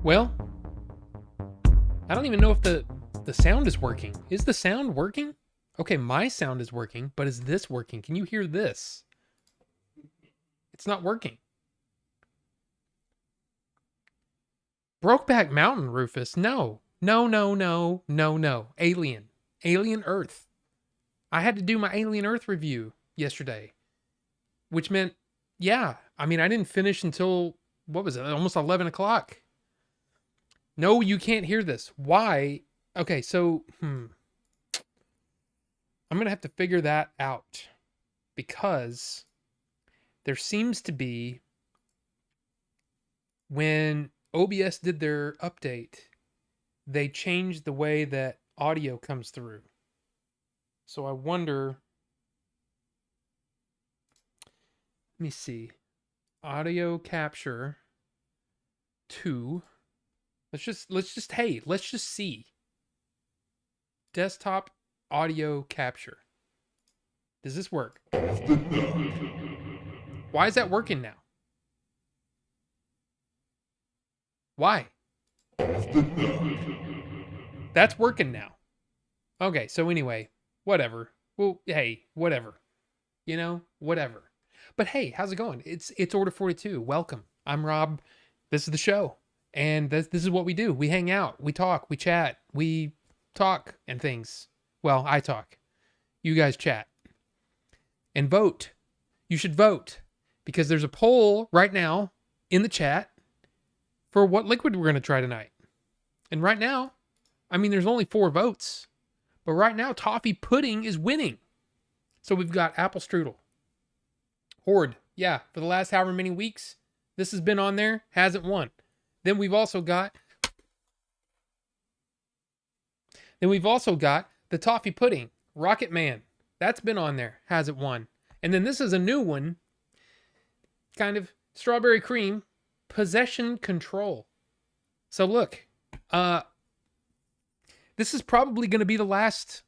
Well, I don't even know if the sound is working. Is the sound working? Okay, my sound is working, but is this working? Can you hear this? It's not working. Brokeback Mountain, Rufus. No. No, no, no, no, no. Alien. Alien Earth. I had to do my Alien Earth review yesterday, which meant, yeah, I mean, I didn't finish until, what was it, almost 11 o'clock. No, you can't hear this. Why? Okay, so, I'm going to have to figure that out because there seems to be, when OBS did their update, they changed the way that audio comes through. So I wonder, let me see, audio capture 2. Let's just see. Desktop audio capture. Does this work? Why is that working now? Why? That's working now. Okay, so anyway, whatever. Well, hey, whatever. You know, whatever. But hey, how's it going? It's Order 42. Welcome. I'm Rob. This is the show. And this is what we do. We hang out, we talk, we chat, we talk and things. Well, I talk. You guys chat. And vote. You should vote. Because there's a poll right now in the chat for what liquid we're going to try tonight. And right now, I mean, there's only 4 votes. But right now, toffee pudding is winning. So we've got apple strudel. Horde. Yeah, for the last however many weeks this has been on there, hasn't won. Then we've also got the toffee pudding. Rocket Man. That's been on there, hasn't won. And then this is a new one. Kind of strawberry cream. Possession Control. So look, this is probably going to be the last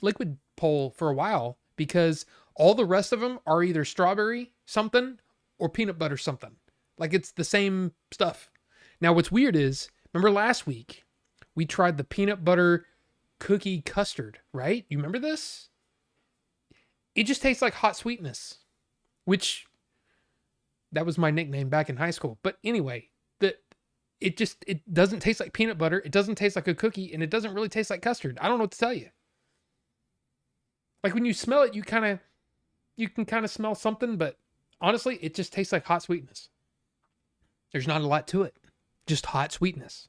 liquid poll for a while, because all the rest of them are either strawberry something or peanut butter something. Like, it's the same stuff. Now, what's weird is, remember last week we tried the peanut butter cookie custard, right? You remember this? It just tastes like hot sweetness, which that was my nickname back in high school. But anyway, it doesn't taste like peanut butter. It doesn't taste like a cookie, and it doesn't really taste like custard. I don't know what to tell you. Like, when you smell it, you can kind of smell something, but honestly, it just tastes like hot sweetness. There's not a lot to it. Just hot sweetness.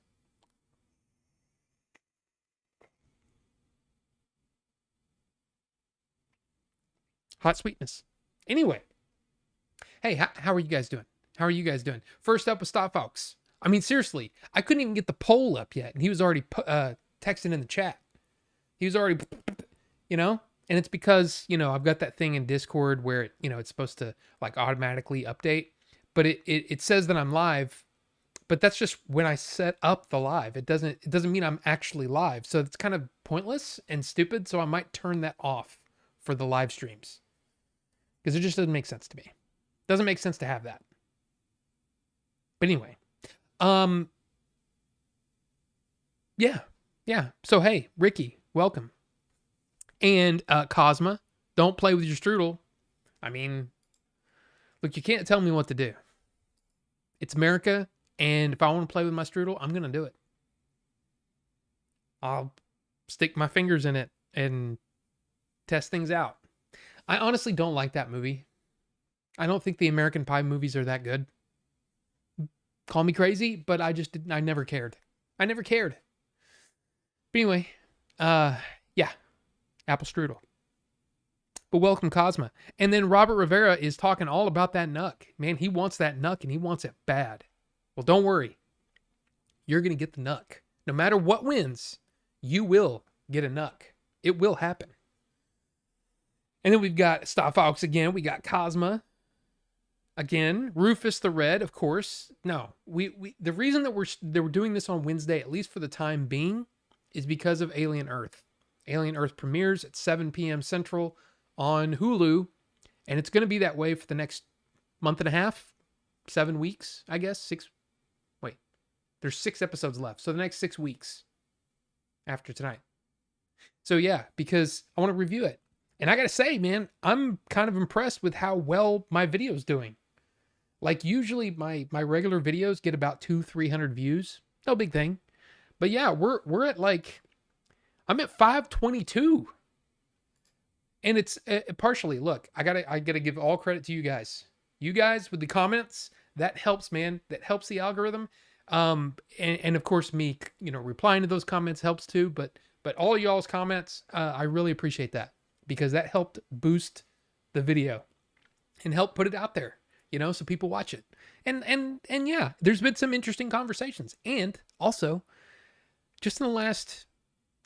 Hot sweetness. Anyway. Hey, how are you guys doing? How are you guys doing? First up with Stop Fox. I mean, seriously, I couldn't even get the poll up yet, and he was already texting in the chat. He was already, and it's because, I've got that thing in Discord where, it's supposed to like automatically update, but it says that I'm live, but that's just when I set up the live. It doesn't mean I'm actually live. So it's kind of pointless and stupid. So I might turn that off for the live streams, because it just doesn't make sense to me. Doesn't make sense to have that. But anyway, yeah. So, hey, Ricky, welcome. And Cosma, don't play with your strudel. I mean, look, you can't tell me what to do. It's America, and if I want to play with my strudel, I'm going to do it. I'll stick my fingers in it and test things out. I honestly don't like that movie. I don't think the American Pie movies are that good. Call me crazy, but I never cared. I never cared. But anyway, yeah, apple strudel. But welcome, Cosma. And then Robert Rivera is talking all about that nuck. Man, he wants that nuck, and he wants it bad. Well, don't worry. You're going to get the nuck. No matter what wins, you will get a nuck. It will happen. And then we've got Star Fox again. We got Cosma again. Rufus the Red, of course. No, the reason that we're doing this on Wednesday, at least for the time being, is because of Alien Earth. Alien Earth premieres at 7 p.m. Central on Hulu, and it's going to be that way for the next month and a half, 7 weeks, I guess. There's 6 episodes left, so the next 6 weeks after tonight. So yeah, because I want to review it. And I got to say, man, I'm kind of impressed with how well my video's doing. Like, usually my regular videos get about 200-300 views. No big thing. But yeah, we're at I'm at 522. And it's partially, look, I gotta give all credit to you guys. You guys with the comments, that helps, man. That helps the algorithm. And of course me, replying to those comments helps too. But all y'all's comments, I really appreciate that, because that helped boost the video and help put it out there, so people watch it. And yeah, there's been some interesting conversations. And also, just in the last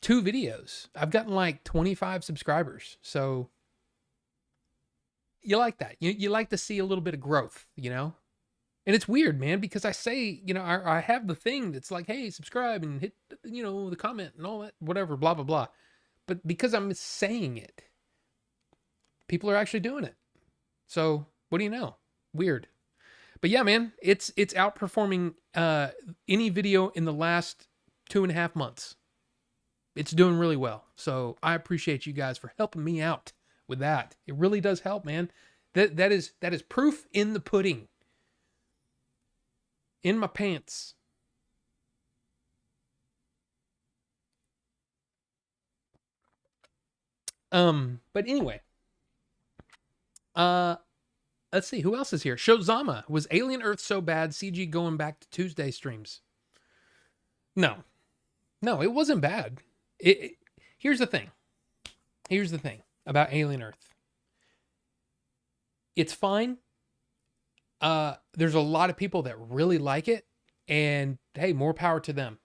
2 videos, I've gotten like 25 subscribers. So you like that. You like to see a little bit of growth, And it's weird, man, because I say, I have the thing that's like, hey, subscribe and hit, the comment and all that, whatever, blah, blah, blah. But because I'm saying it, people are actually doing it. So what do you know? Weird. But yeah, man, it's outperforming any video in the last 2.5 months. It's doing really well. So I appreciate you guys for helping me out with that. It really does help, man. That is proof in the pudding. In my pants. But anyway, uh, let's see who else is here. Shozama, was Alien Earth so bad? CG going back to Tuesday streams. No, no, it wasn't bad. Here's the thing. Here's the thing about Alien Earth. It's fine. There's a lot of people that really like it, and hey, more power to them.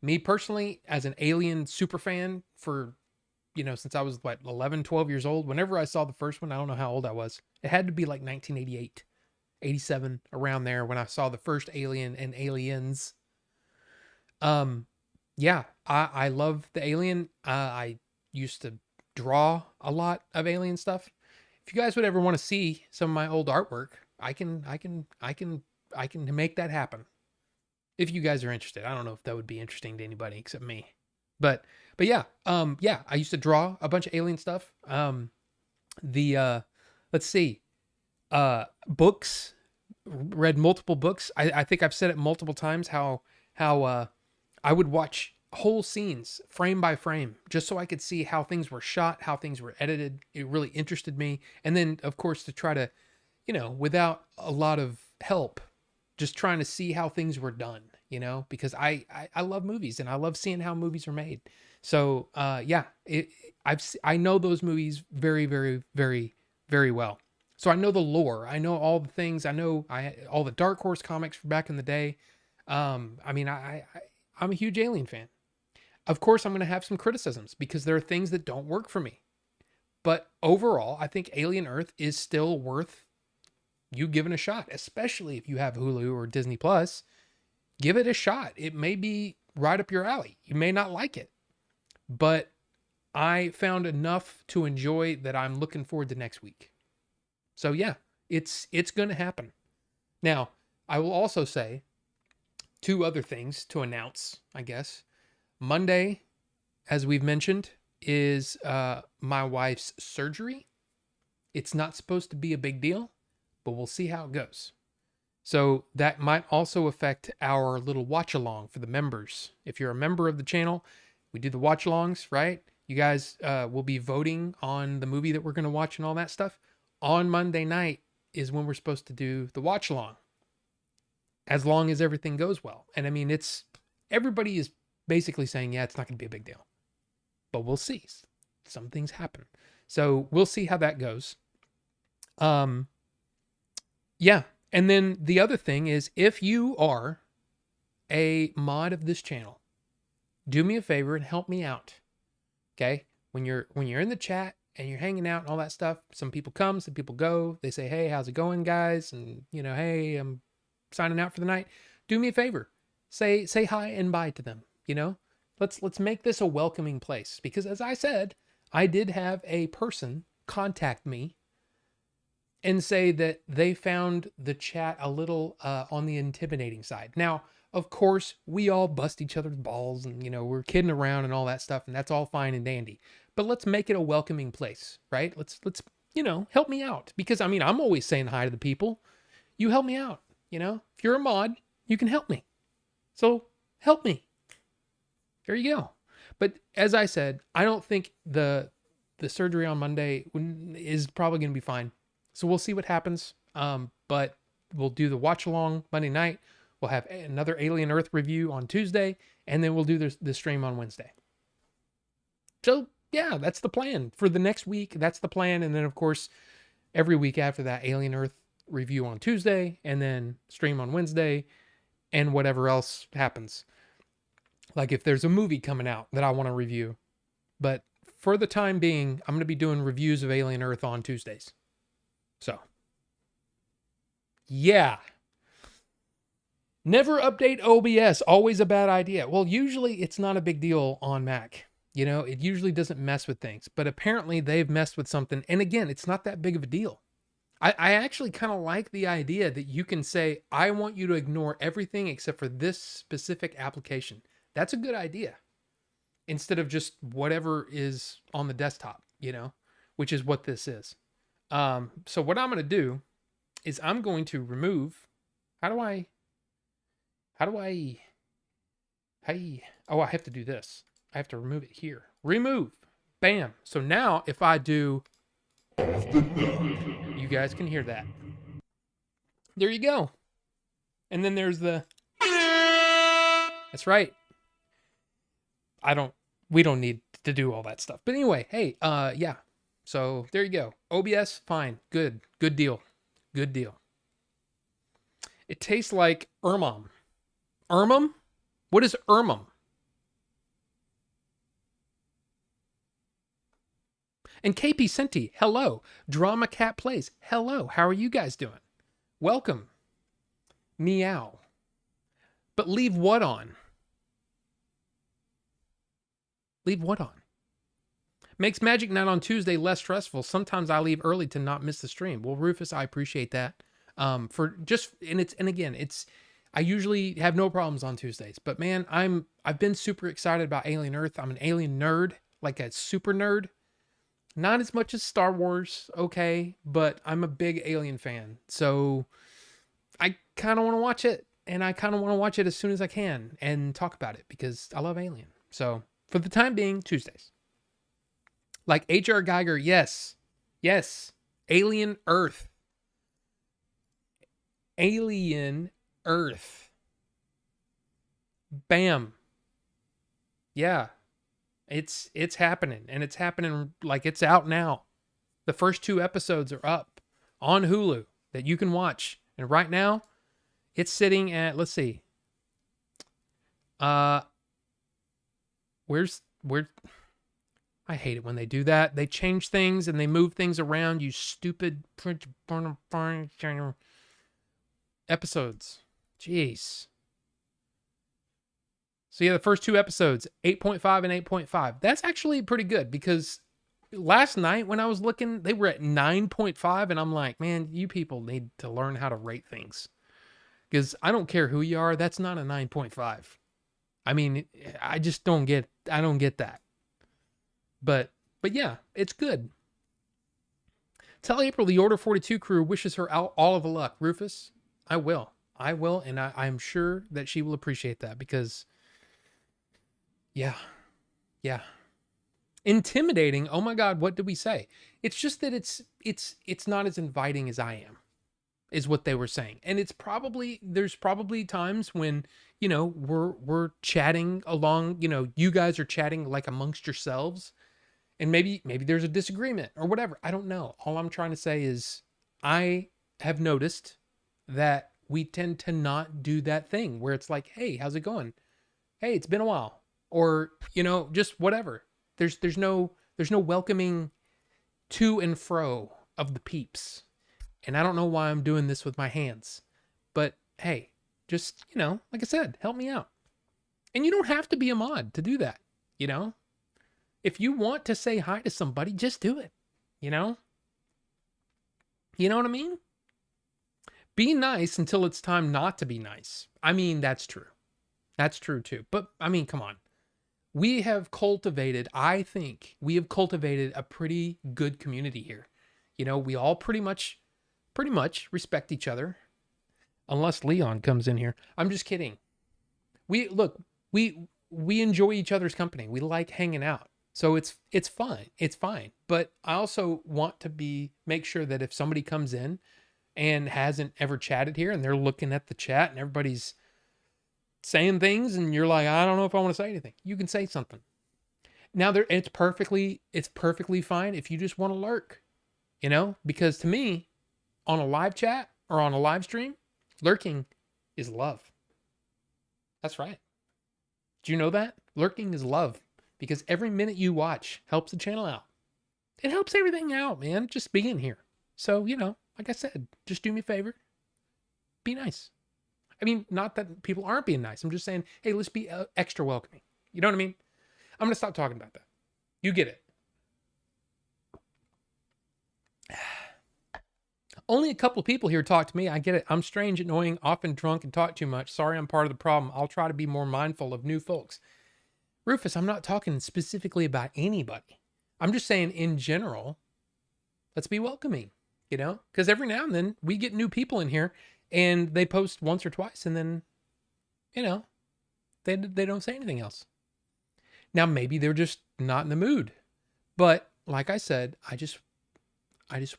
Me personally, as an Alien super fan for, since I was what, 11, 12 years old, whenever I saw the first one, I don't know how old I was. It had to be like 1988, 87, around there when I saw the first Alien and Aliens. Yeah, I love the Alien. I used to draw a lot of Alien stuff. If you guys would ever want to see some of my old artwork, I can make that happen. If you guys are interested. I don't know if that would be interesting to anybody except me. But yeah, yeah, I used to draw a bunch of Alien stuff. Let's see. Books, read multiple books. I think I've said it multiple times how I would watch whole scenes frame by frame just so I could see how things were shot, how things were edited. It really interested me. And then of course to try to, without a lot of help, just trying to see how things were done, because I love movies and I love seeing how movies are made. So, yeah, I know those movies very, very, very, very well. So I know the lore. I know all the things. I know all the Dark Horse comics from back in the day. I mean, I'm a huge Alien fan. Of course, I'm going to have some criticisms because there are things that don't work for me. But overall, I think Alien Earth is still worth you giving a shot, especially if you have Hulu or Disney Plus. Give it a shot. It may be right up your alley. You may not like it, but I found enough to enjoy that I'm looking forward to next week. So yeah, it's going to happen. Now, I will also say two other things to announce, I guess. Monday, as we've mentioned, is my wife's surgery. It's not supposed to be a big deal, but we'll see how it goes. So that might also affect our little watch along for the members. If you're a member of the channel, we do the watch alongs, right? You guys will be voting on the movie that we're going to watch and all that stuff. On Monday night is when we're supposed to do the watch along, as long as everything goes well. And I mean, everybody is basically saying, yeah, it's not going to be a big deal, but we'll see. Some things happen. So we'll see how that goes. Yeah. And then the other thing is, if you are a mod of this channel, do me a favor and help me out. Okay? When you're in the chat and you're hanging out and all that stuff, some people come, some people go. They say, "Hey, how's it going, guys?" And "Hey, I'm signing out for the night." Do me a favor. Say hi and bye to them, Let's make this a welcoming place, because as I said, I did have a person contact me and say that they found the chat a little on the intimidating side. Now, of course, we all bust each other's balls and, we're kidding around and all that stuff, and that's all fine and dandy. But let's make it a welcoming place, right? Let's help me out, because I mean, I'm always saying hi to the people. You help me out, If you're a mod, you can help me. So help me. There you go. But as I said, I don't think the surgery on Monday is probably going to be fine. So we'll see what happens. But we'll do the watch along Monday night. We'll have another Alien Earth review on Tuesday, and then we'll do the stream on Wednesday. So yeah, that's the plan for the next week. That's the plan. And then of course, every week after that, Alien Earth review on Tuesday, and then stream on Wednesday, and whatever else happens. Like if there's a movie coming out that I want to review. But for the time being, I'm going to be doing reviews of Alien Earth on Tuesdays. So, yeah. Never update OBS. Always a bad idea. Well, usually it's not a big deal on Mac. It usually doesn't mess with things. But apparently they've messed with something. And again, it's not that big of a deal. I actually kind of like the idea that you can say, I want you to ignore everything except for this specific application. That's a good idea. Instead of just whatever is on the desktop, which is what this is. So what I'm going to do is I'm going to remove, I have to do this. I have to remove it here. Remove. Bam. So now if I do, you guys can hear that. There you go. And then there's the, that's right. We don't need to do all that stuff. But anyway, hey, yeah. So there you go. OBS, fine. Good deal. Good deal. It tastes like Ermom. Ermom? What is Ermom? And KP Senti, hello. Drama Cat Plays, hello. How are you guys doing? Welcome. Meow. But leave what on? Leave what on? Makes Magic Night on Tuesday less stressful. Sometimes I leave early to not miss the stream. Well, Rufus, I appreciate that. I usually have no problems on Tuesdays, but man, I've been super excited about Alien Earth. I'm an Alien nerd, like a super nerd. Not as much as Star Wars, okay, but I'm a big Alien fan. So I kind of want to watch it, and I kind of want to watch it as soon as I can and talk about it because I love Alien. So for the time being, Tuesdays. Like H.R. Geiger, yes. Yes. Alien Earth. Alien Earth. Bam. Yeah. It's happening. And it's happening like it's out now. The first 2 episodes are up on Hulu that you can watch. And right now, it's sitting at, let's see. Where I hate it when they do that. They change things and they move things around. You stupid episodes. Jeez. So yeah, the first 2 episodes, 8.5 and 8.5. That's actually pretty good because last night when I was looking, they were at 9.5 and I'm like, man, you people need to learn how to rate things. Because I don't care who you are, that's not a 9.5. I mean, I don't get that. But yeah, it's good. Tell April the Order 42 crew wishes her all of the luck. Rufus, I will. And I'm sure that she will appreciate that because, yeah. Intimidating. Oh my God, what did we say? It's just that it's not as inviting as I am, is what they were saying. And there's probably times when, we're chatting along, you guys are chatting like amongst yourselves. And maybe there's a disagreement or whatever. I don't know. All I'm trying to say is I have noticed that we tend to not do that thing where it's like, hey, how's it going? Hey, it's been a while. Or, just whatever. There's no welcoming to and fro of the peeps. And I don't know why I'm doing this with my hands. But hey, just, like I said, help me out. And you don't have to be a mod to do that, If you want to say hi to somebody, just do it. You know what I mean? Be nice until it's time not to be nice. I mean, that's true. That's true too. But I mean, come on. I think we have cultivated a pretty good community here. We all pretty much respect each other. Unless Leon comes in here. I'm just kidding. We enjoy each other's company. We like hanging out. So it's fun. It's fine. But I also want to make sure that if somebody comes in and hasn't ever chatted here and they're looking at the chat and everybody's saying things and you're like, I don't know if I want to say anything. You can say something. Now it's perfectly fine if you just want to lurk, because to me, on a live chat or on a live stream, lurking is love. That's right. Do you know that? Lurking is love. Because every minute you watch helps the channel out. It helps everything out, man. Just being here. So, like I said, just do me a favor. Be nice. I mean, not that people aren't being nice. I'm just saying, hey, let's be extra welcoming. You know what I mean? I'm going to stop talking about that. You get it. Only a couple of people here talk to me. I get it. I'm strange, annoying, often drunk, and talk too much. Sorry, I'm part of the problem. I'll try to be more mindful of new folks. Rufus, I'm not talking specifically about anybody. I'm just saying in general, let's be welcoming, because every now and then we get new people in here and they post once or twice and then, they don't say anything else. Now, maybe they're just not in the mood, But like I said, I just, it's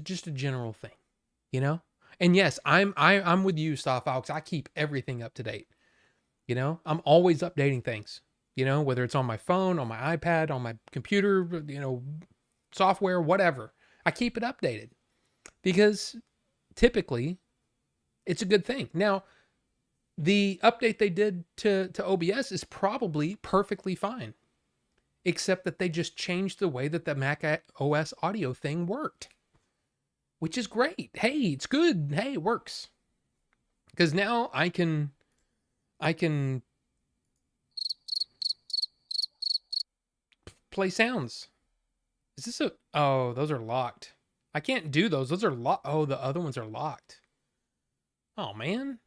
just a general thing, you know? And yes, I'm with you, Star Fox. I keep everything up to date. You know, I'm always updating things, you know, whether it's on my phone, on my iPad, on my computer, you know, software, whatever. I keep it updated because typically it's a good thing. Now, the update they did to OBS is probably perfectly fine, except that they just changed the way that the Mac OS audio thing worked, which is great. Hey, it's good. Hey, it works. Because now I can play sounds. Is this a, oh, those are locked. I can't do those. Those are locked. Oh, the other ones are locked. Oh, man.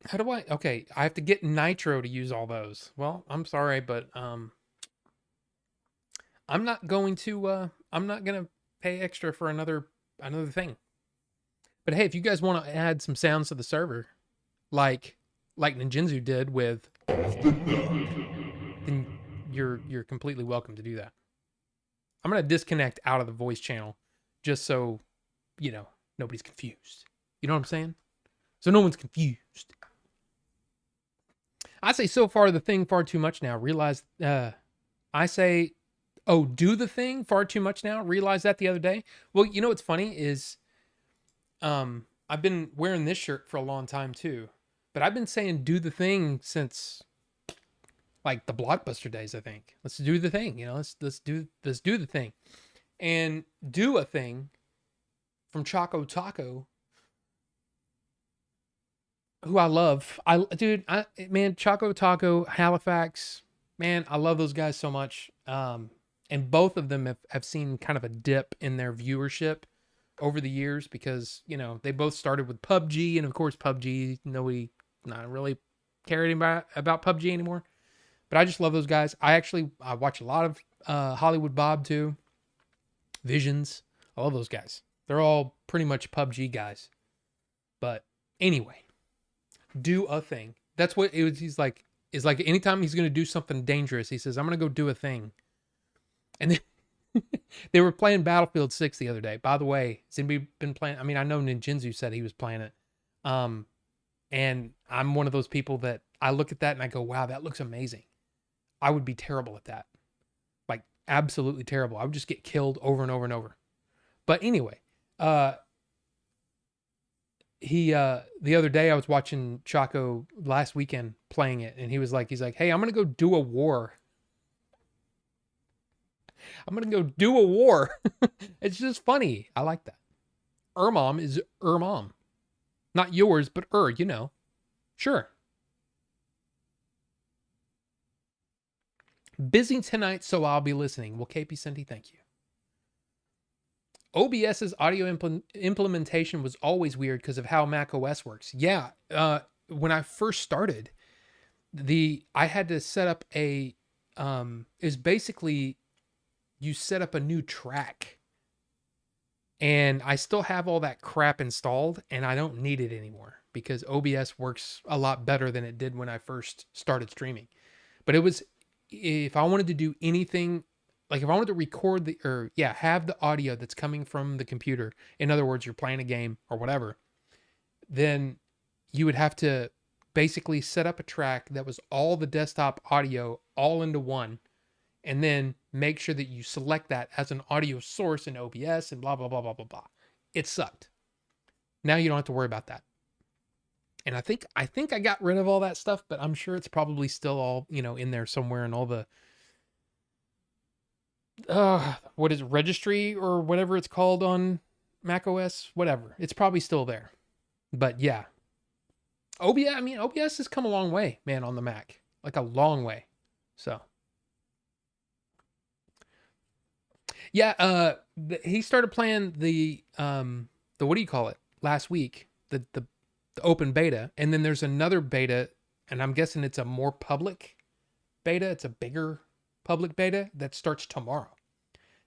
How do I, okay, I have to get Nitro to use all those. Well, I'm sorry, but I'm not going to pay extra for another thing. But hey, if you guys want to add some sounds to the server, like Ninjinzu did with, then you're completely welcome to do that. I'm gonna disconnect out of the voice channel just so you know nobody's confused. You know what I'm saying? So no one's confused. I say so far the thing far too much now. Realize I say, oh, do the thing far too much now. Realize that the other day. Well, you know what's funny is I've been wearing this shirt for a long time too. But I've been saying do the thing since like the Blockbuster days, I think. Let's do the thing, you know, let's do the thing. And do a thing from Choco Taco, who I love. Man, Choco Taco, Halifax, man, I love those guys so much. And both of them have seen kind of a dip in their viewership over the years because, you know, they both started with PUBG, and of course PUBG, nobody not really caring about PUBG anymore. But I just love those guys. I watch a lot of Hollywood Bob too. Visions. I love those guys. They're all pretty much PUBG guys. But anyway, do a thing. That's what it was. He's like, it's like anytime he's going to do something dangerous, he says, I'm going to go do a thing. And then they were playing Battlefield 6 the other day. By the way, has anybody been playing? I mean, I know Ninjinzu said he was playing it. And I'm one of those people that I look at that and I go, wow, that looks amazing. I would be terrible at that. Like absolutely terrible. I would just get killed over and over and over. But anyway, the other day I was watching Chaco last weekend playing it, and he's like, hey, I'm going to go do a war. I'm going to go do a war. It's just funny. I like that. Mom is Mom. Not yours, but you know. Sure. Busy tonight, so I'll be listening. Well, KP Cindy, thank you. OBS's audio implementation was always weird because of how Mac OS works. Yeah, when I first started, I had to set up is basically you set up a new track, and I still have all that crap installed, and I don't need it anymore because OBS works a lot better than it did when I first started streaming. But it was, if I wanted to do anything, like if I wanted to record have the audio that's coming from the computer, in other words, you're playing a game or whatever, then you would have to basically set up a track that was all the desktop audio all into one, and then make sure that you select that as an audio source in OBS and blah, blah, blah, blah, blah, blah. It sucked. Now you don't have to worry about that. And I think I got rid of all that stuff, but I'm sure it's probably still all, you know, in there somewhere in all the, what is it, registry or whatever it's called on Mac OS, whatever. It's probably still there. But yeah. OBS has come a long way, man, on the Mac. Like a long way. So. Yeah, he started playing the what do you call it? Last week. The open beta, and then there's another beta, and I'm guessing it's a more public beta. It's a bigger public beta that starts tomorrow.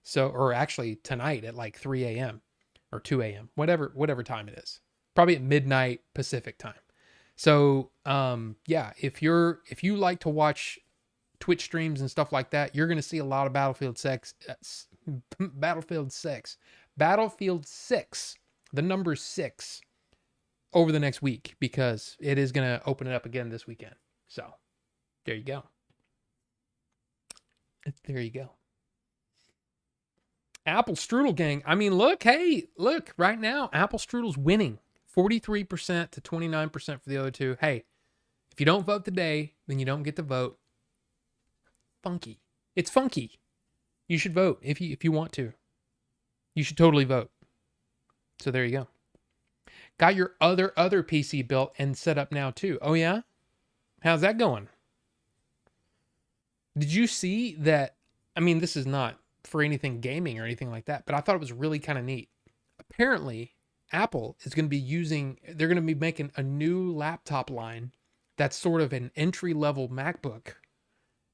So, or actually tonight at like 3 a.m. or 2 a.m. whatever time it is. Probably at midnight Pacific time. So, yeah, if you like to watch Twitch streams and stuff like that, you're going to see a lot of Battlefield 6, Battlefield 6, the number 6 over the next week, because it is going to open it up again this weekend. So there you go. There you go. Apple Strudel gang. I mean, look, right now, Apple Strudel's winning 43% to 29% for the other two. Hey, if you don't vote today, then you don't get to vote. Funky. It's funky. You should vote if you want to. You should totally vote. So there you go. Got your other PC built and set up now too. Oh yeah? How's that going? Did you see that? I mean, this is not for anything gaming or anything like that, but I thought it was really kind of neat. Apparently, Apple is going to be they're going to be making a new laptop line that's sort of an entry-level MacBook,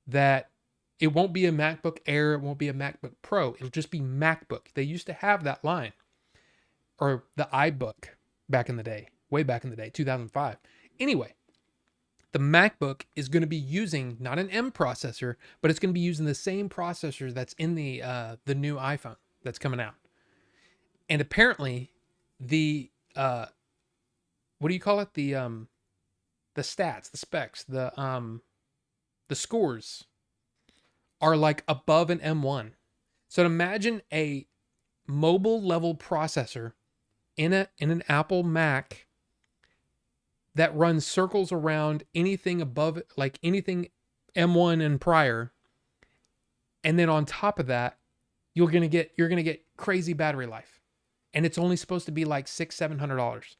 that it won't be a MacBook Air, it won't be a MacBook Pro, it'll just be MacBook. They used to have that line, or the iBook back in the day, way back in the day, 2005. Anyway, the MacBook is going to be using not an M processor, but it's going to be using the same processor that's in the new iPhone that's coming out. And apparently, the what do you call it? The stats, the specs, the scores are like above an M1. So imagine a mobile level processor in an Apple Mac that runs circles around anything above, like anything M1 and prior. And then on top of that, you're gonna get crazy battery life. And it's only supposed to be like $600-700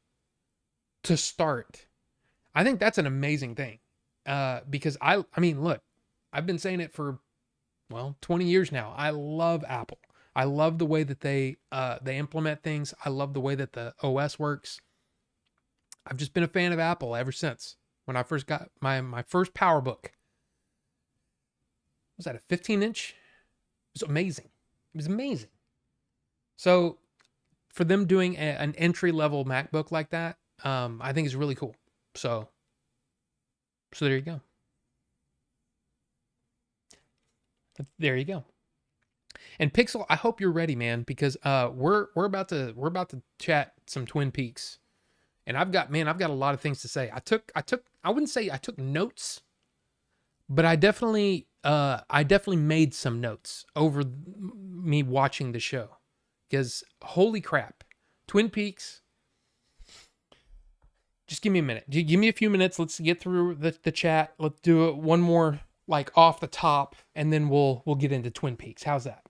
to start. I think that's an amazing thing. Because I mean, look, I've been saying it for 20 years now. I love Apple. I love the way that they implement things. I love the way that the OS works. I've just been a fan of Apple ever since. When I first got my first PowerBook. Was that a 15-inch? It was amazing. It was amazing. So for them doing an entry-level MacBook like that, I think is really cool. So there you go. There you go. And Pixel, I hope you're ready, man, because we're about to chat some Twin Peaks. And I've got a lot of things to say. I wouldn't say I took notes, but I definitely made some notes over me watching the show, because holy crap, Twin Peaks. Just give me a minute. Give me a few minutes. Let's get through the chat. Let's do it one more, like off the top, and then we'll get into Twin Peaks. How's that?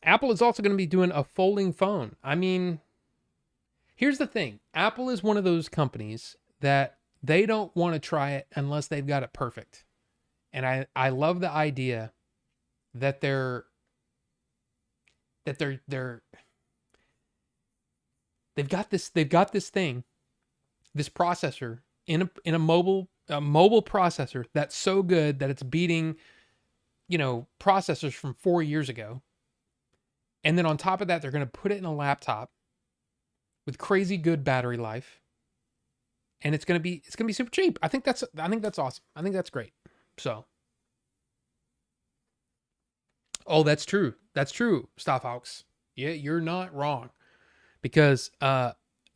Apple is also going to be doing a folding phone. I mean, here's the thing. Apple is one of those companies that they don't want to try it unless they've got it perfect. And I love the idea that they've got this thing, this processor in a mobile processor that's so good that it's beating, processors from 4 years ago. And then on top of that, they're going to put it in a laptop with crazy good battery life, and it's going to be super cheap. I think that's awesome. I think that's great. So, oh, that's true. That's true, Staffhawks. Yeah, you're not wrong. Because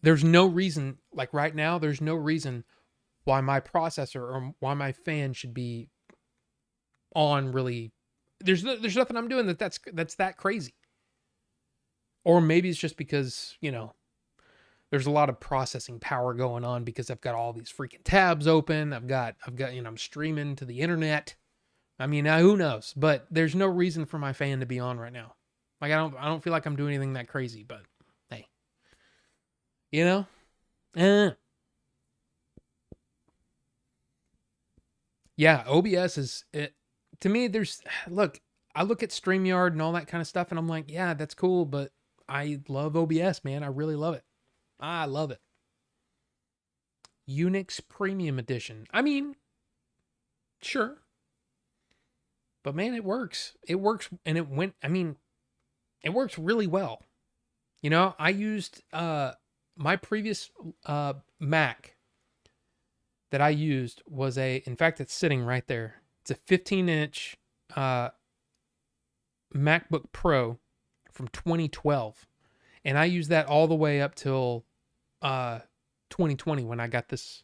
there's no reason, like right now, there's no reason why my processor or why my fan should be on really. There's nothing I'm doing that's that crazy. Or maybe it's just because, there's a lot of processing power going on because I've got all these freaking tabs open. I've got, I'm streaming to the internet. I mean, who knows? But there's no reason for my fan to be on right now. Like I don't feel like I'm doing anything that crazy, but hey. Yeah, OBS is it to me. I look at StreamYard and all that kind of stuff, and I'm like, yeah, that's cool, but I love OBS, man. I really love it. I love it. Unix Premium Edition. I mean, sure, but man, it works. It works, and it works really well. I used my previous Mac that I used was in fact, it's sitting right there. It's a 15-inch MacBook Pro from 2012. And I used that all the way up till 2020 when I got this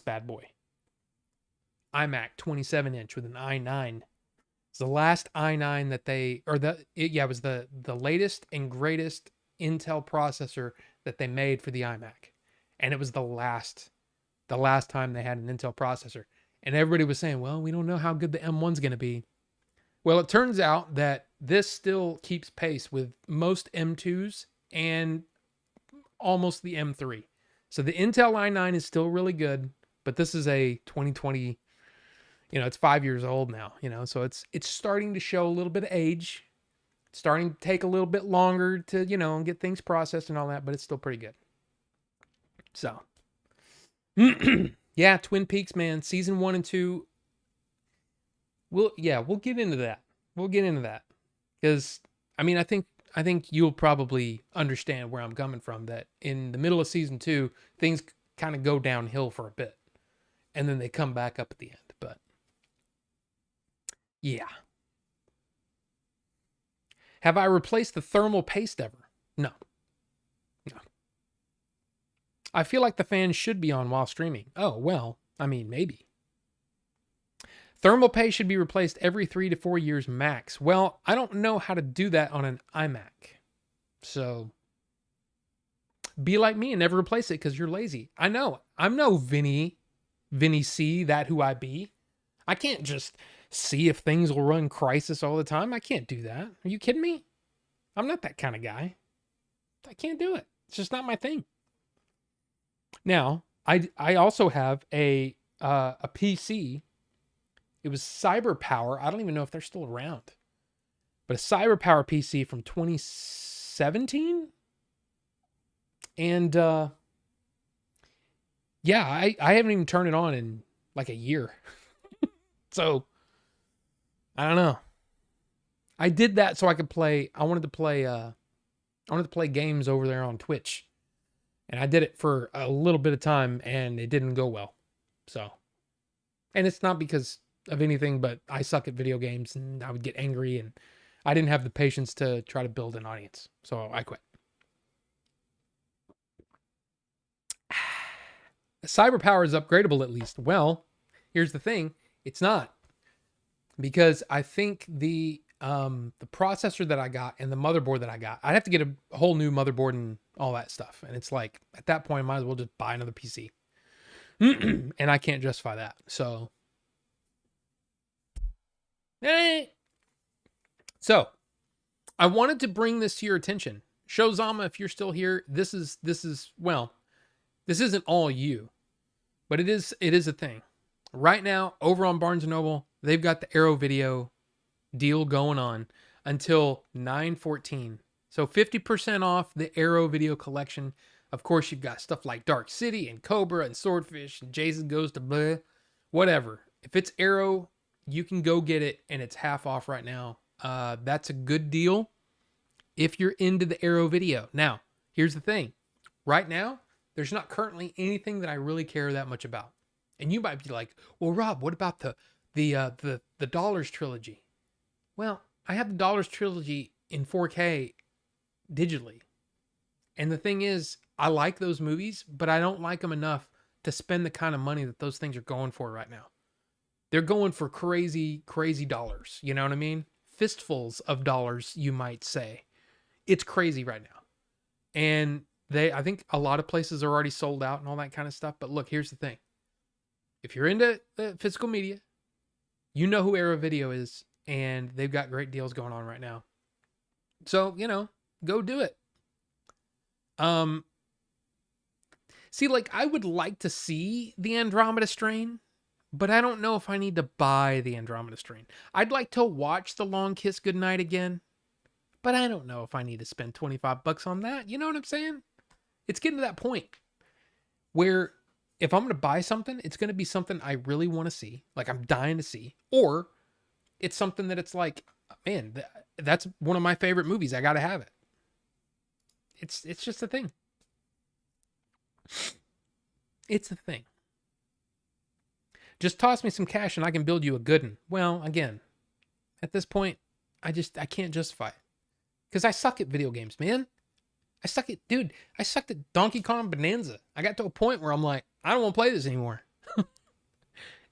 bad boy. iMac 27-inch with an i9. It's the last i9 that it was the latest and greatest Intel processor that they made for the iMac. And it was the last time they had an Intel processor. And everybody was saying, well, we don't know how good the M1's going to be. Well, it turns out that this still keeps pace with most M2s and almost the M3. So the Intel i9 is still really good, but this is a 2020, it's 5 years old now, so it's starting to show a little bit of age. It's starting to take a little bit longer to, get things processed and all that, but it's still pretty good. So, yeah, Twin Peaks, man, season 1 and 2. We'll get into that. We'll get into that because, I think you'll probably understand where I'm coming from, that in the middle of season 2, things kind of go downhill for a bit and then they come back up at the end. But yeah. Have I replaced the thermal paste ever? No. I feel like the fans should be on while streaming. Oh, well, maybe. Thermal paste should be replaced every 3 to 4 years max. Well, I don't know how to do that on an iMac. So be like me and never replace it because you're lazy. I know. I'm no Vinny C, that who I be. I can't just see if things will run Crisis all the time. I can't do that. Are you kidding me? I'm not that kind of guy. I can't do it. It's just not my thing. Now, I also have a PC. It was CyberPower. I don't even know if they're still around. But a CyberPower PC from 2017. And I haven't even turned it on in like a year. So, I don't know. I did that so I could play. I wanted to play games over there on Twitch. And I did it for a little bit of time and it didn't go well. So, and it's not because of anything, but I suck at video games and I would get angry and I didn't have the patience to try to build an audience. So I quit. CyberPower is upgradable at least. Well, here's the thing. It's not. Because I think the processor that I got and the motherboard that I got, I'd have to get a whole new motherboard and all that stuff. And it's like, at that point, I might as well just buy another PC. And I can't justify that. So, I wanted to bring this to your attention. Showzama, if you're still here, this isn't all you, but it is a thing. Right now, over on Barnes & Noble, they've got the Arrow Video deal going on until 9/14. So 50% off the Arrow Video collection. Of course, you've got stuff like Dark City and Cobra and Swordfish and Jason Goes to Bleh. Whatever. If it's Arrow, you can go get it and it's half off right now. That's a good deal if you're into the Arrow Video. Now, here's the thing. Right now, there's not currently anything that I really care that much about. And you might be like, well, Rob, what about the Dollars trilogy? Well, I have the Dollars trilogy in 4K digitally. And the thing is, I like those movies, but I don't like them enough to spend the kind of money that those things are going for right now. They're going for crazy, crazy dollars. You know what I mean? Fistfuls of dollars, you might say. It's crazy right now. And I think a lot of places are already sold out and all that kind of stuff. But look, here's the thing. If you're into physical media, you know who Arrow Video is, and they've got great deals going on right now. So, go do it. See, like, I would like to see the Andromeda Strain, but I don't know if I need to buy the Andromeda Strain. I'd like to watch The Long Kiss Goodnight again, but I don't know if I need to spend $25 on that. You know what I'm saying? It's getting to that point where if I'm going to buy something, it's going to be something I really want to see, like I'm dying to see, or it's something that it's like, man, that's one of my favorite movies. I got to have it. It's just a thing. It's a thing. Just toss me some cash and I can build you a good one. Well, again, at this point, I can't justify it. Because I suck at video games, man. I sucked at Donkey Kong Bonanza. I got to a point where I'm like, I don't want to play this anymore.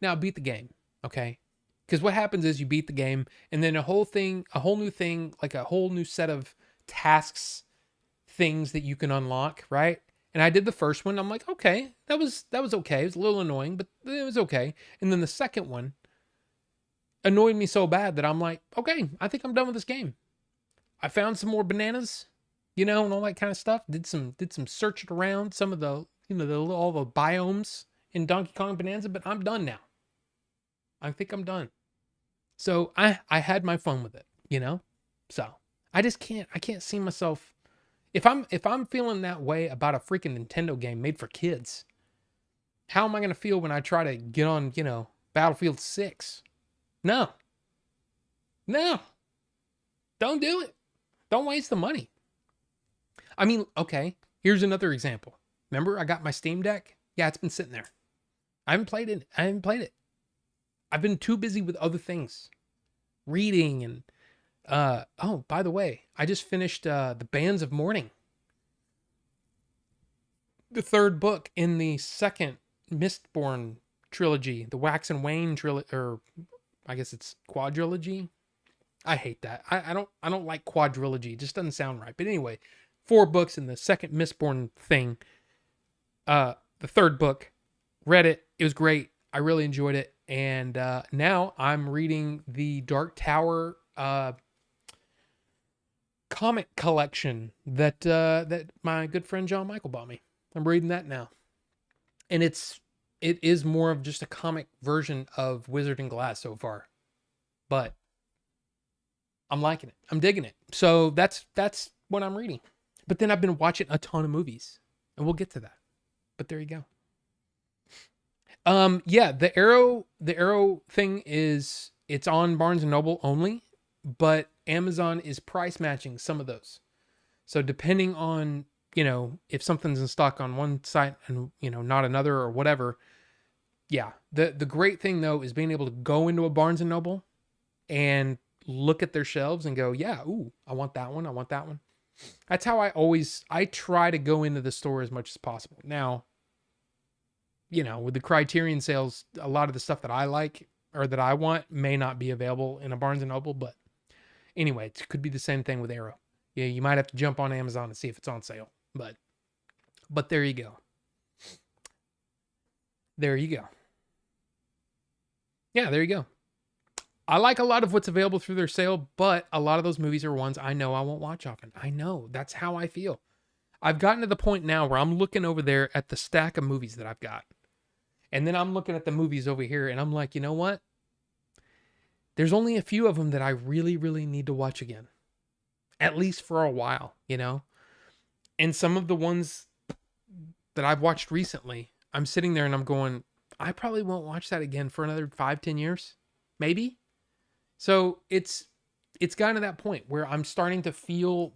Now beat the game, okay? Because what happens is you beat the game, and then a whole new thing, like a whole new set of tasks, things that you can unlock, right? And I did the first one. I'm like, okay, that was okay. It was a little annoying, but it was okay. And then the second one annoyed me so bad that I'm like, okay, I think I'm done with this game. I found some more bananas, and all that kind of stuff. Did some searching around some of the, all the biomes in Donkey Kong Bonanza, but I'm done now. I think I'm done. So I had my fun with it, So I can't see myself. If I'm feeling that way about a freaking Nintendo game made for kids, how am I going to feel when I try to get on, Battlefield 6? No. Don't do it. Don't waste the money. I mean, okay, here's another example. Remember I got my Steam Deck? Yeah, it's been sitting there. I haven't played it. I've been too busy with other things. Reading and oh, by the way, I just finished The Bands of Mourning. The third book in the second Mistborn trilogy, the Wax and Wane trilogy, or I guess it's quadrilogy. I hate that. I don't like quadrilogy. It just doesn't sound right. But anyway, 4 books in the second Mistborn thing. The third book, read it. It was great. I really enjoyed it. And now I'm reading the Dark Tower comic collection that my good friend John Michael bought me. I'm reading that now. And it is more of just a comic version of Wizard and Glass so far. But I'm liking it. I'm digging it. So that's what I'm reading. But then I've been watching a ton of movies. And we'll get to that. But there you go. Yeah, the Arrow thing it's on Barnes and Noble only, but Amazon is price matching some of those. So depending on, if something's in stock on one site and, not another or whatever. Yeah. The great thing though is being able to go into a Barnes and Noble and look at their shelves and go, yeah, ooh, I want that one. I want that one. That's how I try to go into the store as much as possible. Now, with the Criterion sales, a lot of the stuff that I like or that I want may not be available in a Barnes & Noble, but anyway, it could be the same thing with Arrow. Yeah, you might have to jump on Amazon and see if it's on sale, but there you go. There you go. Yeah, there you go. I like a lot of what's available through their sale, but a lot of those movies are ones I know I won't watch often. I know. That's how I feel. I've gotten to the point now where I'm looking over there at the stack of movies that I've got. And then I'm looking at the movies over here and I'm like, you know what? There's only a few of them that I really, really need to watch again. At least for a while, And some of the ones that I've watched recently, I'm sitting there and I'm going, I probably won't watch that again for another 5-10 years. Maybe. So it's gotten to that point where I'm starting to feel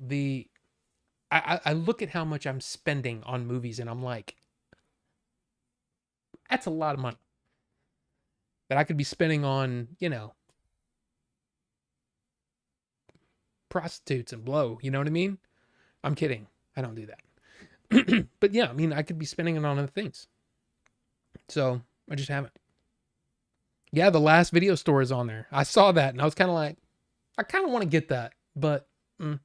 I look at how much I'm spending on movies and I'm like, that's a lot of money that I could be spending on, prostitutes and blow. You know what I mean? I'm kidding. I don't do that. But yeah, I mean, I could be spending it on other things. So I just haven't. Yeah, the last video store is on there. I saw that and I was kind of like, I kind of want to get that, but you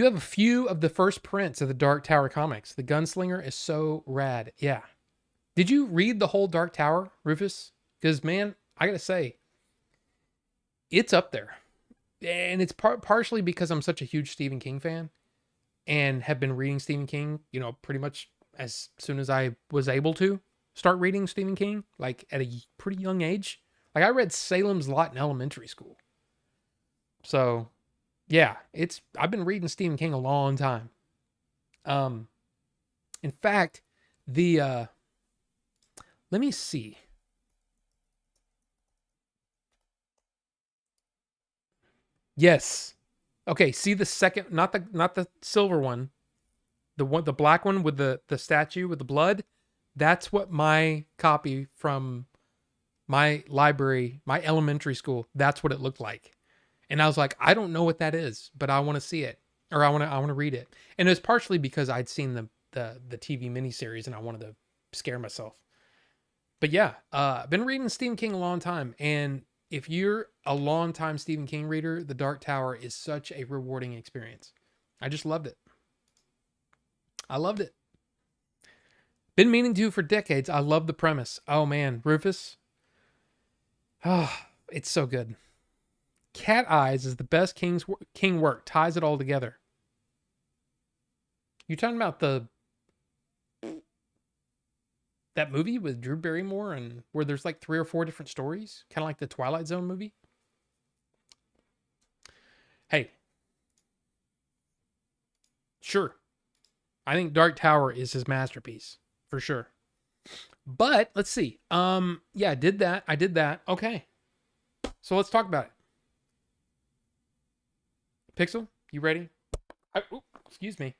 have a few of the first prints of the Dark Tower comics. The Gunslinger is so rad. Yeah. Did you read the whole Dark Tower, Rufus? Because, man, I got to say, it's up there. And it's partially because I'm such a huge Stephen King fan and have been reading Stephen King, pretty much as soon as I was able to start reading Stephen King, like at a pretty young age. Like I read Salem's Lot in elementary school. So yeah, I've been reading Stephen King a long time. In fact, let me see. Yes. Okay, see the second, not the silver one. The black one with the statue with the blood. That's what my copy from my library, my elementary school, that's what it looked like. And I was like, I don't know what that is, but I want to see it, or I want to read it. And it was partially because I'd seen the TV miniseries and I wanted to scare myself. But yeah, I've been reading Stephen King a long time, and if you're a long time Stephen King reader, The Dark Tower is such a rewarding experience. I just loved it. I loved it. Been meaning to for decades. I love the premise. Oh man, Rufus. Oh, it's so good. Cat Eyes is the best King work. Ties it all together. You talking about that movie with Drew Barrymore and where there's like 3 or 4 different stories, kind of like the Twilight Zone movie? Hey, sure. I think Dark Tower is his masterpiece for sure. But let's see. Yeah, I did that. Okay. So let's talk about it. Pixel, you ready? Excuse me.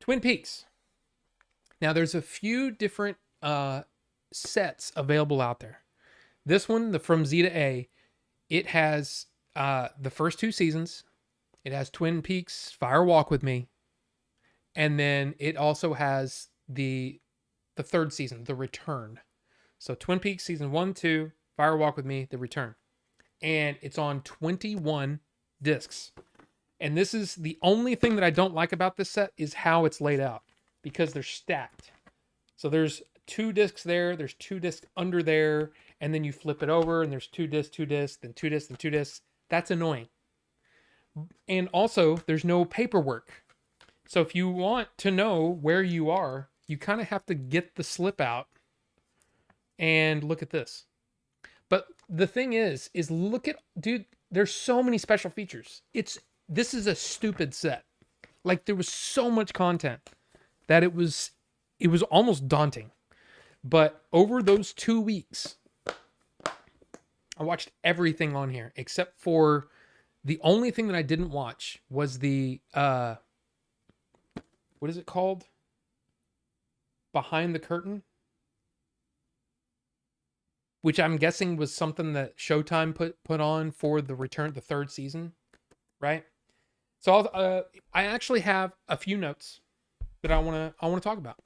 Twin Peaks. Now there's a few different sets available out there. This one, the From Z to A, it has the first 2 seasons. It has Twin Peaks Fire Walk with Me. And then it also has the 3rd season, The Return. So Twin Peaks season 1, 2, Fire Walk with Me, The Return. And it's on 21 discs. And this is the only thing that I don't like about this set is how it's laid out, because they're stacked. So there's 2 discs there, there's 2 discs under there, and then you flip it over and there's 2 discs, 2 discs, then 2 discs, and 2 discs. That's annoying. And also, there's no paperwork. So if you want to know where you are, you kind of have to get the slip out and look at this. But the thing is look at, dude, there's so many special features. This is a stupid set. Like there was so much content that it was almost daunting. But over those 2 weeks, I watched everything on here except for the only thing that I didn't watch was the what is it called? Behind the Curtain, which I'm guessing was something that Showtime put on for the 3rd season, right? So I actually have a few notes that I want to talk about.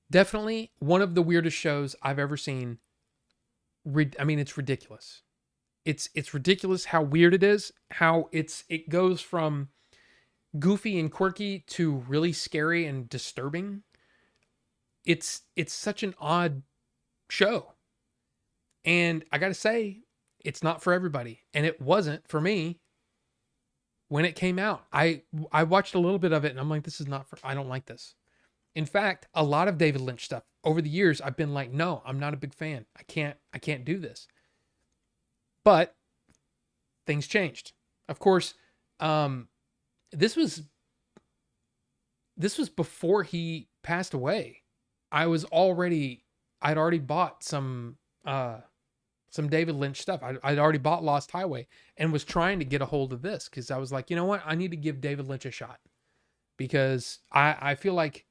Definitely one of the weirdest shows I've ever seen. I mean, it's ridiculous. It's ridiculous how weird it is. How it goes from goofy and quirky to really scary and disturbing. It's such an odd show. And I got to say, it's not for everybody. And it wasn't for me when it came out. I watched a little bit of it and I'm like, I don't like this. In fact, a lot of David Lynch stuff over the years, I've been like, no, I'm not a big fan. I can't do this. But things changed. Of course, this was before he passed away. I'd already bought some David Lynch stuff. I'd already bought Lost Highway and was trying to get a hold of this because I was like, you know what? I need to give David Lynch a shot because I feel like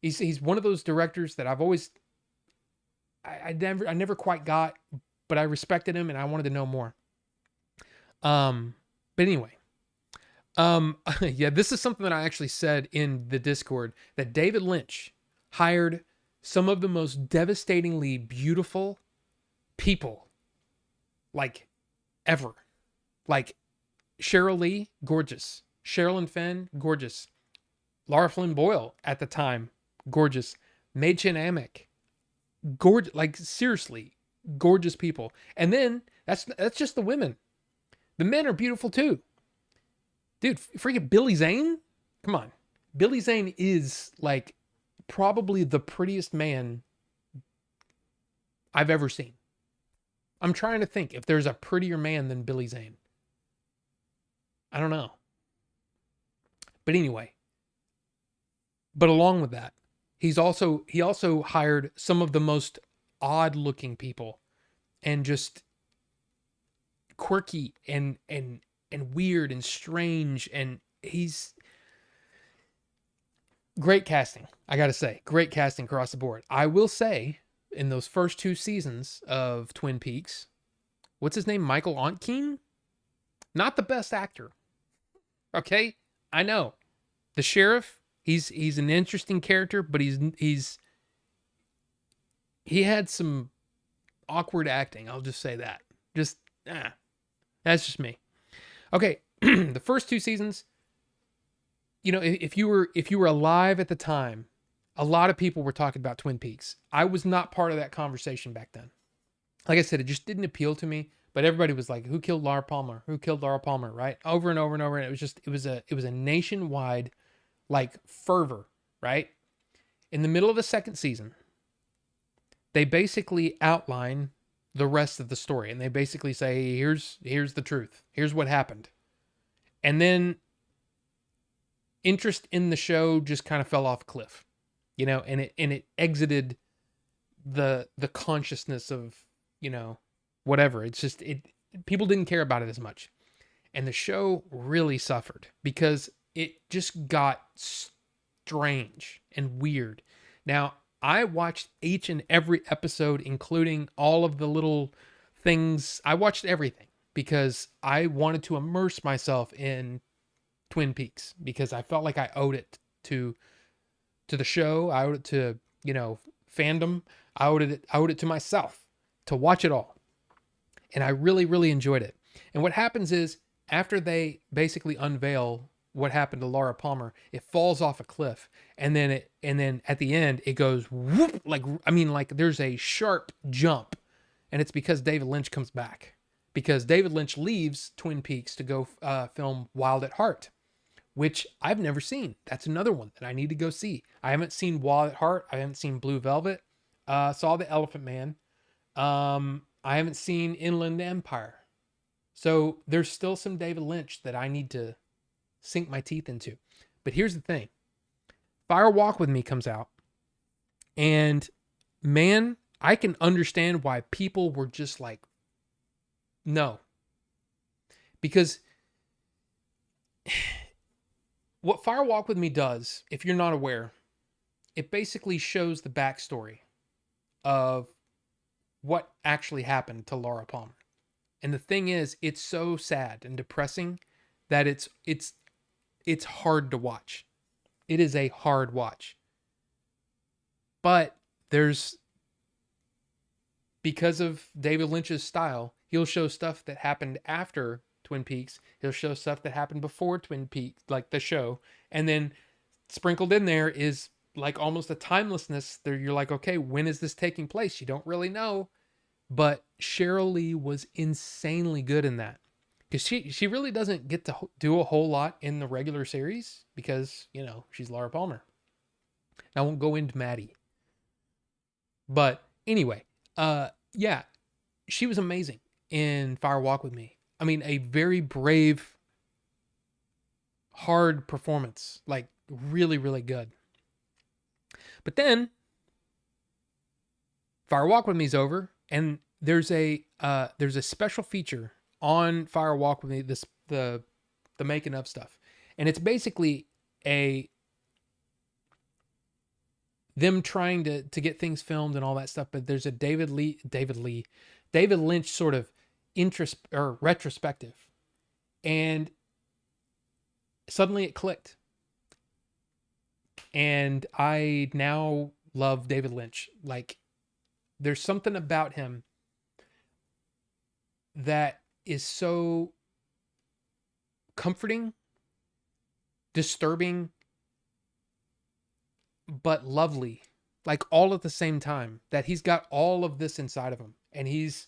he's one of those directors that I've always I never quite got, but I respected him and I wanted to know more. But anyway, yeah, this is something that I actually said in the Discord, that David Lynch hired some of the most devastatingly beautiful people like ever. Like Sheryl Lee, gorgeous. Sherilyn Fenn, gorgeous. Lara Flynn Boyle at the time, gorgeous. Machen Amick, gorgeous. Like seriously, gorgeous people. And then that's just the women. The men are beautiful too. Dude, freaking Billy Zane? Come on. Billy Zane is like probably the prettiest man I've ever seen. I'm trying to think if there's a prettier man than Billy Zane. I don't know. But anyway. But along with that, he also hired some of the most odd looking people and just quirky and weird and strange, and Great casting. I got to say, great casting across the board. I will say, in those first 2 seasons of Twin Peaks, what's his name? Michael Ontkeen? Not the best actor. Okay? I know. The sheriff, he's an interesting character, but he had some awkward acting. I'll just say that. That's just me. Okay, the first 2 seasons, if you were alive at the time, a lot of people were talking about Twin Peaks. I was not part of that conversation back then. Like I said, it just didn't appeal to me. But everybody was like, "Who killed Laura Palmer? Who killed Laura Palmer?" Right, over and over and over. And it was a nationwide fervor. Right, in the middle of the second season, they basically outline the rest of the story, and they basically say, "Here's the truth. Here's what happened," and then interest in the show just kind of fell off a cliff, and it exited the consciousness of whatever. It's just people didn't care about it as much, and the show really suffered because it just got strange and weird. Now, I watched each and every episode, including all of the little things. I watched everything because I wanted to immerse myself in Twin Peaks because I felt like I owed it to the show. I owed it to, fandom. I owed it to myself to watch it all. And I really, really enjoyed it. And what happens is, after they basically unveil what happened to Laura Palmer, it falls off a cliff, and then at the end it goes whoop, like there's a sharp jump, and it's because David Lynch comes back, because David Lynch leaves Twin Peaks to go film Wild at Heart, which I've never seen. That's another one that I need to go see. I haven't seen Wild at Heart. I haven't seen Blue Velvet. Saw The Elephant Man. I haven't seen Inland Empire. So there's still some David Lynch that I need to sink my teeth into. But here's the thing. Fire Walk With Me comes out. And man, I can understand why people were just like, no. Because what Fire Walk With Me does, if you're not aware, it basically shows the backstory of what actually happened to Laura Palmer. And the thing is, it's so sad and depressing that it's hard to watch. It is a hard watch. But because of David Lynch's style, he'll show stuff that happened after Twin Peaks. He'll show stuff that happened before Twin Peaks, like the show. And then sprinkled in there is like almost a timelessness. There, you're like, okay, when is this taking place? You don't really know. But Cheryl Lee was insanely good in that. Because she really doesn't get to do a whole lot in the regular series because, she's Laura Palmer. I won't go into Maddie. But anyway, yeah, she was amazing in Fire Walk With Me. I mean, a very brave, hard performance. Like, really, really good. But then, Fire Walk With Me's over, and there's a special feature on Fire Walk With Me, the making of stuff. And it's basically them trying to get things filmed and all that stuff, but there's a David Lynch sort of retrospective. And suddenly it clicked. And I now love David Lynch. Like, there's something about him that is so comforting, disturbing, but lovely, like all at the same time, that he's got all of this inside of him. And he's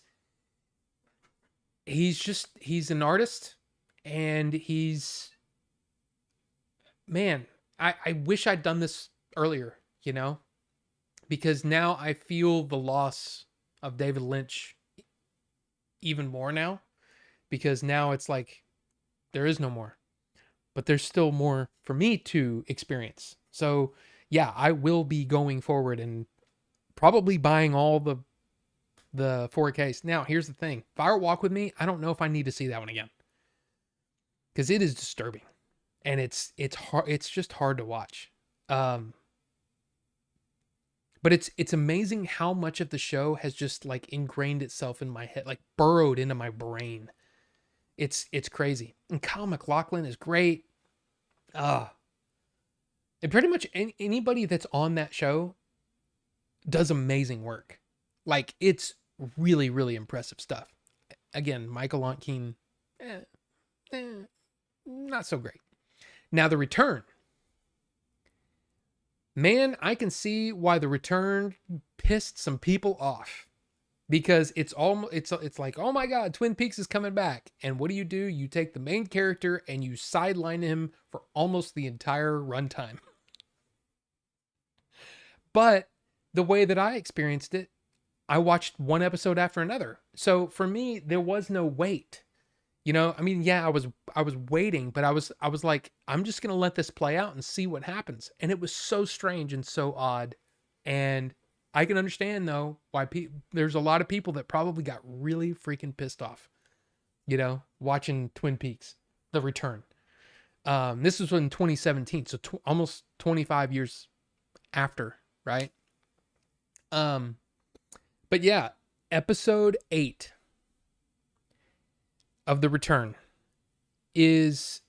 an artist, and man, I wish I'd done this earlier, because now I feel the loss of David Lynch even more now, because now it's like there is no more, but there's still more for me to experience. So yeah, I will be going forward and probably buying all the 4Ks. Now, here's the thing. Fire Walk With Me, I don't know if I need to see that one again, because it is disturbing, and it's hard. It's just hard to watch. Um, but it's amazing how much of the show has just like ingrained itself in my head, like burrowed into my brain. It's crazy. And Kyle MacLachlan is great. Uh and pretty much anybody that's on that show does amazing work. Like it's really, really impressive stuff. Again, Michael Ontkean, eh, eh, not so great. Now the return. Man, I can see why the return pissed some people off. Because it's like, oh my god, Twin Peaks is coming back. And what do? You take the main character and you sideline him for almost the entire runtime. But the way that I experienced it, I watched one episode after another. So for me, there was no wait. You know, I mean, yeah, I was waiting, but I was like, I'm just gonna let this play out and see what happens. And it was so strange and so odd. And I can understand though why there's a lot of people that probably got really freaking pissed off, you know, watching Twin Peaks, The Return. This was in 2017, so almost 25 years after, right? But yeah, episode 8 of The Return is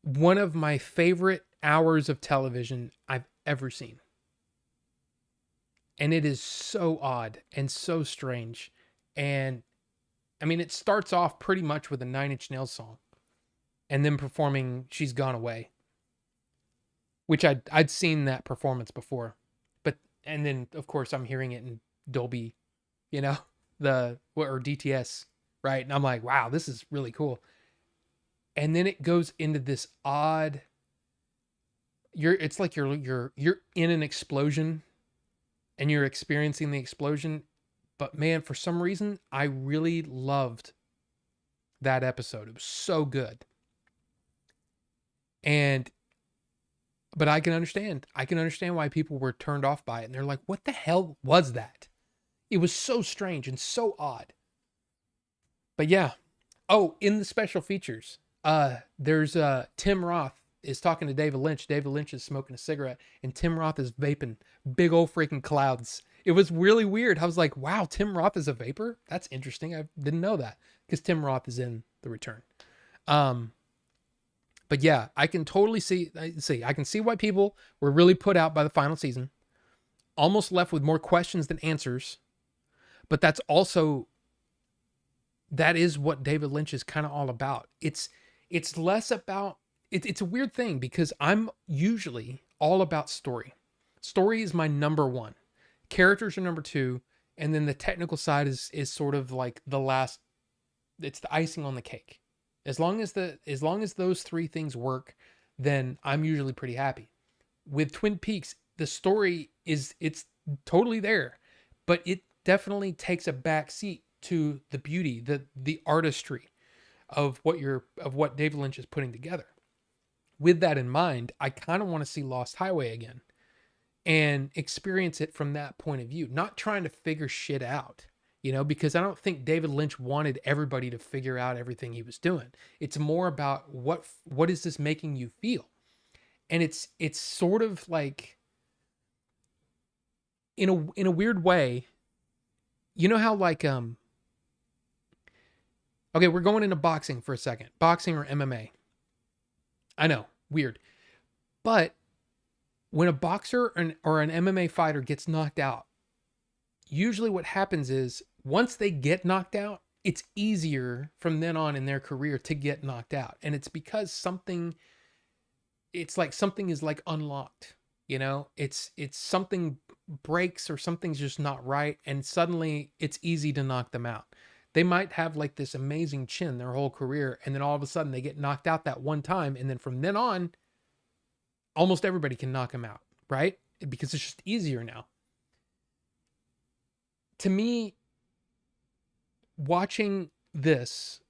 one of my favorite hours of television I've ever seen. And it is so odd and so strange. And I mean, it starts off pretty much with a Nine Inch Nails song and then performing She's Gone Away, which I'd seen that performance before. And then of course I'm hearing it in Dolby, you know, or DTS, right? And I'm like, wow, this is really cool. And then it goes into this odd, it's like you're in an explosion and you're experiencing the explosion. But man, for some reason, I really loved that episode. It was so good. But I can understand why people were turned off by it. And they're like, what the hell was that? It was so strange and so odd. But yeah. Oh, in the special features, there's Tim Roth is talking to David Lynch. David Lynch is smoking a cigarette and Tim Roth is vaping big old freaking clouds. It was really weird. I was like, wow, Tim Roth is a vapor? That's interesting. I didn't know that because Tim Roth is in The Return. But yeah, I can totally see I can see why people were really put out by the final season, almost left with more questions than answers. But that is what David Lynch is kind of all about. It's less about it's a weird thing because I'm usually all about story. Story is my number one. Characters are number two, and then the technical side is sort of like the last. It's the icing on the cake. As long as those three things work, then I'm usually pretty happy. With Twin Peaks, the story it's totally there, but it definitely takes a back seat to the beauty, the artistry of what David Lynch is putting together. With that in mind, I kind of want to see Lost Highway again and experience it from that point of view, not trying to figure shit out. You know, because I don't think David Lynch wanted everybody to figure out everything he was doing. It's more about what is this making you feel? And it's sort of like in a weird way, you know how like okay, we're going into boxing for a second. Boxing or MMA. I know, weird. But when a boxer or an MMA fighter gets knocked out, usually what happens is once they get knocked out, it's easier from then on in their career to get knocked out. And it's because something is like unlocked, you know, it's something breaks or something's just not right. And suddenly it's easy to knock them out. They might have like this amazing chin their whole career. And then all of a sudden they get knocked out that one time. And then from then on, almost everybody can knock them out, right? Because it's just easier now. To me, watching this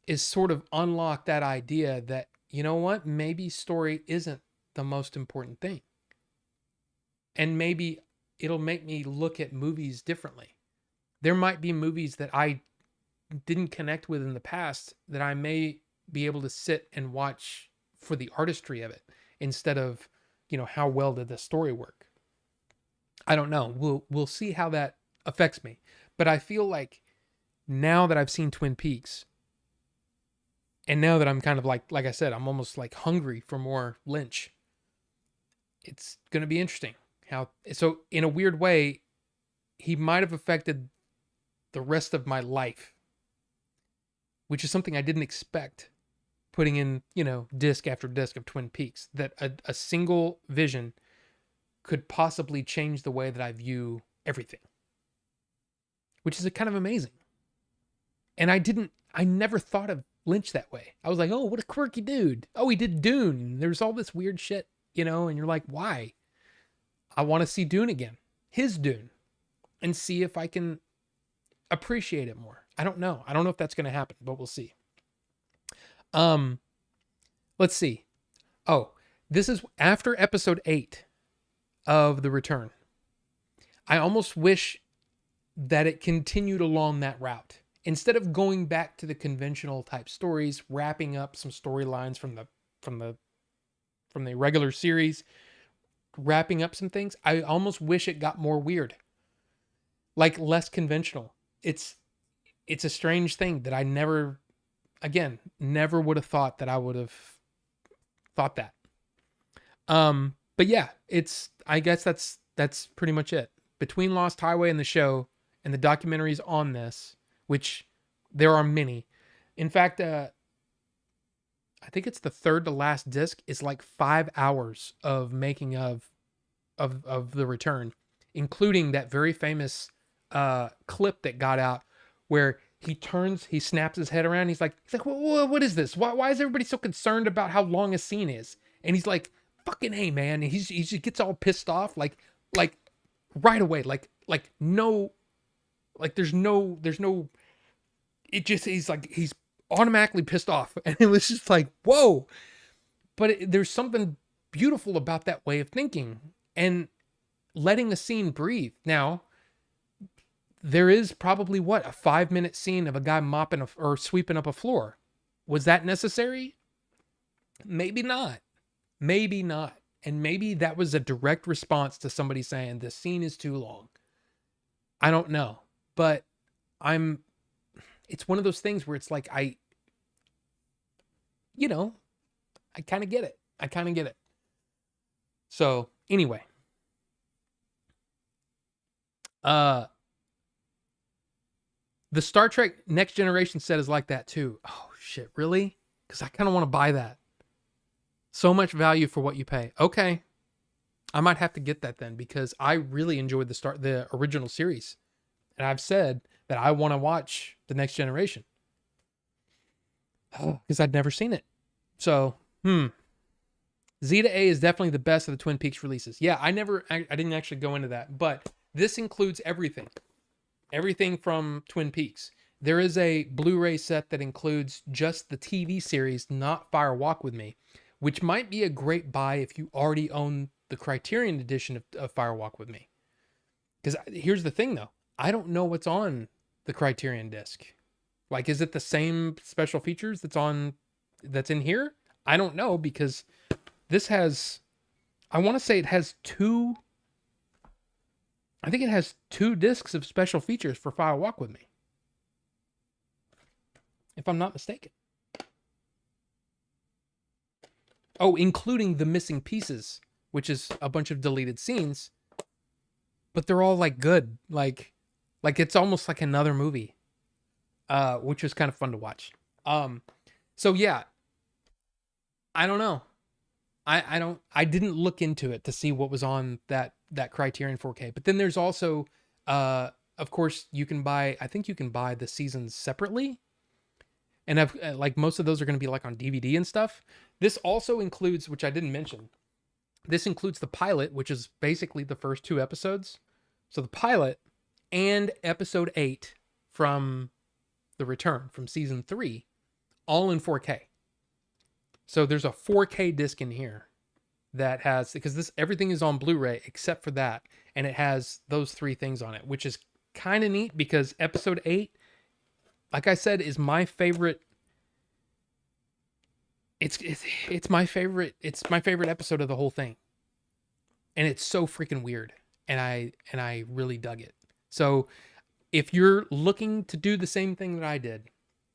is sort of unlock that idea that, you know what, maybe story isn't the most important thing. And maybe it'll make me look at movies differently. There might be movies that I didn't connect with in the past that I may be able to sit and watch for the artistry of it instead of how well did this story work? I don't know. We'll see how that affects me. But I feel like now that I've seen Twin Peaks, and now that I'm kind of like I said, I'm almost like hungry for more Lynch. It's going to be interesting so in a weird way, he might have affected the rest of my life, which is something I didn't expect, putting in, disc after disc of Twin Peaks, that a single vision could possibly change the way that I view everything, which is kind of amazing. And I never thought of Lynch that way. I was like, oh, what a quirky dude. Oh, he did Dune. There's all this weird shit, and you're like, why? I want to see Dune again, his Dune, and see if I can appreciate it more. I don't know if that's going to happen, but we'll see. Let's see. Oh, this is after episode 8 of The Return. I almost wish that it continued along that route. Instead of going back to the conventional type stories, wrapping up some storylines from the regular series, wrapping up some things, I almost wish it got more weird. Like less conventional. It's a strange thing that I never would have thought that I would have thought that. But yeah, I guess that's pretty much it. Between Lost Highway and the show and the documentaries on this, which there are many. In fact, I think it's the third to last disc is like 5 hours of making of The Return, including that very famous clip that got out where he snaps his head around. He's like, what is this? Why is everybody so concerned about how long a scene is? And he's like, fucking hey, man. And he just gets all pissed off, like right away, there's no, he's automatically pissed off. And it was just like, whoa. But there's something beautiful about that way of thinking and letting a scene breathe. Now, there is probably a 5-minute scene of a guy mopping or sweeping up a floor. Was that necessary? Maybe not. And maybe that was a direct response to somebody saying this scene is too long. I don't know, but it's one of those things where it's like, I kind of get it. So anyway, the Star Trek Next Generation set is like that too. Oh shit, really? Because I kind of want to buy that. So much value for what you pay. Okay, I might have to get that then, because I really enjoyed the original series, and I've said that I want to watch the Next Generation because I'd never seen it. So, Zeta A is definitely the best of the Twin Peaks releases. Yeah, I didn't actually go into that, but this includes everything from Twin Peaks. There is a Blu-ray set that includes just the TV series, not Fire Walk With Me, which might be a great buy if you already own the Criterion edition of Fire Walk With Me. Because here's the thing, though. I don't know what's on the Criterion disc. Like, is it the same special features that's in here? I don't know, because this has, I want to say it has two discs of special features for Fire Walk With Me, if I'm not mistaken. Oh, including the missing pieces, which is a bunch of deleted scenes, but they're all like good. Like it's almost like another movie, which was kind of fun to watch. So yeah, I don't know. I didn't look into it to see what was on that Criterion 4K. But then there's also, of course, I think you can buy the seasons separately. And like most of those are going to be like on DVD and stuff. This also includes, which I didn't mention, this includes the pilot, which is basically the first 2 episodes. So the pilot and episode 8 from The Return, from season 3, all in 4K. So there's a 4K disc in here that has, because everything is on Blu-ray except for that, and it has those 3 things on it, which is kind of neat because episode 8, like I said, is my favorite. It's my favorite episode of the whole thing. and it's so freaking weird. And I really dug it. So if you're looking to do the same thing that I did,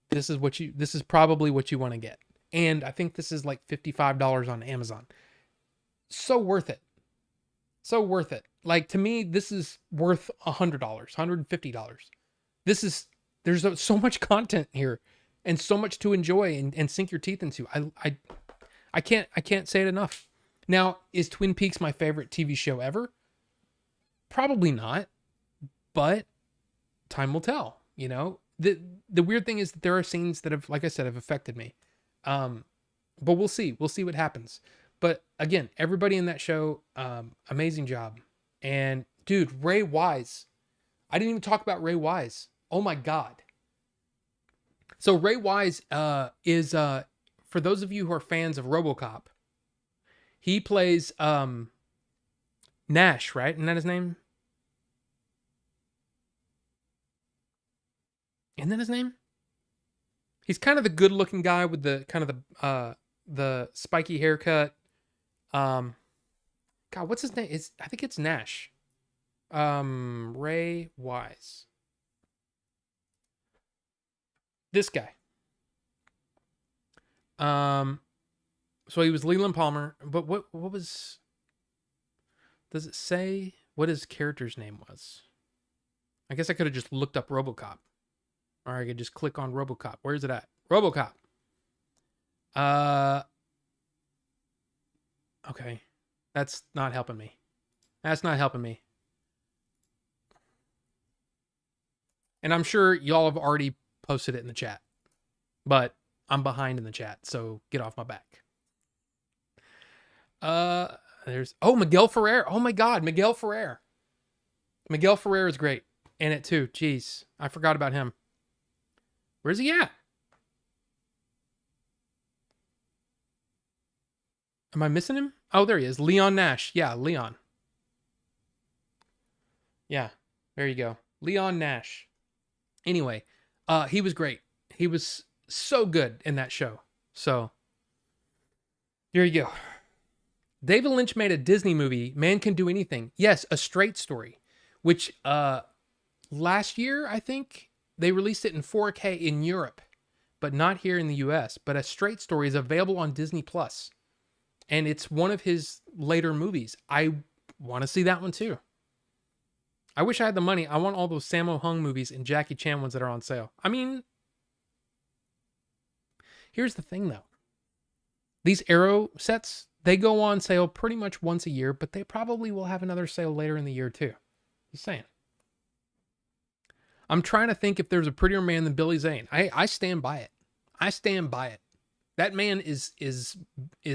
this is probably what you want to get. And I think this is like $55 on Amazon. So worth it. So worth it. Like, to me, this is worth $100, $150. There's so much content here and so much to enjoy and sink your teeth into. I can't say it enough. Now, is Twin Peaks my favorite TV show ever? Probably not, but time will tell. You know, the weird thing is that there are scenes that have, like I said, have affected me. But we'll see. We'll see what happens. But again, everybody in that show, amazing job. And dude, Ray Wise. I didn't even talk about Ray Wise. Oh my God. So Ray Wise is for those of you who are fans of RoboCop, he plays Nash, right? Isn't that his name? Isn't that his name? He's kind of the good-looking guy with the kind of the spiky haircut. God, what's his name? I think it's Nash. Ray Wise. This guy. So he was Leland Palmer, but what was? Does it say what his character's name was? I guess I could have just looked up RoboCop. Or I could just click on RoboCop. Where is it at? RoboCop. Okay. That's not helping me. That's not helping me. And I'm sure y'all have already posted it in the chat. But I'm behind in the chat, so get off my back. Miguel Ferrer. Oh my God, Miguel Ferrer. Miguel Ferrer is great in it too. Jeez, I forgot about him. Where's he at? Am I missing him? Oh, there he is. Leon Nash. Yeah, Leon. Yeah, there you go. Leon Nash. Anyway, he was great. He was so good in that show. So, there you go. David Lynch made a Disney movie, Man Can Do Anything. Yes, A Straight Story, which last year, I think, they released it in 4K in Europe, but not here in the US. But A Straight Story is available on Disney Plus, and it's one of his later movies. I want to see that one too. I wish I had the money. I want all those Sammo Hung movies and Jackie Chan ones that are on sale. I mean, here's the thing though. These Arrow sets, they go on sale pretty much once a year, but they probably will have another sale later in the year too. Just saying. I'm trying to think if there's a prettier man than Billy Zane. I stand by it. I stand by it. That man is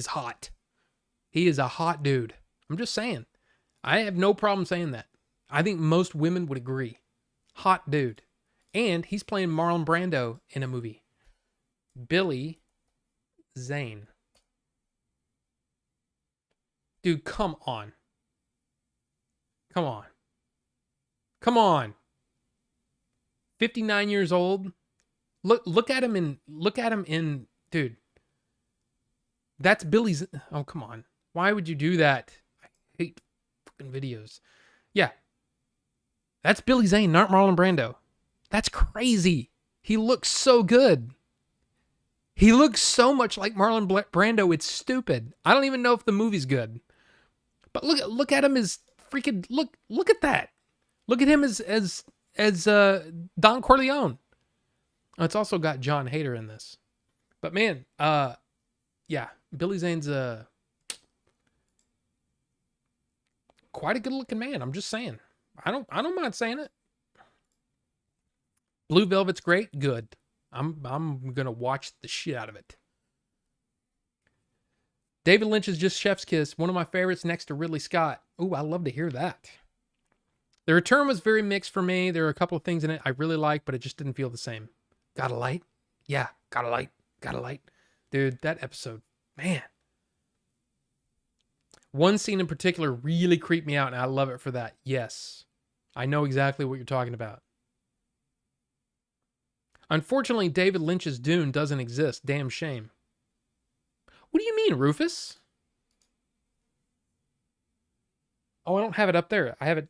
hot. He is a hot dude. I'm just saying. I have no problem saying that. I think most women would agree. Hot dude. And he's playing Marlon Brando in a movie. Billy Zane. Dude, come on. Come on. Come on. 59 years old. Look at him in dude. That's Billy's. Oh, come on. Why would you do that? I hate fucking videos. Yeah. That's Billy Zane, not Marlon Brando. That's crazy. He looks so good. He looks so much like Marlon Brando. It's stupid. I don't even know if the movie's good. But look at him as freaking look at that. Look at him as Don Corleone. Oh, it's also got John Hader in this. But man, yeah, Billy Zane's quite a good looking man. I'm just saying. I don't mind saying it. Blue Velvet's great. Good. I'm gonna watch the shit out of it. David Lynch is just chef's kiss. One of my favorites next to Ridley Scott. Ooh, I love to hear that. The Return was very mixed for me. There were a couple of things in it I really liked, but it just didn't feel the same. Got a light? Yeah, got a light. Got a light. Dude, that episode, man. One scene in particular really creeped me out, and I love it for that. Yes, I know exactly what you're talking about. Unfortunately, David Lynch's Dune doesn't exist. Damn shame. What do you mean, Rufus? Oh, I don't have it up there. I have it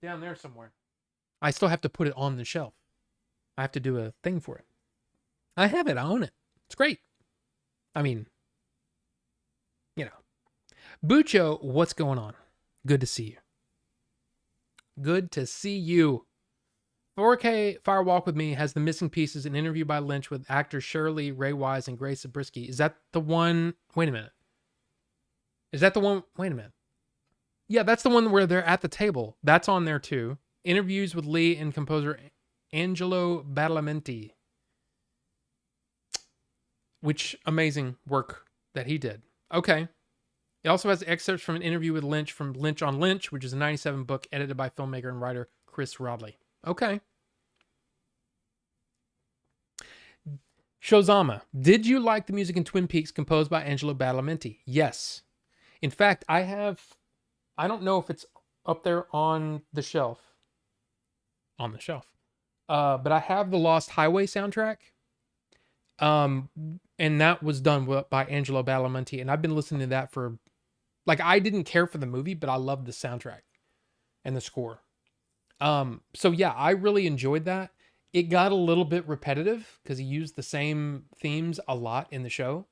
down there somewhere. I still have to put it on the shelf. I have to do a thing for it. I have it. I own it. It's great. I mean, you know. Bucho, what's going on? Good to see you. Good to see you. 4K Fire Walk with Me has the missing pieces, an interview by Lynch with actors Shirley, Ray Wise, and Grace Zabriskie. Is that the one? Wait a minute. Is that the one? Wait a minute. Yeah, that's the one where they're at the table. That's on there too. Interviews with Lee and composer Angelo Badalamenti. Which amazing work that he did. Okay. It also has excerpts from an interview with Lynch from Lynch on Lynch, which is a 97 book edited by filmmaker and writer Chris Rodley. Okay. Shozama, did you like the music in Twin Peaks composed by Angelo Badalamenti? Yes. In fact, I don't know if it's up there on the shelf. But I have the Lost Highway soundtrack. And that was done by Angelo Badalamenti, and I've been listening to that for, like, I didn't care for the movie, but I loved the soundtrack and the score. So yeah, I really enjoyed that. It got a little bit repetitive because he used the same themes a lot in the show,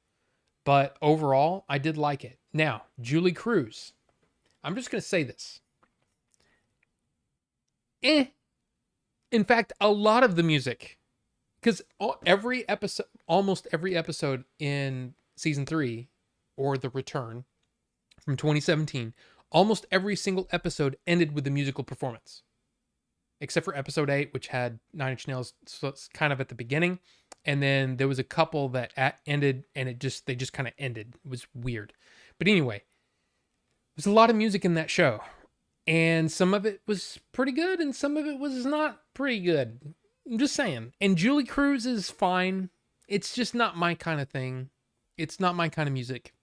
but overall, I did like it. Now, Julie Cruz. I'm just going to say this. In fact, a lot of the music, because almost every episode in season 3, or The Return from 2017, almost every single episode ended with a musical performance. Except for episode 8, which had Nine Inch Nails, so it's kind of at the beginning. And then there was a couple that ended, and they just kind of ended. It was weird. But anyway, there's a lot of music in that show. And some of it was pretty good, and some of it was not pretty good. I'm just saying. And Julie Cruz is fine. It's just not my kind of thing. It's not my kind of music.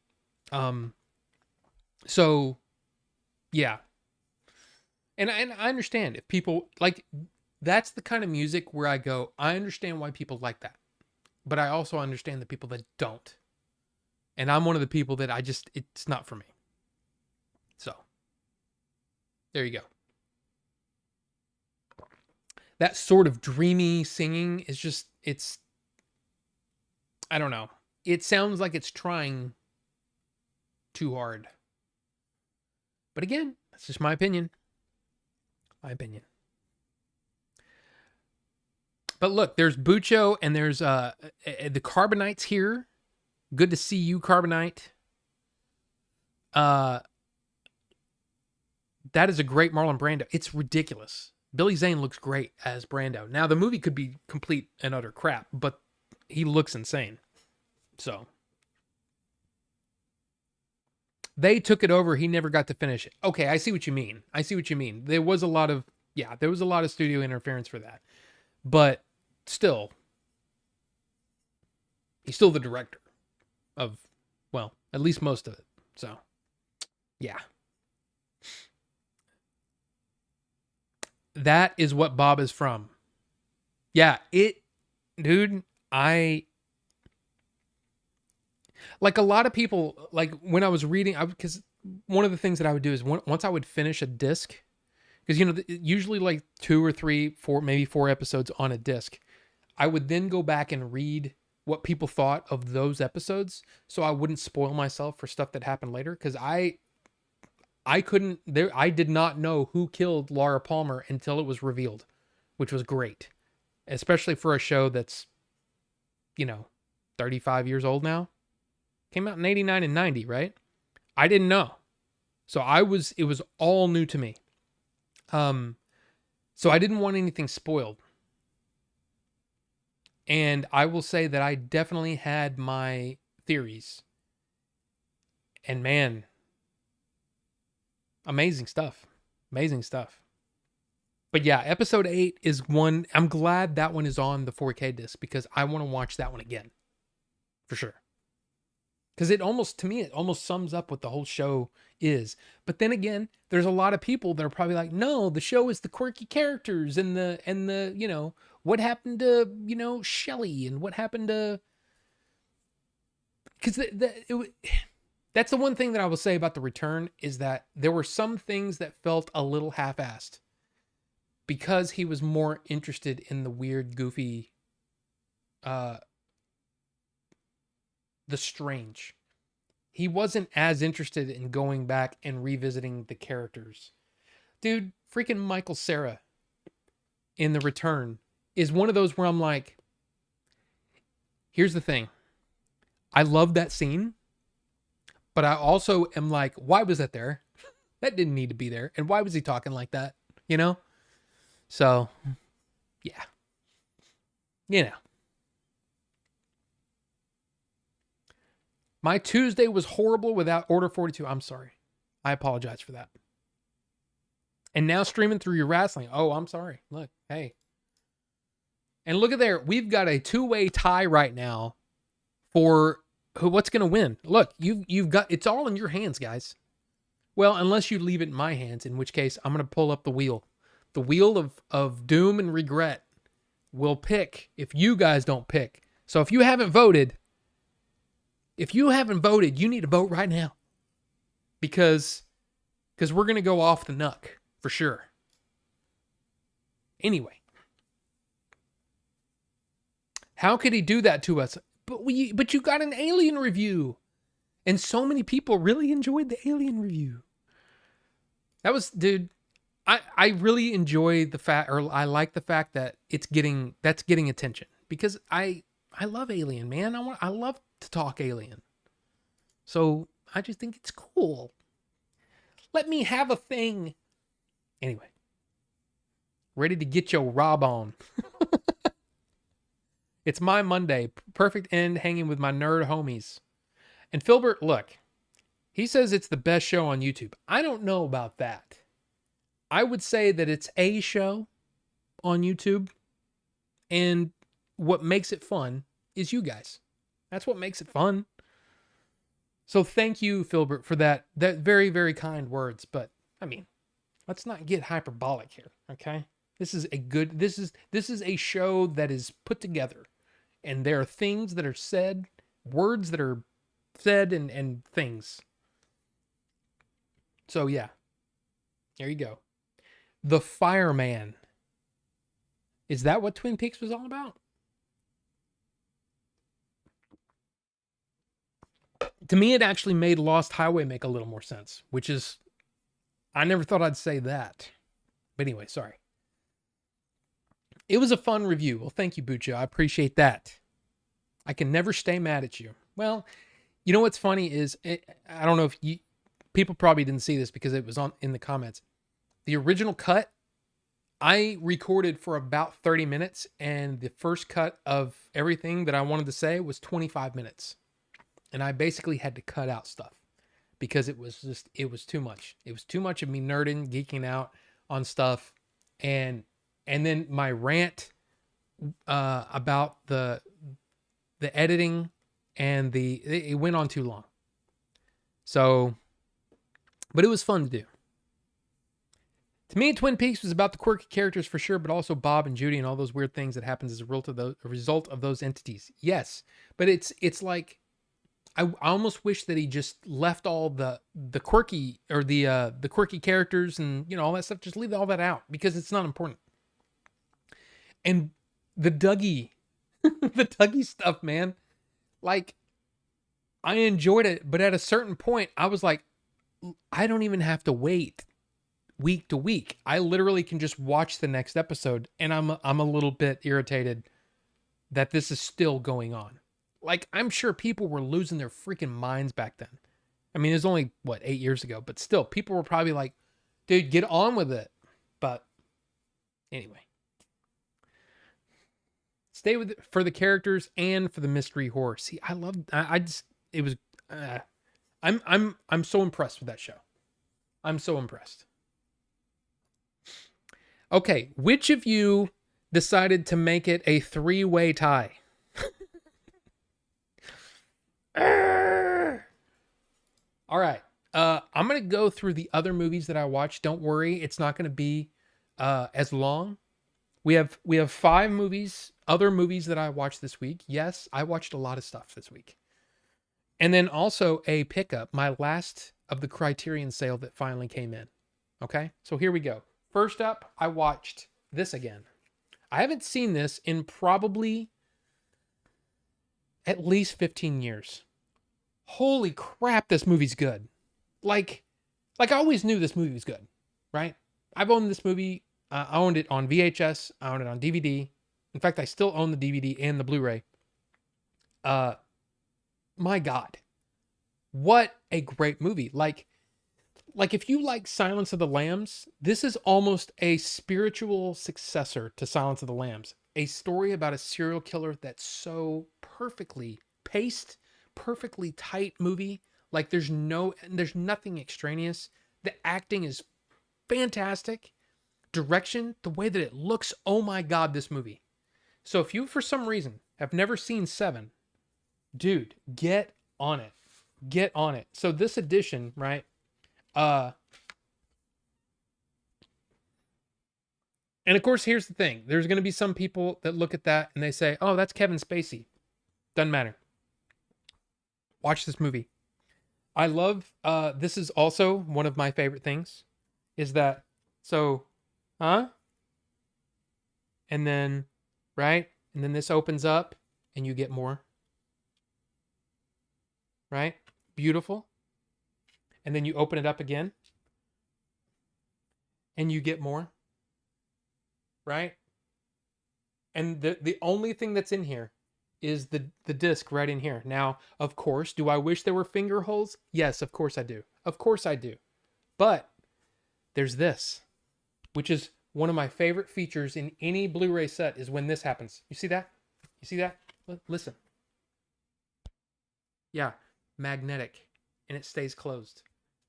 So, yeah. And I understand if people, like, that's the kind of music where I go, I understand why people like that. But I also understand the people that don't. And I'm one of the people that it's not for me. So, there you go. That sort of dreamy singing is just, I don't know. It sounds like it's trying too hard. But again, that's just my opinion. But look, there's Bucho and there's the Carbonite's here. Good to see you, Carbonite. That is a great Marlon Brando. It's ridiculous. Billy Zane looks great as Brando. Now, the movie could be complete and utter crap, but he looks insane. So, they took it over. He never got to finish it. Okay, I see what you mean. There was a lot of studio interference for that. But still, he's still the director of, well, at least most of it. So, yeah. That is what Bob is from. Yeah, dude, like a lot of people, like when I was reading, because one of the things that I would do is once I would finish a disc, because, usually like 2 or 3, 4, maybe 4 episodes on a disc, I would then go back and read what people thought of those episodes, so I wouldn't spoil myself for stuff that happened later, because I did not know who killed Laura Palmer until it was revealed, which was great, especially for a show that's, 35 years old now. Came out in 89 and 90, right? I didn't know. So it was all new to me. So I didn't want anything spoiled. And I will say that I definitely had my theories. And man, amazing stuff. But yeah, episode 8 is one. I'm glad that one is on the 4K disc because I want to watch that one again. For sure. Because to me, it almost sums up what the whole show is. But then again, there's a lot of people that are probably like, no, the show is the quirky characters and the what happened to, Shelley and what happened to, because That's the one thing that I will say about The Return is that there were some things that felt a little half-assed because he was more interested in the weird, goofy, uh, the strange. He wasn't as interested in going back and revisiting the characters. Dude, freaking Michael Cera in The Return is one of those where I'm like, here's the thing. I love that scene, but I also am like, why was that there? That didn't need to be there. And why was he talking like that? You know? So, yeah. You know. My Tuesday was horrible without Order 42. I'm sorry. I apologize for that. And now streaming through your wrestling. Oh, I'm sorry. Look, hey. And look at there. We've got a two-way tie right now for what's going to win. Look, you've got, it's all in your hands, guys. Well, unless you leave it in my hands, in which case I'm going to pull up the wheel. The wheel of doom and regret will pick if you guys don't pick. So if you haven't voted, you need to vote right now. Because we're going to go off the nuck for sure. Anyway. How could he do that to us? But you got an Alien review. And so many people really enjoyed the Alien review. That was, dude, I really enjoy the fact, or I like the fact that that's getting attention. Because I love Alien, man. I love to talk Alien. So I just think it's cool. Let me have a thing. Anyway. Ready to get your Rob on. It's my Monday. Perfect end hanging with my nerd homies. And Filbert, look, he says it's the best show on YouTube. I don't know about that. I would say that it's a show on YouTube. And what makes it fun is you guys. That's what makes it fun. So thank you, Filbert, for that very, very kind words. But, I mean, let's not get hyperbolic here, okay? This is a show that is put together. And there are things that are said, words that are said and things. So yeah. There you go. The Fireman. Is that what Twin Peaks was all about? To me, it actually made Lost Highway make a little more sense, which is, I never thought I'd say that. But anyway, sorry. It was a fun review. Well, thank you, Bucho. I appreciate that. I can never stay mad at you. Well, you know what's funny is, I don't know if people probably didn't see this because it was in the comments. The original cut, I recorded for about 30 minutes, and the first cut of everything that I wanted to say was 25 minutes. And I basically had to cut out stuff because it was too much. It was too much of me nerding, geeking out on stuff. And then my rant about the editing and it went on too long. So, but it was fun to do. To me, Twin Peaks was about the quirky characters for sure, but also Bob and Judy and all those weird things that happens as a result of those entities. Yes, but it's like I almost wish that he just left all the quirky or the quirky characters and all that stuff. Just leave all that out because it's not important. And the Dougie, the Dougie stuff, man. Like, I enjoyed it, but at a certain point, I was like, I don't even have to wait week to week. I literally can just watch the next episode, and I'm a little bit irritated that this is still going on. Like, I'm sure people were losing their freaking minds back then. I mean, it was only, 8 years ago, but still, people were probably like, dude, get on with it. But anyway. Stay with it for the characters and for the mystery horror. See, I'm so impressed with that show. I'm so impressed. Okay, which of you decided to make it a 3-way tie? All right. I'm going to go through the other movies that I watched. Don't worry, it's not going to be as long. We have 5 movies, other movies that I watched this week. Yes, I watched a lot of stuff this week. And then also a pickup, my last of the Criterion sale that finally came in. Okay, so here we go. First up, I watched this again. I haven't seen this in probably at least 15 years. Holy crap, this movie's good. Like I always knew this movie was good, right? I've owned this movie. I owned it on VHS. I owned it on DVD. In fact, I still own the DVD and the Blu-ray. My God, what a great movie! Like if you like Silence of the Lambs, this is almost a spiritual successor to Silence of the Lambs. A story about a serial killer that's so perfectly paced, perfectly tight movie. Like there's nothing extraneous. The acting is fantastic. Direction, the way that it looks, oh my God, this movie. So if you, for some reason, have never seen Seven, dude, get on it. Get on it. So this edition, right? And of course, here's the thing. There's going to be some people that look at that and they say, oh, that's Kevin Spacey. Doesn't matter. Watch this movie. I love, this is also one of my favorite things is that, so, and then, right? And then this opens up and you get more. Right? Beautiful. And then you open it up again and you get more. Right? And the only thing that's in here is the disc right in here. Now, of course, do I wish there were finger holes? Yes, of course I do. Of course I do. But there's this, which is one of my favorite features in any Blu-ray set is when this happens. You see that? You see that? Listen. Yeah, magnetic. And it stays closed.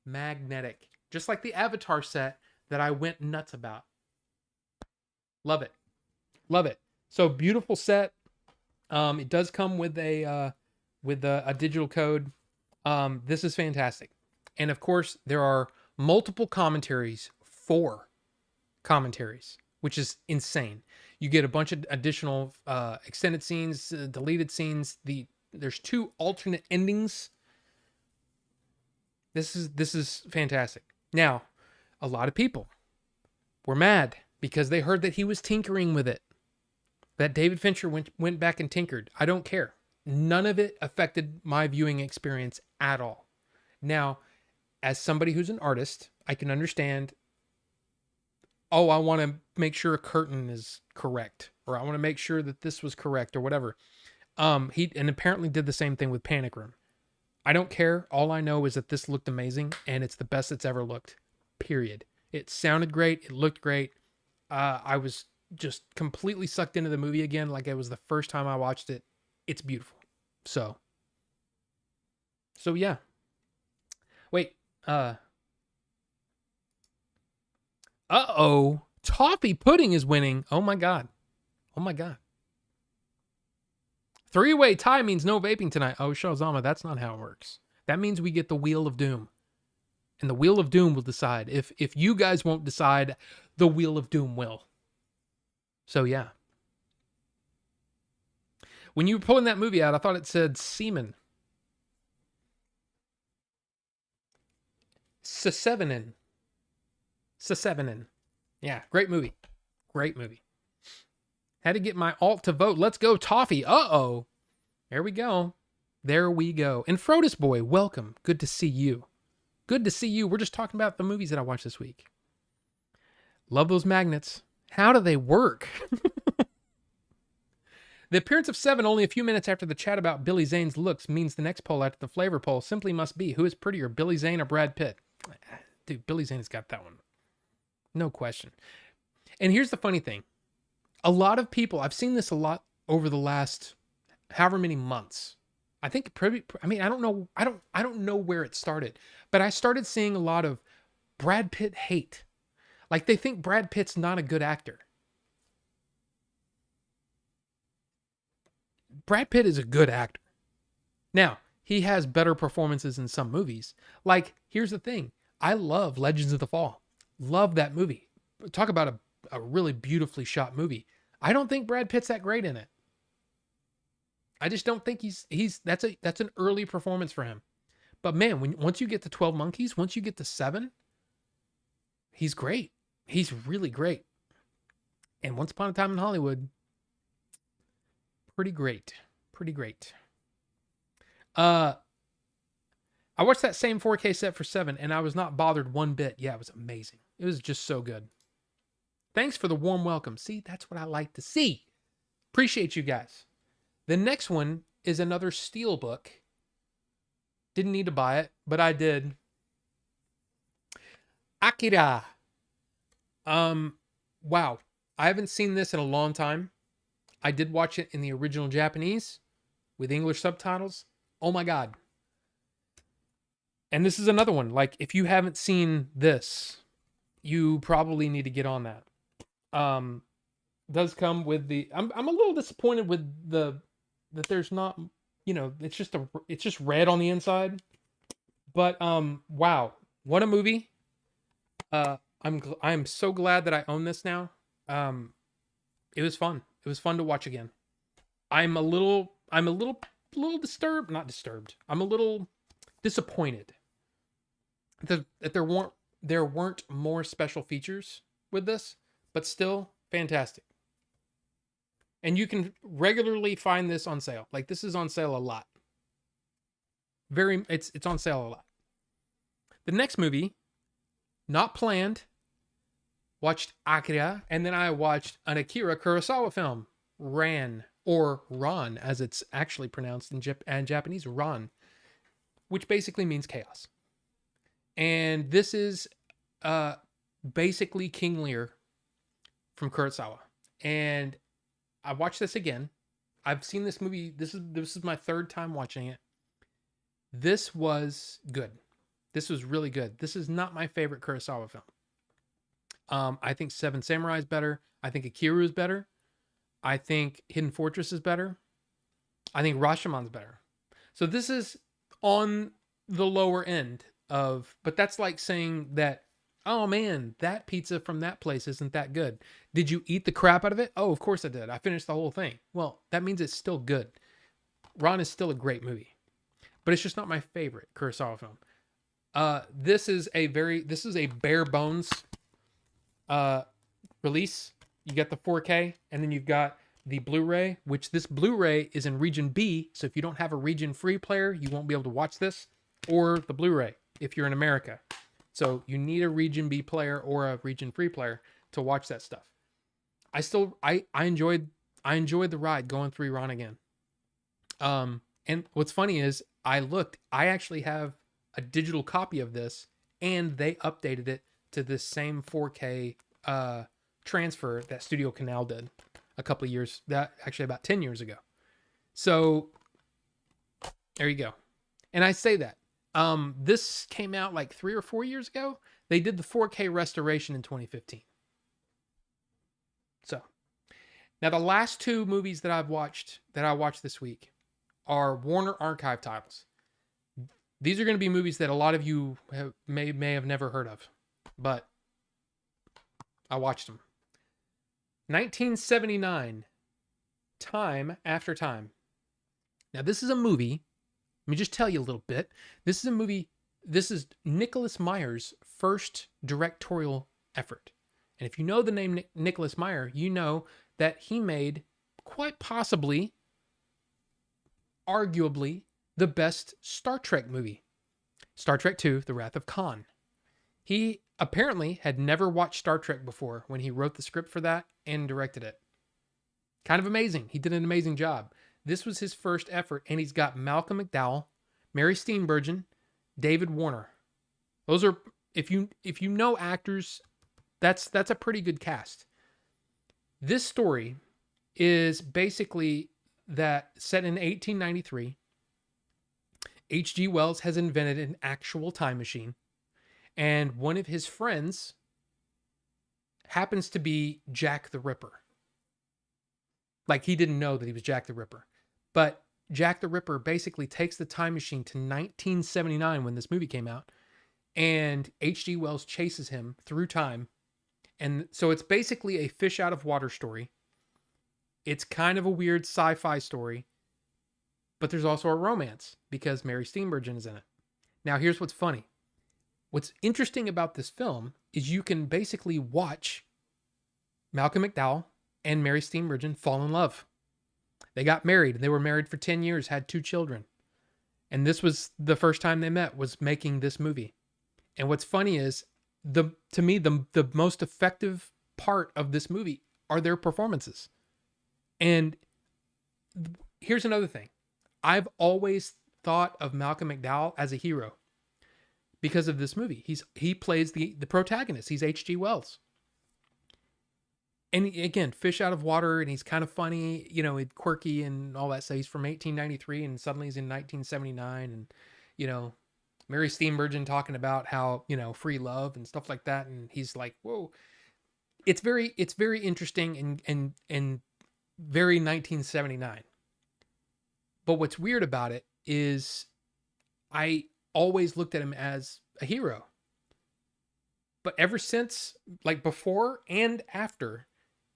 Magnetic. Just like the Avatar set that I went nuts about. Love it. Love it. So beautiful set. It does come with a digital code. This is fantastic. And of course, there are multiple commentaries, 4 commentaries, which is insane. You get a bunch of additional extended scenes, deleted scenes. There's 2 alternate endings. This is fantastic. Now, a lot of people were mad because they heard that he was tinkering with it. That David Fincher went back and tinkered. I don't care. None of it affected my viewing experience at all. Now, as somebody who's an artist, I can understand, oh, I want to make sure a curtain is correct, or I want to make sure that this was correct, or whatever. He apparently did the same thing with Panic Room. I don't care. All I know is that this looked amazing, and it's the best it's ever looked. Period. It sounded great. It looked great. I was just completely sucked into the movie again, like it was the first time I watched it. It's beautiful. So yeah. Wait. Uh-oh. Toffee pudding is winning. Oh my God. Oh my God. 3-way tie means no vaping tonight. Oh, Shozama, that's not how it works. That means we get the Wheel of Doom. And the Wheel of Doom will decide. If you guys won't decide, the Wheel of Doom will. So, yeah. When you were pulling that movie out, I thought it said semen. Sesevenin. Yeah, great movie. Great movie. Had to get my alt to vote. Let's go, Toffee. Uh-oh. There we go. There we go. And Frodus Boy, welcome. Good to see you. Good to see you. We're just talking about the movies that I watched this week. Love those magnets. How do they work? The appearance of Seven only a few minutes after the chat about Billy Zane's looks means the next poll after the flavor poll simply must be, who is prettier, Billy Zane or Brad Pitt? Dude, Billy Zane has got that one. No question. And here's the funny thing. A lot of people, I've seen this a lot over the last however many months. I think I don't know where it started, but I started seeing a lot of Brad Pitt hate. Like they think Brad Pitt's not a good actor. Brad Pitt is a good actor. Now, he has better performances in some movies. Like, here's the thing. I love Legends of the Fall. Love that movie. Talk about a really beautifully shot movie. I don't think Brad Pitt's that great in it. I just don't think that's an early performance for him. But man, once you get to 12 Monkeys, once you get to 7, he's great. He's really great. And Once Upon a Time in Hollywood, pretty great. Pretty great. I watched that same 4K set for 7 and I was not bothered one bit. Yeah, it was amazing. It was just so good. Thanks for the warm welcome. See, that's what I like to see. Appreciate you guys. The next one is another Steelbook. Didn't need to buy it, but I did. Akira. Wow. I haven't seen this in a long time. I did watch it in the original Japanese with English subtitles. Oh my God. And this is another one. Like, if you haven't seen this, you probably need to get on that. Does come with the. I'm a little disappointed with that there's not, it's just red on the inside. But wow, what a movie. I'm so glad that I own this now. It was fun. It was fun to watch again. I'm a little disturbed, not disturbed. I'm a little disappointed that there weren't more special features with this, but still fantastic. And you can regularly find this on sale. Like, this is on sale a lot. It's on sale a lot. The next movie, not planned, watched Akira, and then I watched an Akira Kurosawa film, Ran, or Ran, as it's actually pronounced in Japanese, Ran, which basically means chaos. And this is basically King Lear from Kurosawa. And I watched this again. I've seen this movie. This is my third time watching it. This was good. This was really good. This is not my favorite Kurosawa film. I think Seven Samurai is better. I think Akira is better. I think Hidden Fortress is better. I think Rashomon's better. So this is on the lower end of, but that's like saying that, oh man, that pizza from that place isn't that good. Did you eat the crap out of it? Oh, of course I did. I finished the whole thing. Well, that means it's still good. Ron is still a great movie, but it's just not my favorite Kurosawa film. This is a bare bones release. You got the 4K, and then you've got the Blu-ray, which this Blu-ray is in region B. So if you don't have a region free player, you won't be able to watch this, or the Blu-ray if you're in America. So you need a region B player or a region free player to watch that stuff. I enjoyed the ride going through Iran again. And what's funny is I actually have a digital copy of this, and they updated it to this same 4K transfer that Studio Canal did a couple of years, about 10 years ago. So there you go. And I say that this came out like 3 or 4 years ago. They did the 4K restoration in 2015. So now the last 2 movies that I watched this week are Warner Archive titles. These are going to be movies that a lot of you may have never heard of, but I watched them. 1979, Time After Time. Now, this is a movie. Let me just tell you a little bit. This is a movie. This is Nicholas Meyer's first directorial effort. And if you know the name Nicholas Meyer, you know that he made quite possibly, arguably, the best Star Trek movie. Star Trek II, The Wrath of Khan. He apparently had never watched Star Trek before when he wrote the script for that and directed it. Kind of amazing. He did an amazing job. This was his first effort, and he's got Malcolm McDowell, Mary Steenburgen, David Warner. Those are, if you know actors, that's a pretty good cast. This story is basically that set in 1893. H.G. Wells has invented an actual time machine, and one of his friends happens to be Jack the Ripper. Like, he didn't know that he was Jack the Ripper. But Jack the Ripper basically takes the time machine to 1979 when this movie came out, and H.G. Wells chases him through time. And so it's basically a fish out of water story. It's kind of a weird sci-fi story. but there's also a romance because Mary Steenburgen is in it. Now, here's what's funny. What's interesting about this film is you can basically watch Malcolm McDowell and Mary Steenburgen fall in love. They got married. They were married for 10 years, had 2 children. And this was the first time they met, was making this movie. And what's funny is, to me, the most effective part of this movie are their performances. And here's another thing. I've always thought of Malcolm McDowell as a hero because of this movie. He plays the protagonist. He's H.G. Wells. And again, fish out of water, and he's kind of funny, you know, quirky and all that. So he's from 1893, and suddenly he's in 1979, and you know, Mary Steenburgen talking about how, you know, free love and stuff like that, and he's like, whoa. It's very interesting and very 1979. But what's weird about it is I always looked at him as a hero. But ever since, like before and after,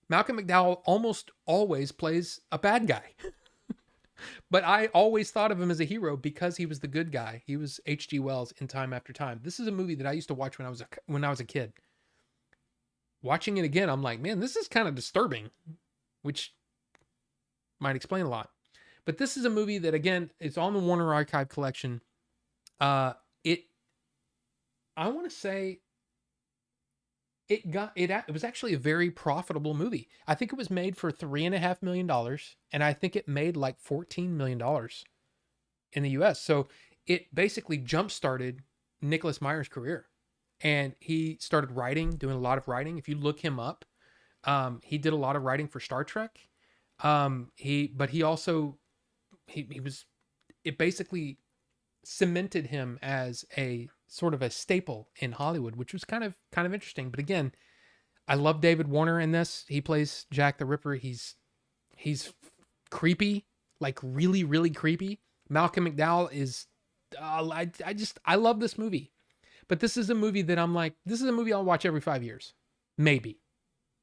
Malcolm McDowell almost always plays a bad guy. But I always thought of him as a hero because he was the good guy. He was H.G. Wells in Time After Time. This is a movie that I used to watch when I was a kid. Watching it again, I'm like, man, this is kind of disturbing, which might explain a lot. But this is a movie that, again, it's on the Warner Archive collection. I want to say it was actually a very profitable movie. I think it was made for $3.5 million, and I think it made like $14 million in the US. So it basically jump-started Nicholas Meyer's career. And he started writing, doing a lot of writing. If you look him up, he did a lot of writing for Star Trek. It basically cemented him as a sort of a staple in Hollywood, which was kind of interesting. But again, I love David Warner in this. He plays Jack the Ripper. He's creepy, like really, really creepy. Malcolm McDowell is, I love this movie. But this is a movie that I'm like, this is a movie I'll watch every 5 years. Maybe.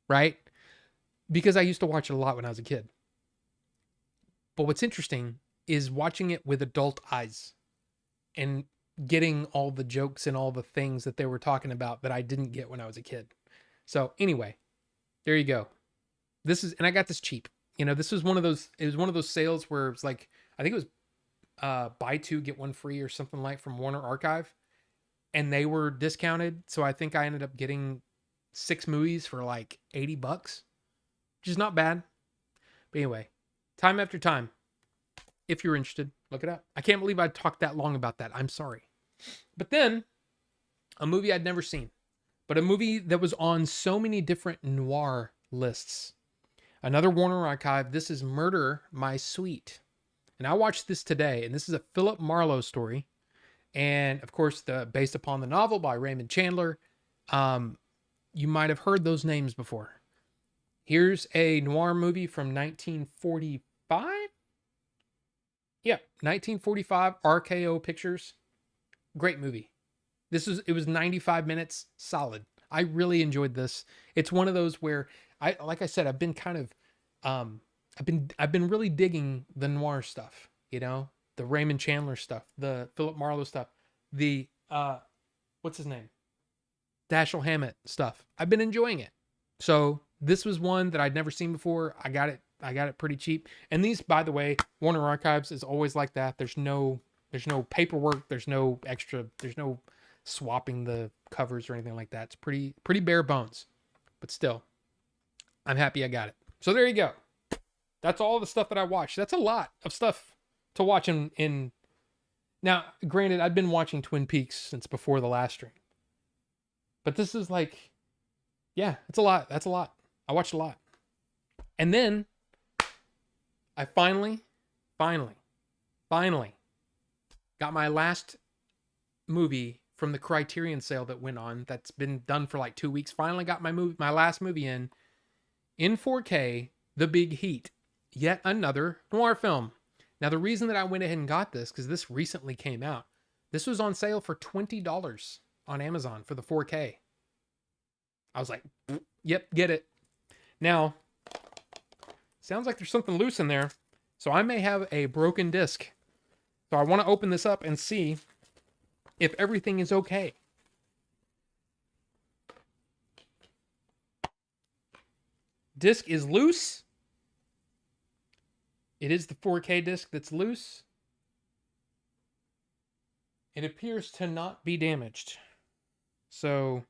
Right? Because I used to watch it a lot when I was a kid. But what's interesting is watching it with adult eyes and getting all the jokes and all the things that they were talking about that I didn't get when I was a kid. So anyway, there you go. And I got this cheap. You know, it was one of those sales where it's like, I think it was buy 2, get 1 free or something like from Warner Archive. And they were discounted. So I think I ended up getting 6 movies for like $80, which is not bad. But anyway, Time After Time. If you're interested, look it up. I can't believe I talked that long about that. I'm sorry. But then a movie I'd never seen, but a movie that was on so many different noir lists. Another Warner Archive. This is Murder, My Sweet. And I watched this today, and this is a Philip Marlowe story. And of course, based upon the novel by Raymond Chandler. You might have heard those names before. Here's a noir movie from 1945. Yeah, 1945, RKO Pictures. Great movie. It was 95 minutes solid. I really enjoyed this. It's one of those where like I said, I've been kind of, I've been really digging the noir stuff, you know, the Raymond Chandler stuff, the Philip Marlowe stuff, the, what's his name? Dashiell Hammett stuff. I've been enjoying it. So this was one that I'd never seen before. I got it pretty cheap. And these, by the way, Warner Archives is always like that. There's no paperwork. There's no swapping the covers or anything like that. It's pretty bare bones, but still, I'm happy I got it. So there you go. That's all the stuff that I watched. That's a lot of stuff to watch in. Now, granted, I've been watching Twin Peaks since before the last stream, but this is like, yeah, it's a lot. That's a lot. I watched a lot. And then I finally got my last movie from the Criterion sale that went on. That's been done for like 2 weeks. Finally got my last movie in 4K, The Big Heat. Yet another noir film. Now, the reason that I went ahead and got this, because this recently came out, this was on sale for $20 on Amazon for the 4K. I was like, yep, get it. Now, sounds like there's something loose in there. So I may have a broken disc. So I want to open this up and see if everything is okay. Disc is loose. It is the 4K disc that's loose. It appears to not be damaged. So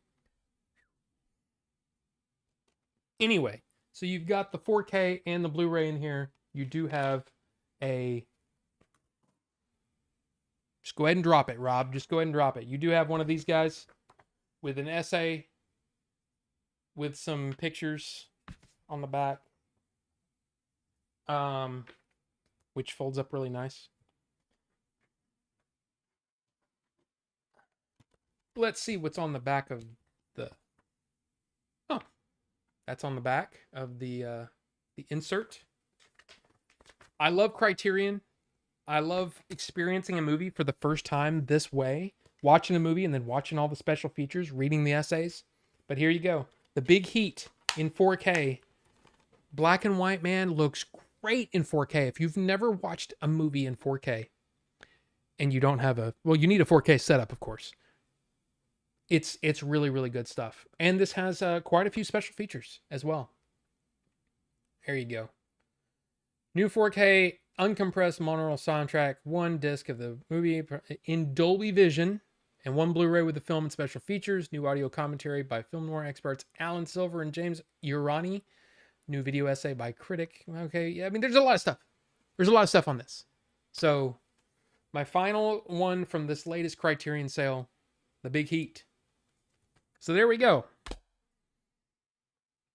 anyway, so you've got the 4K and the Blu-ray in here. You do have a... Just go ahead and drop it, Rob. Just go ahead and drop it. You do have one of these guys with an essay with some pictures on the back, which folds up really nice. Let's see what's on the back of the... Oh, that's on the back of the insert. I love Criterion. I love experiencing a movie for the first time this way, watching a movie and then watching all the special features, reading the essays. But here you go. The Big Heat in 4K. Black and white, man, looks great in 4K. If you've never watched a movie in 4K and you don't have a... Well, you need a 4K setup, of course. It's really, really good stuff. And this has quite a few special features as well. There you go. New 4K uncompressed monaural soundtrack, one disc of the movie in Dolby Vision, and one Blu-ray with the film and special features. New audio commentary by film noir experts Alan Silver and James Urani. New video essay by critic. Okay, yeah, I mean, there's a lot of stuff. There's a lot of stuff on this. So, my final one from this latest Criterion sale, The Big Heat. So there we go.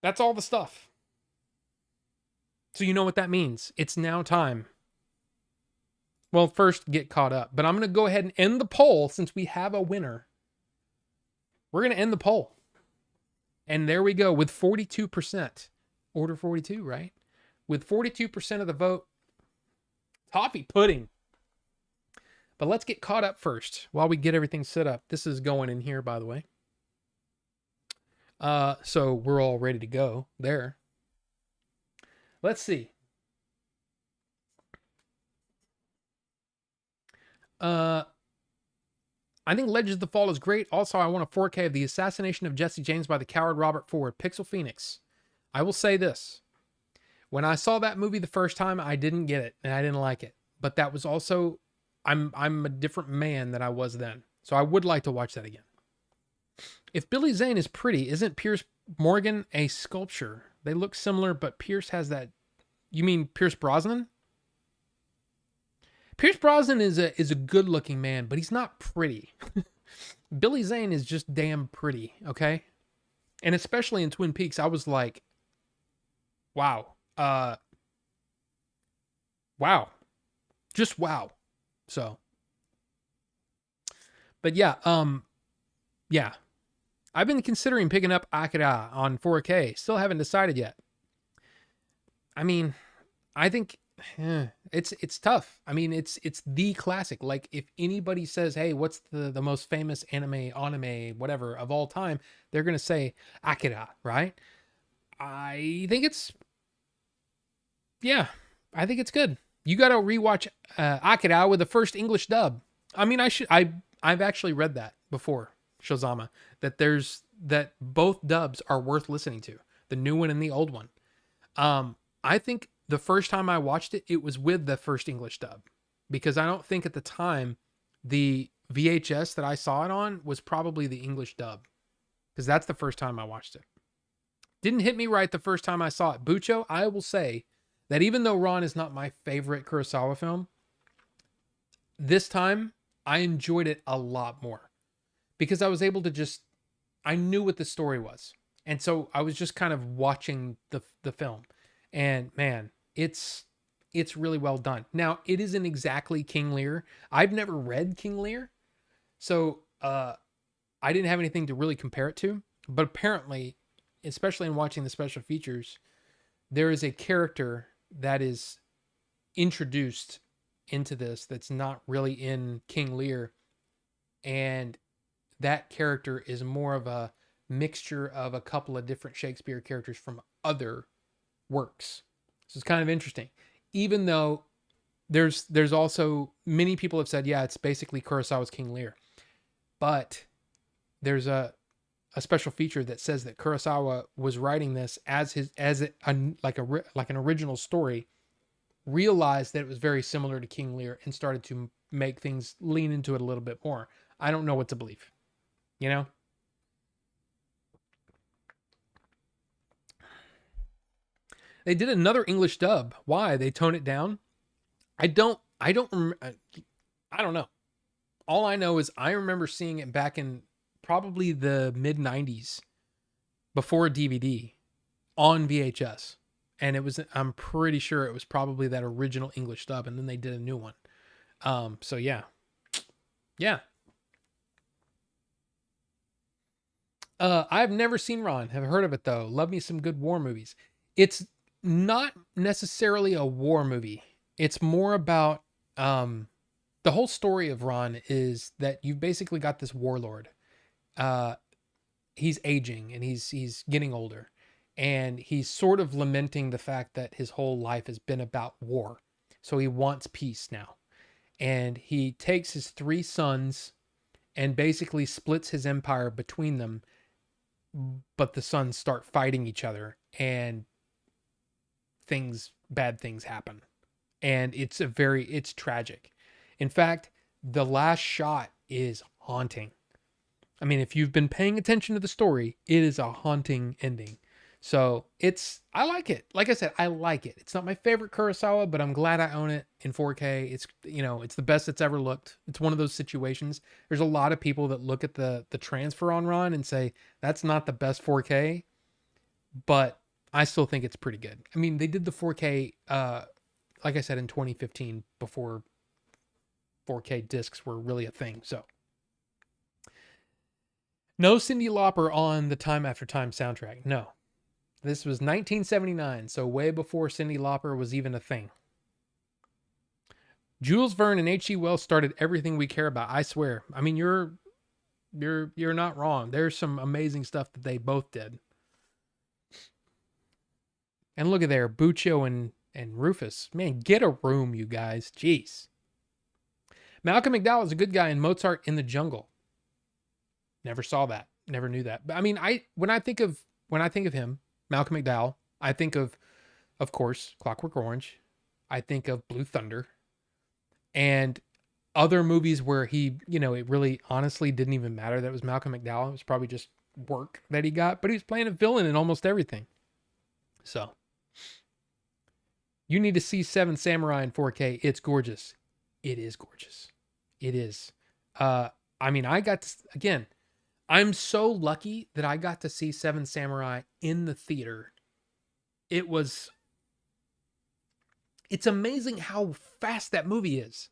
That's all the stuff. So you know what that means. It's now time. Well, first, get caught up. But I'm going to go ahead and end the poll since we have a winner. We're going to end the poll. And there we go with 42%. Order 42, right? With 42% of the vote, toffee pudding. But let's get caught up first while we get everything set up. This is going in here, by the way. So we're all ready to go there. Let's see. I think Legends of the Fall is great. Also, I want a 4K of the assassination of Jesse James by the coward Robert Ford, Pixel Phoenix. I will say this. When I saw that movie the first time, I didn't get it and I didn't like it. But that was also, I'm a different man than I was then. So I would like to watch that again. If Billy Zane is pretty, isn't Pierce Morgan a sculpture? They look similar, but Pierce has that... You mean Pierce Brosnan? Pierce Brosnan is a good-looking man, but he's not pretty. Billy Zane is just damn pretty, okay? And especially in Twin Peaks, I was like, wow. Wow. Just wow. So. But yeah, yeah. I've been considering picking up Akira on 4K. Still haven't decided yet. I mean, I think it's tough. I mean, it's the classic. Like, if anybody says, hey, what's the most famous anime, whatever, of all time, they're going to say Akira, right? I think it's good. You got to rewatch Akira with the first English dub. I mean, I've actually read that before, Shazama, that both dubs are worth listening to, the new one and the old one. I think the first time I watched it, it was with the first English dub, because I don't think at the time the VHS that I saw it on was probably the English dub, because that's the first time I watched it. Didn't hit me right the first time I saw it. Bucho, I will say that even though Ron is not my favorite Kurosawa film, this time I enjoyed it a lot more, because I was able to I knew what the story was. And so I was just kind of watching the film. And man, it's really well done. Now, it isn't exactly King Lear. I've never read King Lear, so I didn't have anything to really compare it to. But apparently, especially in watching the special features, there is a character that is introduced into this that's not really in King Lear. And that character is more of a mixture of a couple of different Shakespeare characters from other works. So it's kind of interesting. Even though there's also many people have said, yeah, it's basically Kurosawa's King Lear, but there's a special feature that says that Kurosawa was writing this as like an original story, realized that it was very similar to King Lear and started to make things lean into it a little bit more. I don't know what to believe. You know? They did another English dub. Why? They tone it down? I don't I don't I don't know. All I know is I remember seeing it back in probably the mid 90s before DVD on VHS. And I'm pretty sure it was probably that original English dub, and then they did a new one. So yeah. Yeah. I've never seen Ron. Have heard of it though. Love me some good war movies. It's not necessarily a war movie. It's more about the whole story of Ron is that you've basically got this warlord. He's aging and he's getting older, and he's sort of lamenting the fact that his whole life has been about war. So he wants peace now. And he takes his three sons and basically splits his empire between them, but the sons start fighting each other and bad things happen. And it's tragic. In fact, the last shot is haunting. I mean, if you've been paying attention to the story, it is a haunting ending. So I like it. Like I said, I like it. It's not my favorite Kurosawa, but I'm glad I own it in 4K. It's the best it's ever looked. It's one of those situations. There's a lot of people that look at the transfer on Ron and say, that's not the best 4K, but I still think it's pretty good. I mean, they did the 4K, like I said, in 2015 before 4K discs were really a thing. So no Cyndi Lauper on the Time After Time soundtrack. No. This was 1979, so way before Cyndi Lauper was even a thing. Jules Verne and H.G. Wells started everything we care about. I swear. I mean, you're not wrong. There's some amazing stuff that they both did. And look at there, Buccio and Rufus. Man, get a room, you guys. Jeez. Malcolm McDowell is a good guy in Mozart in the Jungle. Never saw that. Never knew that. But I mean, when I think of him, Malcolm McDowell, I think of course, Clockwork Orange. I think of Blue Thunder and other movies where he, it really honestly didn't even matter that it was Malcolm McDowell. It was probably just work that he got, but he was playing a villain in almost everything. So you need to see Seven Samurai in 4K. It's gorgeous. It is gorgeous. It is. I mean, I'm so lucky that I got to see Seven Samurai in the theater. It's amazing how fast that movie is.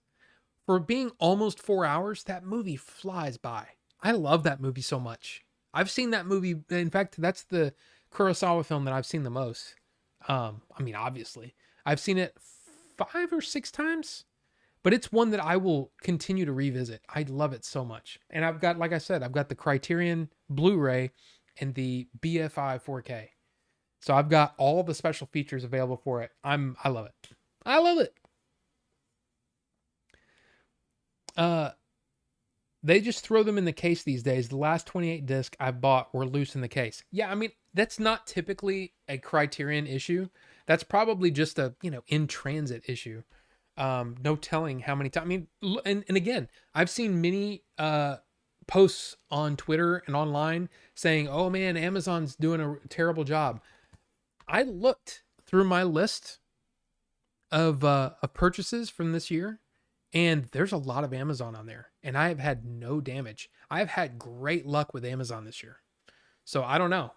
For being almost 4 hours, that movie flies by. I love that movie so much. I've seen that movie. In fact, that's the Kurosawa film that I've seen the most. I mean, obviously. I've seen it 5 or 6 times. But it's one that I will continue to revisit. I love it so much. And I've got, like I said, I've got the Criterion Blu-ray and the BFI 4K. So I've got all the special features available for it. I love it. I love it. They just throw them in the case these days. The last 28 discs I bought were loose in the case. Yeah, I mean, that's not typically a Criterion issue. That's probably just a, in transit issue. No telling how many times. I mean, and again, I've seen many posts on Twitter and online saying, "Oh man, Amazon's doing a terrible job." I looked through my list of purchases from this year, and there's a lot of Amazon on there, and I have had no damage. I've had great luck with Amazon this year, so I don't know.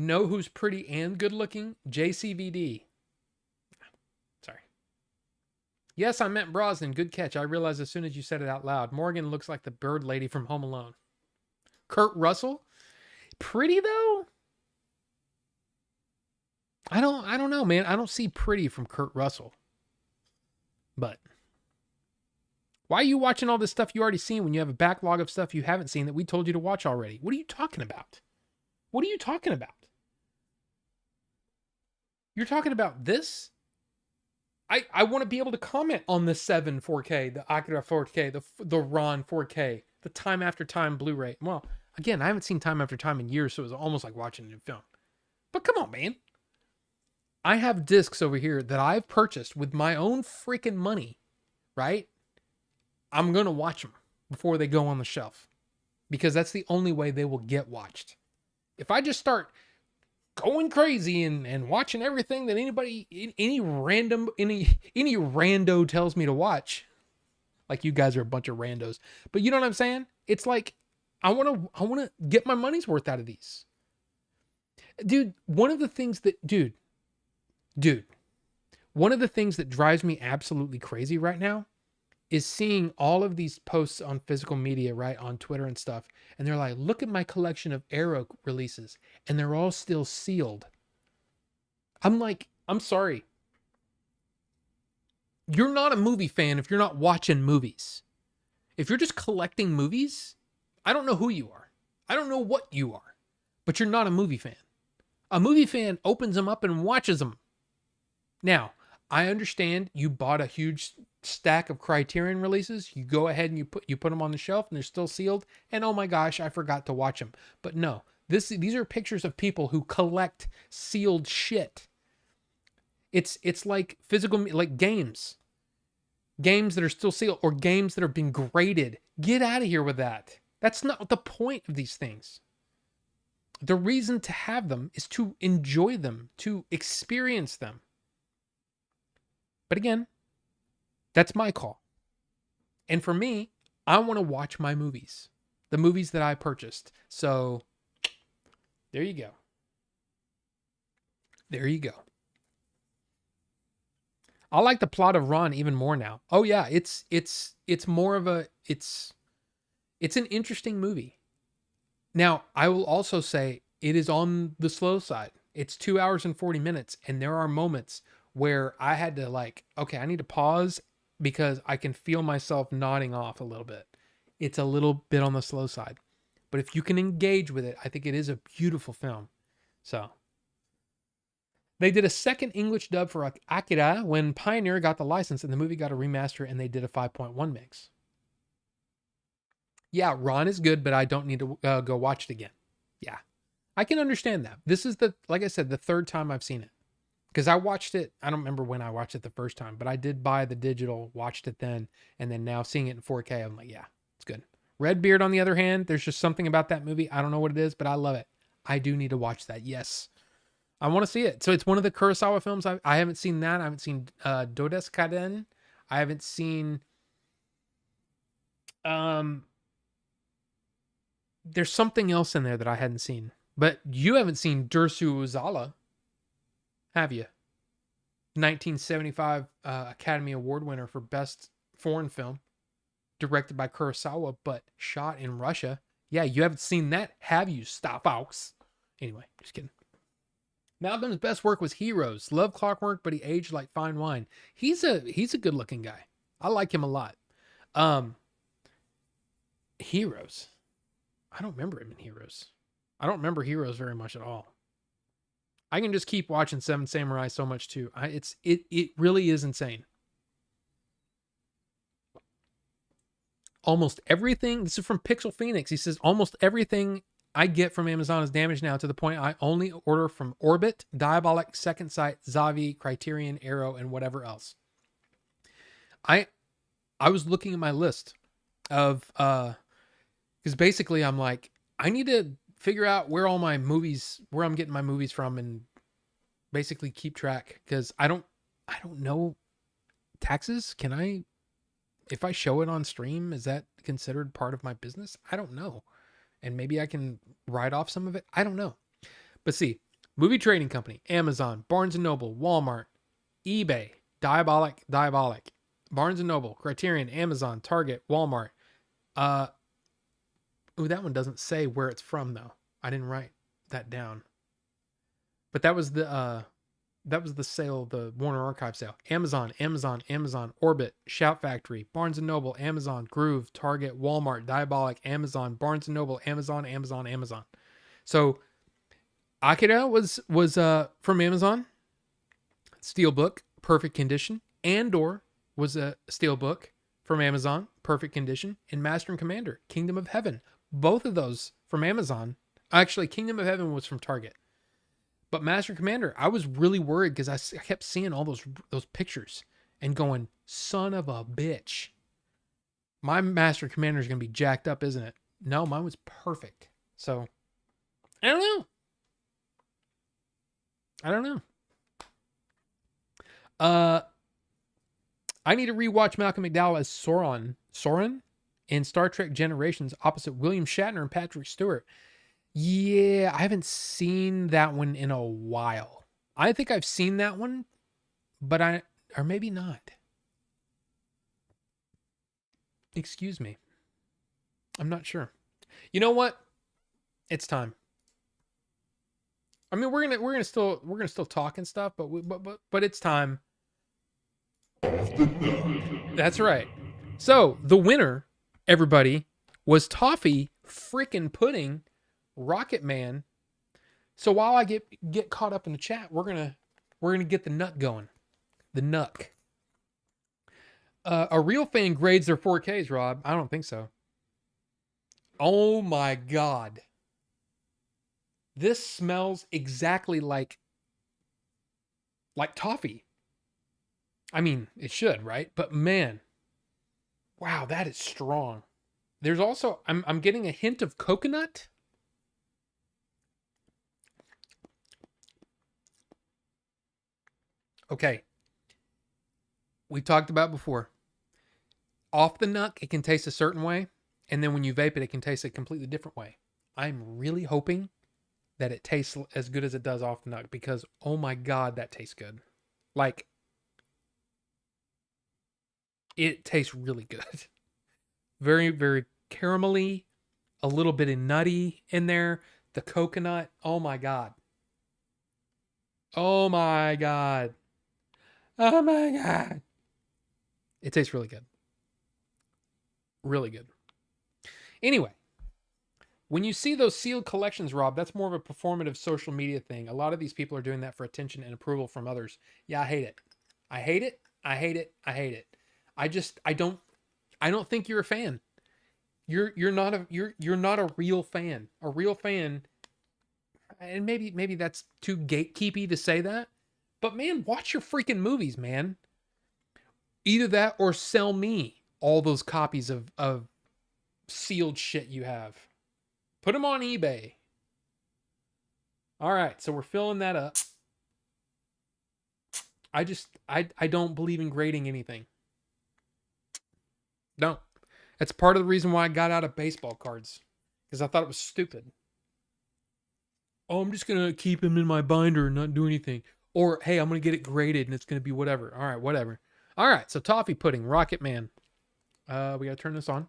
Know who's pretty and good looking? JCVD. Sorry. Yes, I meant Brosnan. Good catch. I realized as soon as you said it out loud. Morgan looks like the bird lady from Home Alone. Kurt Russell? Pretty though? I don't know, man. I don't see pretty from Kurt Russell. But why are you watching all this stuff you already seen when you have a backlog of stuff you haven't seen that we told you to watch already? What are you talking about? You're talking about this? I want to be able to comment on the 7 4K, the Akira 4K, the Ron 4K, the Time After Time Blu-ray. Well, again, I haven't seen Time After Time in years, so it was almost like watching a new film. But come on, man. I have discs over here that I've purchased with my own freaking money, right? I'm going to watch them before they go on the shelf because that's the only way they will get watched. If I just start going crazy and watching everything that any rando tells me to watch, like you guys are a bunch of randos, but you know what I'm saying? It's like, I want to get my money's worth out of these. Dude, one of the things that drives me absolutely crazy right now is seeing all of these posts on physical media, right, on Twitter and stuff. And they're like, look at my collection of Arrow releases. And they're all still sealed. I'm like, I'm sorry. You're not a movie fan if you're not watching movies. If you're just collecting movies, I don't know who you are. I don't know what you are. But you're not a movie fan. A movie fan opens them up and watches them. Now, I understand you bought a huge stack of Criterion releases. You go ahead and you put them on the shelf and they're still sealed. And oh my gosh, I forgot to watch them. But no, these are pictures of people who collect sealed shit. It's like physical, like games that are still sealed or games that are being graded. Get out of here with that. That's not the point of these things. The reason to have them is to enjoy them, to experience them. But again, that's my call. And for me, I want to watch my movies, the movies that I purchased. So there you go. There you go. I like the plot of Ron even more now. Oh yeah, it's more of a, it's an interesting movie. Now, I will also say it is on the slow side. It's 2 hours and 40 minutes. And there are moments where I had to like, okay, I need to pause because I can feel myself nodding off a little bit. It's a little bit on the slow side. But if you can engage with it, I think it is a beautiful film. So they did a second English dub for Akira when Pioneer got the license and the movie got a remaster and they did a 5.1 mix. Yeah, Ron is good, but I don't need to go watch it again. Yeah, I can understand that. This is like I said, the third time I've seen it. Because I watched it, I don't remember when I watched it the first time, but I did buy the digital, watched it then, and then now seeing it in 4K, I'm like, yeah, it's good. Redbeard, on the other hand, there's just something about that movie. I don't know what it is, but I love it. I do need to watch that. Yes. I want to see it. So it's one of the Kurosawa films. I haven't seen that. I haven't seen Dodeskaren. I haven't seen... There's something else in there that I hadn't seen. But you haven't seen Dersu Uzala, have you? 1975 Academy Award winner for Best Foreign Film. Directed by Kurosawa, but shot in Russia. Yeah, you haven't seen that, have you, Starfox? Anyway, just kidding. Malcolm's best work was Heroes. Love Clockwork, but he aged like fine wine. He's a good looking guy. I like him a lot. Heroes. I don't remember him in Heroes. I don't remember Heroes very much at all. I can just keep watching Seven Samurai so much too. It really is insane. Almost everything, this is from Pixel Phoenix. He says almost everything I get from Amazon is damaged now to the point I only order from Orbit, Diabolic, Second Sight, Zavi, Criterion, Arrow, and whatever else. I was looking at my list of because basically I'm like, I need to figure out where I'm getting my movies from and basically keep track because I don't know taxes. If I show it on stream, is that considered part of my business? I don't know. And maybe I can write off some of it. I don't know. But see, Movie Trading Company, Amazon, Barnes & Noble, Walmart, eBay, Diabolic, Barnes & Noble, Criterion, Amazon, Target, Walmart. That one doesn't say where it's from though. I didn't write that down. But that was the sale, the Warner Archive sale. Amazon, Orbit, Shout Factory, Barnes & Noble, Amazon, Groove, Target, Walmart, Diabolic, Amazon, Barnes & Noble, Amazon. So Akira was from Amazon. Steelbook, perfect condition. Andor was a steelbook from Amazon, perfect condition. And Master and Commander, Kingdom of Heaven, both of those from Amazon. Actually, Kingdom of Heaven was from Target. But Master and Commander, I was really worried because I kept seeing all those pictures and going, son of a bitch. My Master and Commander is going to be jacked up, isn't it? No, mine was perfect. So, I don't know. I need to rewatch Malcolm McDowell as Soren in Star Trek Generations opposite William Shatner and Patrick Stewart. Yeah, I haven't seen that one in a while. I think I've seen that one, but or maybe not. Excuse me. I'm not sure. You know what? It's time. I mean, we're gonna still talk and stuff, but it's time. That's right. So the winner, everybody, was Toffee freaking Pudding Rocket Man. So while I get caught up in the chat, we're gonna get the nut going. The nuck. A real fan grades their 4Ks, Rob. I don't think so. Oh my God. This smells exactly like toffee. I mean, it should, right? But man, wow, that is strong. There's also I'm getting a hint of coconut. Okay. We talked about before. Off the nuck, it can taste a certain way, and then when you vape it, it can taste a completely different way. I'm really hoping that it tastes as good as it does off the nuck because, oh my God, that tastes good. Like, it tastes really good. Very, very caramelly, a little bit of nutty in there. The coconut, oh my God. Oh my God. Oh my God. It tastes really good. Really good. Anyway, when you see those sealed collections, Rob, that's more of a performative social media thing. A lot of these people are doing that for attention and approval from others. Yeah, I hate it. I hate it. I hate it. I hate it. I don't think you're a fan. You're not a real fan. A real fan, and maybe that's too gatekeepy to say that. But man, watch your freaking movies, man. Either that or sell me all those copies of sealed shit you have. Put them on eBay. All right, so we're filling that up. I don't believe in grading anything. No. That's part of the reason why I got out of baseball cards. Because I thought it was stupid. Oh, I'm just going to keep them in my binder and not do anything. Or, hey, I'm going to get it graded and it's going to be whatever. All right, whatever. All right, so Toffee Pudding, Rocket Man. We got to turn this on.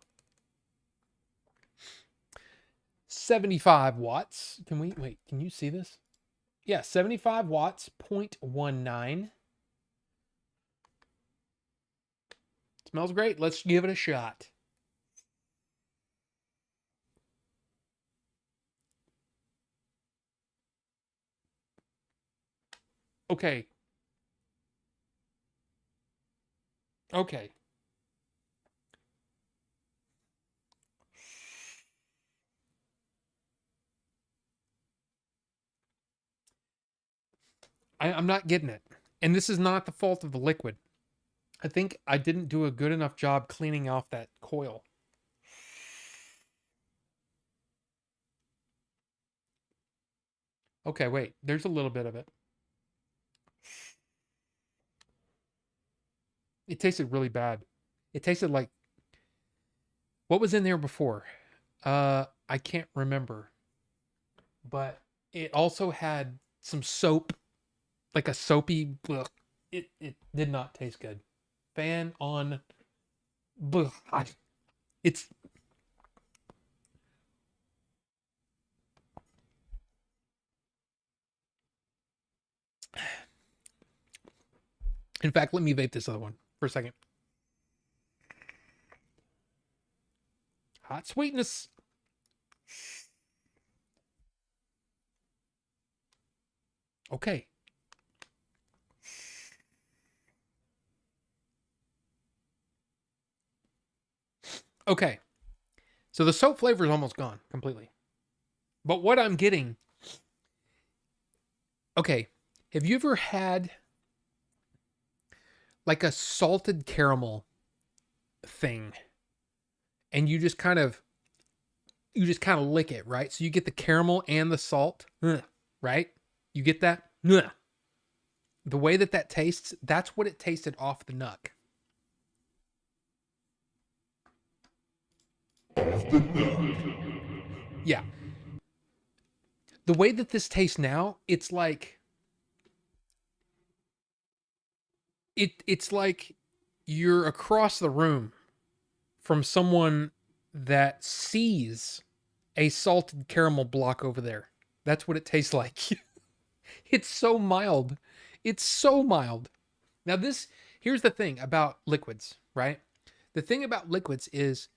75 watts. Can you see this? Yeah, 75 watts, 0.19. Smells great. Let's give it a shot. Okay. I'm not getting it. And this is not the fault of the liquid. I think I didn't do a good enough job cleaning off that coil. Okay, wait. There's a little bit of it. It tasted really bad. It tasted like what was in there before? I can't remember. But it also had some soap, like a soapy. Ugh, it did not taste good. Fan on. Ugh, it's. In fact, let me vape this other one for a second. Hot sweetness. Okay. Okay. So the soap flavor is almost gone completely. But what I'm getting, okay, have you ever had like a salted caramel thing and you just kind of lick it, right? So you get the caramel and the salt, right? You get that? The way that tastes, that's what it tasted off the nuck. Yeah. The way that this tastes now, it's like you're across the room from someone that sees a salted caramel block over there. That's what it tastes like. It's so mild. It's so mild. Now here's the thing about liquids, right? The thing about liquids is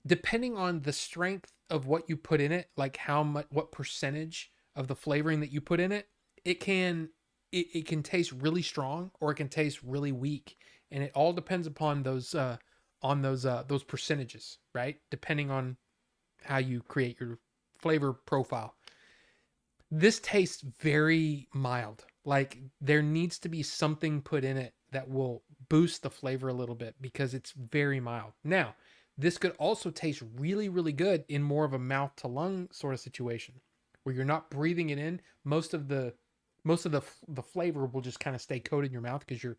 depending on the strength of what you put in it, like how much, what percentage of the flavoring that you put in it, it can it can taste really strong or it can taste really weak, and it all depends upon those percentages, right? Depending on how you create your flavor profile. This tastes very mild. Like there needs to be something put in it that will boost the flavor a little bit because it's very mild. Now, this could also taste really, really good in more of a mouth to lung sort of situation where you're not breathing it in. Most of the flavor will just kind of stay coated in your mouth because you're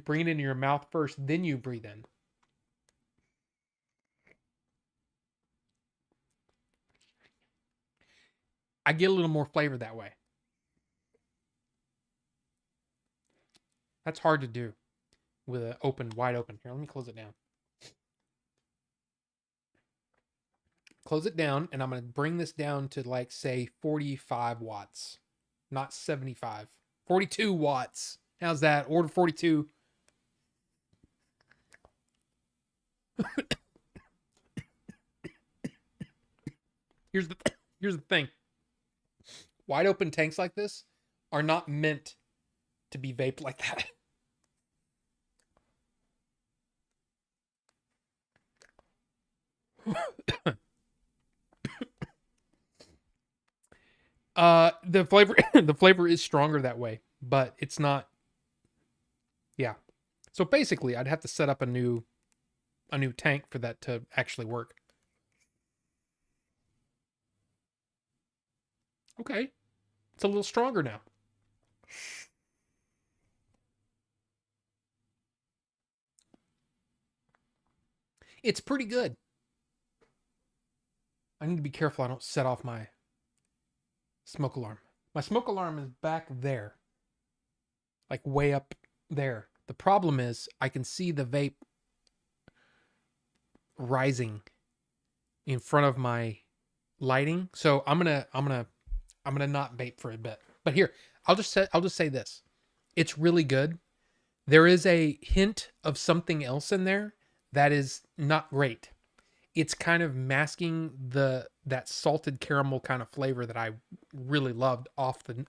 bringing it in your mouth first, then you breathe in. I get a little more flavor that way. That's hard to do with an wide open. Here, let me close it down. Close it down, and I'm going to bring this down to like, say, 45 watts, not 75. 42 watts. How's that? Order 42. Here's the here's the thing. Wide open tanks like this are not meant to be vaped like that. The flavor the flavor is stronger that way, but it's not. Yeah. So basically, I'd have to set up a new tank for that to actually work. Okay. It's a little stronger now. It's pretty good. I need to be careful I don't set off my smoke alarm. My smoke alarm is back there, like way up there. The problem is I can see the vape rising in front of my lighting. So I'm gonna not vape for a bit. But here, I'll just say this. It's really good. There is a hint of something else in there that is not great. It's kind of masking that salted caramel kind of flavor that I really loved off the.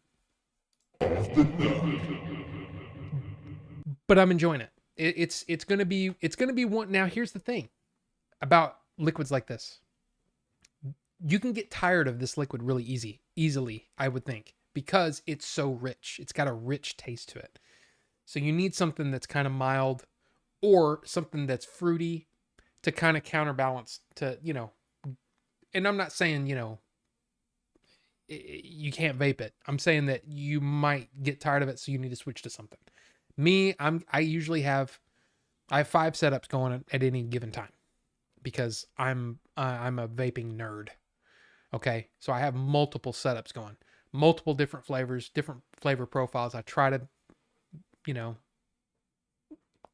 But I'm enjoying it. It's gonna be one. Now here's the thing about liquids like this. You can get tired of this liquid really easily, I would think, because it's so rich. It's got a rich taste to it. So you need something that's kind of mild or something that's fruity to kind of counterbalance to. And I'm not saying, you can't vape it. I'm saying that you might get tired of it, so you need to switch to something. Me, I have 5 setups going at any given time because I'm a vaping nerd. Okay, so I have multiple setups going, multiple different flavors, different flavor profiles. I try to, you know,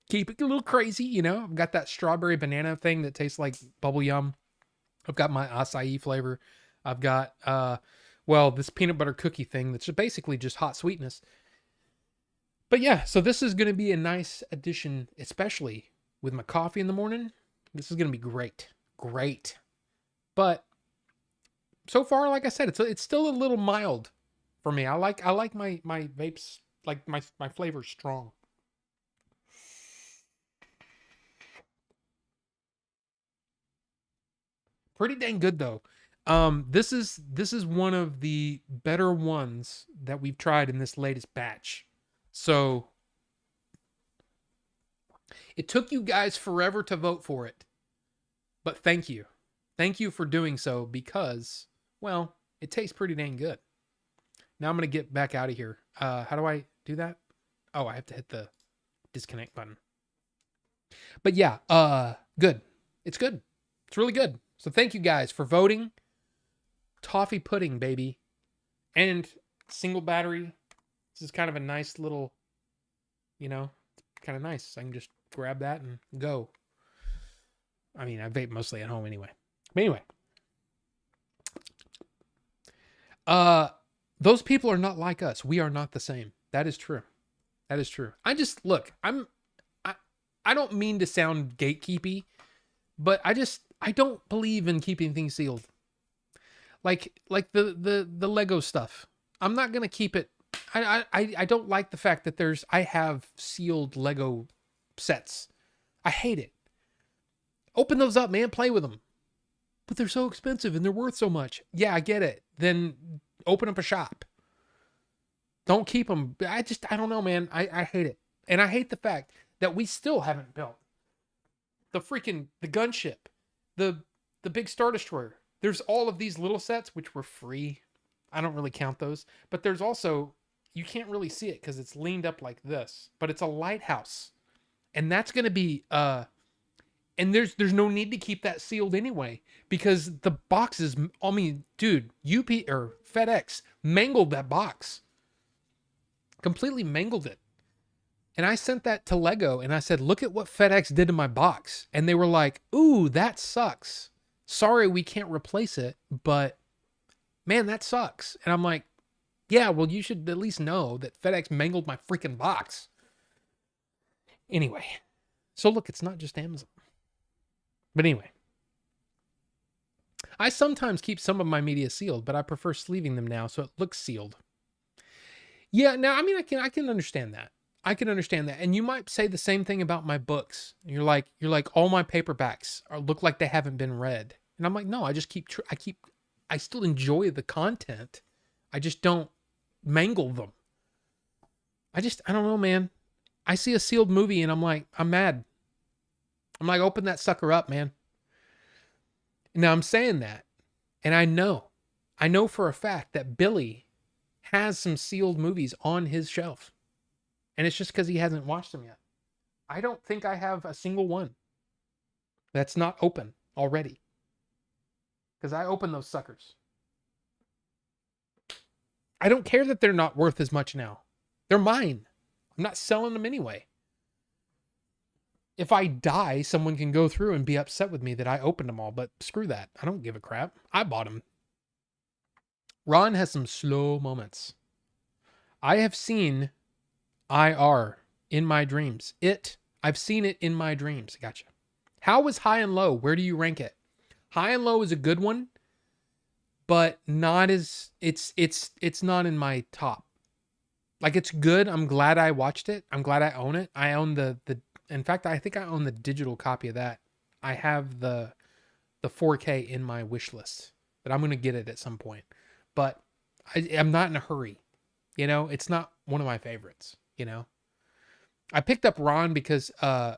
keep it a little crazy. I've got that strawberry banana thing that tastes like bubble yum. I've got my acai flavor. I've got this peanut butter cookie thing that's basically just hot sweetness. But yeah, so this is going to be a nice addition, especially with my coffee in the morning. This is going to be great. Great. But so far, like I said, it's still a little mild for me. I like my vapes, like my flavor strong. Pretty dang good though. This is one of the better ones that we've tried in this latest batch. So it took you guys forever to vote for it, but thank you. Thank you for doing so because, well, it tastes pretty dang good. Now I'm going to get back out of here. How do I do that? Oh, I have to hit the disconnect button. But yeah, good. It's good. It's really good. So thank you guys for voting. Toffee pudding, baby. And single battery. This is kind of a nice little, kind of nice. I can just grab that and go. I mean, I vape mostly at home anyway. But anyway. Those people are not like us. We are not the same. That is true. That is true. I don't mean to sound gatekeepy, but I don't believe in keeping things sealed. Like the Lego stuff. I'm not gonna keep it. I don't like the fact that I have sealed Lego sets. I hate it. Open those up, man. Play with them. But they're so expensive and they're worth so much. Yeah, I get it. Then open up a shop. Don't keep them. I don't know, man. I hate it. And I hate the fact that we still haven't built the gunship, the big Star Destroyer. There's all of these little sets, which were free. I don't really count those. But there's also, you can't really see it because it's leaned up like this. But it's a lighthouse. And that's going to be, and there's no need to keep that sealed anyway. Because the boxes, I mean, dude, or FedEx mangled that box. Completely mangled it. And I sent that to Lego and I said, look at what FedEx did to my box. And they were like, ooh, that sucks. Sorry, we can't replace it, but man, that sucks. And I'm like, yeah, well, you should at least know that FedEx mangled my freaking box. Anyway, so look, it's not just Amazon. But anyway, I sometimes keep some of my media sealed, but I prefer sleeving them now so it looks sealed. Yeah, now, I mean, I can understand that. I can understand that. And you might say the same thing about my books. You're like, all my paperbacks look like they haven't been read. And I'm like, no, I still enjoy the content. I just don't mangle them. I don't know, man. I see a sealed movie and I'm like, I'm mad. I'm like, open that sucker up, man. Now I'm saying that. And I know for a fact that Billy has some sealed movies on his shelf. And it's just because he hasn't watched them yet. I don't think I have a single one that's not open already. Because I open those suckers. I don't care that they're not worth as much now. They're mine. I'm not selling them anyway. If I die, someone can go through and be upset with me that I opened them all. But screw that. I don't give a crap. I bought them. Ron has some slow moments. I have seen IR in my dreams. I've seen it in my dreams. Gotcha. How was High and Low? Where do you rank it? High and Low is a good one, but not as it's not in my top. Like, it's good. I'm glad I watched it. I'm glad I own it. I own in fact, I think I own the digital copy of that. I have the 4K in my wish list, but I'm going to get it at some point. But I'm not in a hurry. It's not one of my favorites. I picked up Ron because you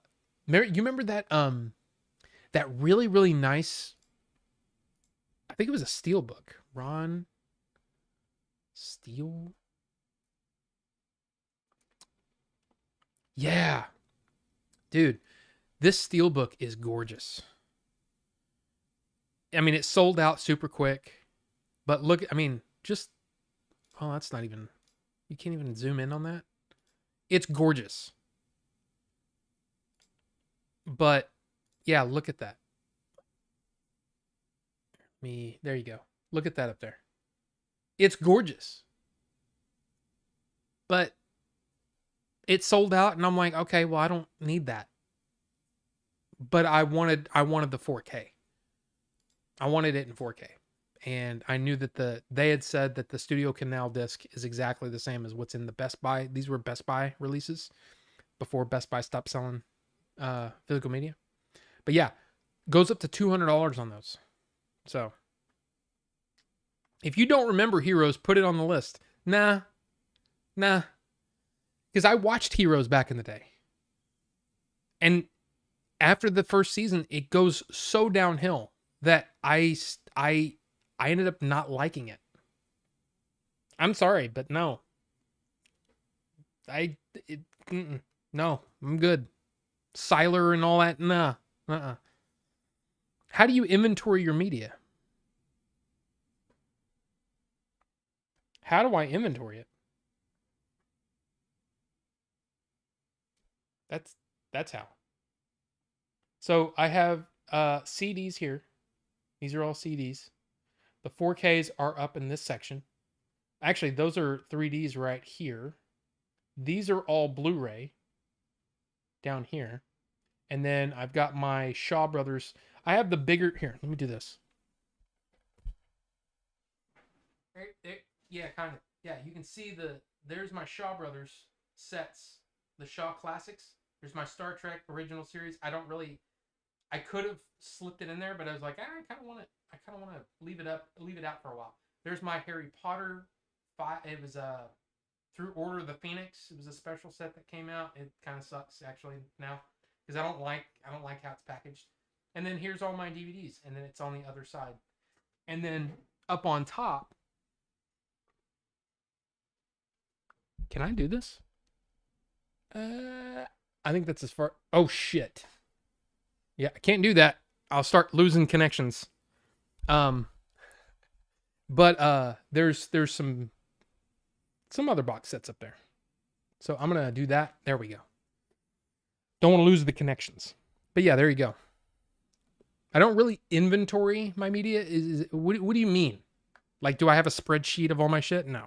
remember that that really, really nice, I think it was a steel book. Ron Steel. Yeah. Dude, this steel book is gorgeous. I mean, it sold out super quick. But look, I mean, that's not even, you can't even zoom in on that. It's gorgeous. But yeah, look at that. There you go. Look at that up there. It's gorgeous. But it sold out and I'm like, okay, well, I don't need that. But I wanted the 4K. I wanted it in 4K. And I knew that they had said that the Studio Canal disc is exactly the same as what's in the Best Buy. These were Best Buy releases before Best Buy stopped selling physical media. But yeah, goes up to $200 on those. So if you don't remember Heroes, put it on the list. Nah. Because I watched Heroes back in the day. And after the first season, it goes so downhill that I ended up not liking it. I'm sorry, but no. No, I'm good. Siler and all that, nah. How do you inventory your media? How do I inventory it? That's how. So I have CDs here. These are all CDs. The 4Ks are up in this section. Actually, those are 3Ds right here. These are all Blu-ray down here. And then I've got my Shaw Brothers. I have the bigger... Here, let me do this. Yeah, kind of. Yeah, you can see there's my Shaw Brothers sets. The Shaw Classics. There's my Star Trek original series. I could have slipped it in there, but I was like, I kind of want to leave it out for a while. There's my Harry Potter. It was through Order of the Phoenix. It was a special set that came out. It kind of sucks actually now because I don't like how it's packaged. And then here's all my DVDs, and then it's on the other side. And then up on top, can I do this? I think that's as far. Oh shit. Yeah, I can't do that. I'll start losing connections. But there's some other box sets up there. So I'm gonna do that. There we go. Don't want to lose the connections. But yeah, there you go. I don't really inventory my media. What do you mean? Like, do I have a spreadsheet of all my shit? No,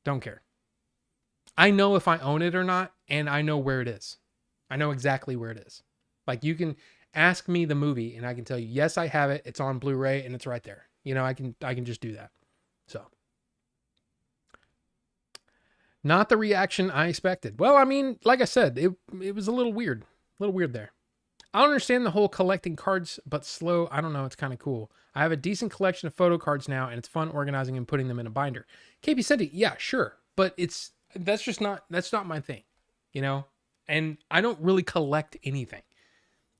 don't care. I know if I own it or not, and I know where it is. I know exactly where it is. Like, you can ask me the movie, and I can tell you, yes, I have it. It's on Blu-ray, and it's right there. You know, I can just do that. So, not the reaction I expected. Well, I mean, like I said, it was a little weird there. I don't understand the whole collecting cards, but slow. I don't know. It's kind of cool. I have a decent collection of photo cards now, and it's fun organizing and putting them in a binder. KP said it. Yeah, sure, but that's not my thing, you know. And I don't really collect anything.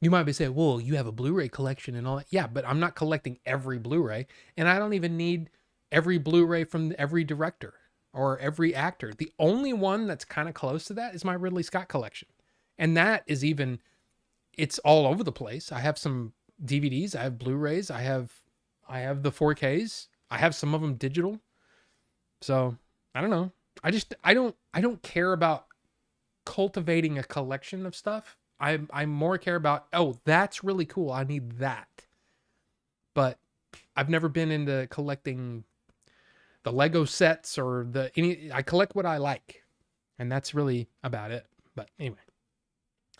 You might be saying, well, you have a Blu-ray collection and all that. Yeah, but I'm not collecting every Blu-ray, and I don't even need every Blu-ray from every director or every actor. The only one that's kind of close to that is my Ridley Scott collection, and that is even. It's all over the place. I have some DVDs. I have Blu-rays. I have the 4Ks. I have some of them digital. So I don't know. I don't care about cultivating a collection of stuff. I more care about, oh, that's really cool. I need that. But I've never been into collecting the Lego sets or I collect what I like. And that's really about it. But anyway.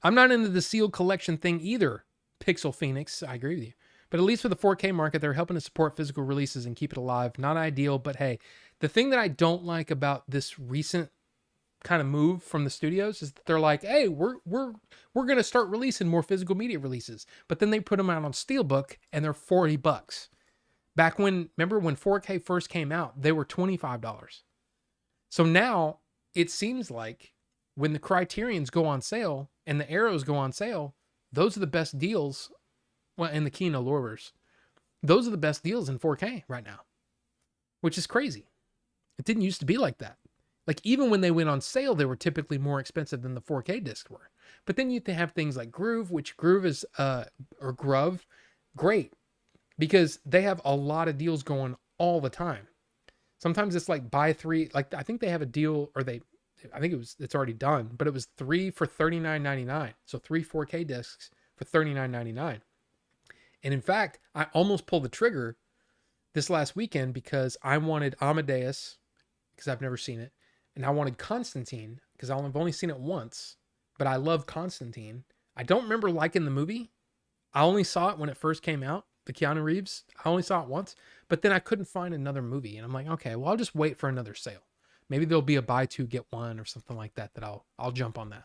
I'm not into the sealed collection thing either, Pixel Phoenix. I agree with you. But at least for the 4K market, they're helping to support physical releases and keep it alive. Not ideal, but hey, the thing that I don't like about this recent kind of move from the studios is that they're like, hey, we're going to start releasing more physical media releases. But then they put them out on Steelbook and they're $40. Back when, remember when 4K first came out, they were $25. So now it seems like when the Criterions go on sale and the Arrows go on sale, those are the best deals. Well, and the Kino Lorbeers, those are the best deals in 4K right now, which is crazy. It didn't used to be like that. Like, even when they went on sale, they were typically more expensive than the 4K discs were. But then you have things like Groove, which Groove is, or Grove, great, because they have a lot of deals going all the time. Sometimes it's like buy three, like I think they have a deal, or I think it's already done, but it was 3 for $39.99. So 3 4K discs for $39.99. And in fact, I almost pulled the trigger this last weekend because I wanted Amadeus, because I've never seen it. And I wanted Constantine, because I've only seen it once. But I love Constantine. I don't remember liking the movie. I only saw it when it first came out, the Keanu Reeves. I only saw it once. But then I couldn't find another movie. And I'm like, okay, well, I'll just wait for another sale. Maybe there'll be a buy two, get one or something like that I'll jump on that.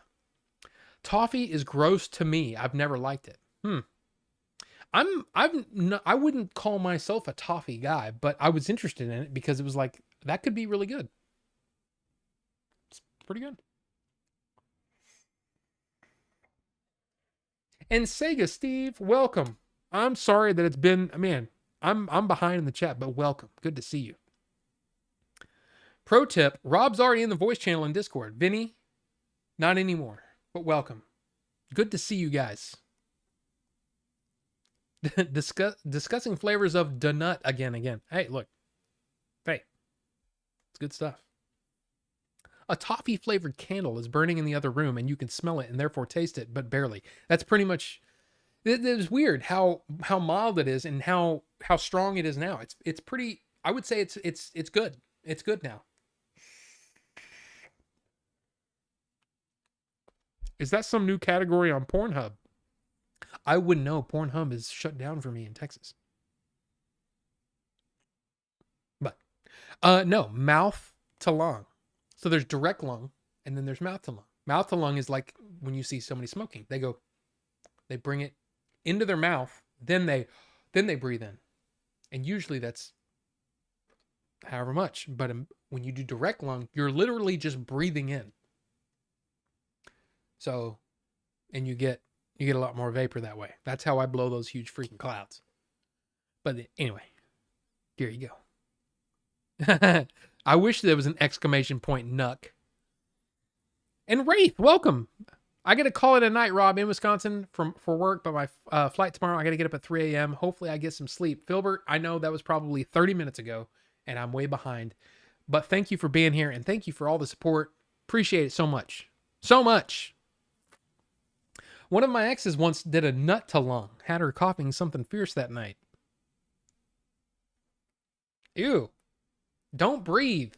Toffee is gross to me. I've never liked it. I wouldn't call myself a toffee guy, but I was interested in it because it was like that could be really good. It's pretty good. And Sega Steve, welcome. I'm sorry that it's been, man, I'm behind in the chat, but welcome. Good to see you. Pro tip, Rob's already in the voice channel in Discord. Vinny, not anymore, but welcome. Good to see you guys. Discussing flavors of donut again. Hey, look. Hey. It's good stuff. A toffee flavored candle is burning in the other room and you can smell it and therefore taste it, but barely. That's pretty much it is weird how mild it is and how strong it is now. It's pretty, I would say it's good. It's good now. Is that some new category on Pornhub? I wouldn't know. Pornhub is shut down for me in Texas. But no, mouth to lung. So there's direct lung and then there's mouth to lung. Mouth to lung is like when you see somebody smoking. They bring it into their mouth, then they breathe in. And usually that's however much. But when you do direct lung, you're literally just breathing in. So, and you get a lot more vapor that way. That's how I blow those huge freaking clouds. But anyway, here you go. I wish there was an exclamation point nuck. And Wraith, welcome. I got to call it a night, Rob, in Wisconsin for work, but my flight tomorrow, I got to get up at 3 a.m. Hopefully I get some sleep. Filbert, I know that was probably 30 minutes ago, and I'm way behind. But thank you for being here, and thank you for all the support. Appreciate it so much. So much. One of my exes once did a nut to lung. Had her coughing something fierce that night. Ew. Don't breathe.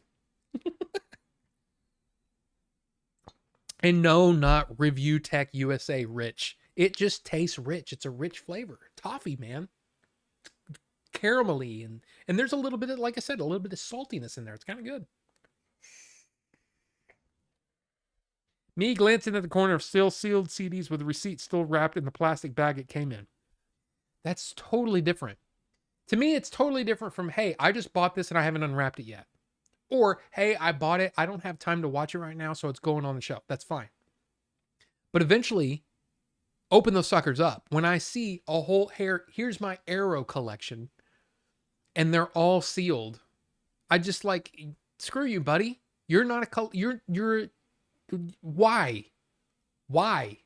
And no, not Review Tech USA rich. It just tastes rich. It's a rich flavor. Toffee, man. Caramelly. And there's a little bit of, like I said, a little bit of saltiness in there. It's kind of good. Me glancing at the corner of still sealed CDs with the receipt still wrapped in the plastic bag it came in. That's totally different. To me, it's totally different from, hey, I just bought this and I haven't unwrapped it yet. Or, hey, I bought it. I don't have time to watch it right now, so it's going on the shelf. That's fine. But eventually, open those suckers up. When I see a whole here's my Arrow collection, and they're all sealed, I just like, screw you, buddy. You're not you're why? Why?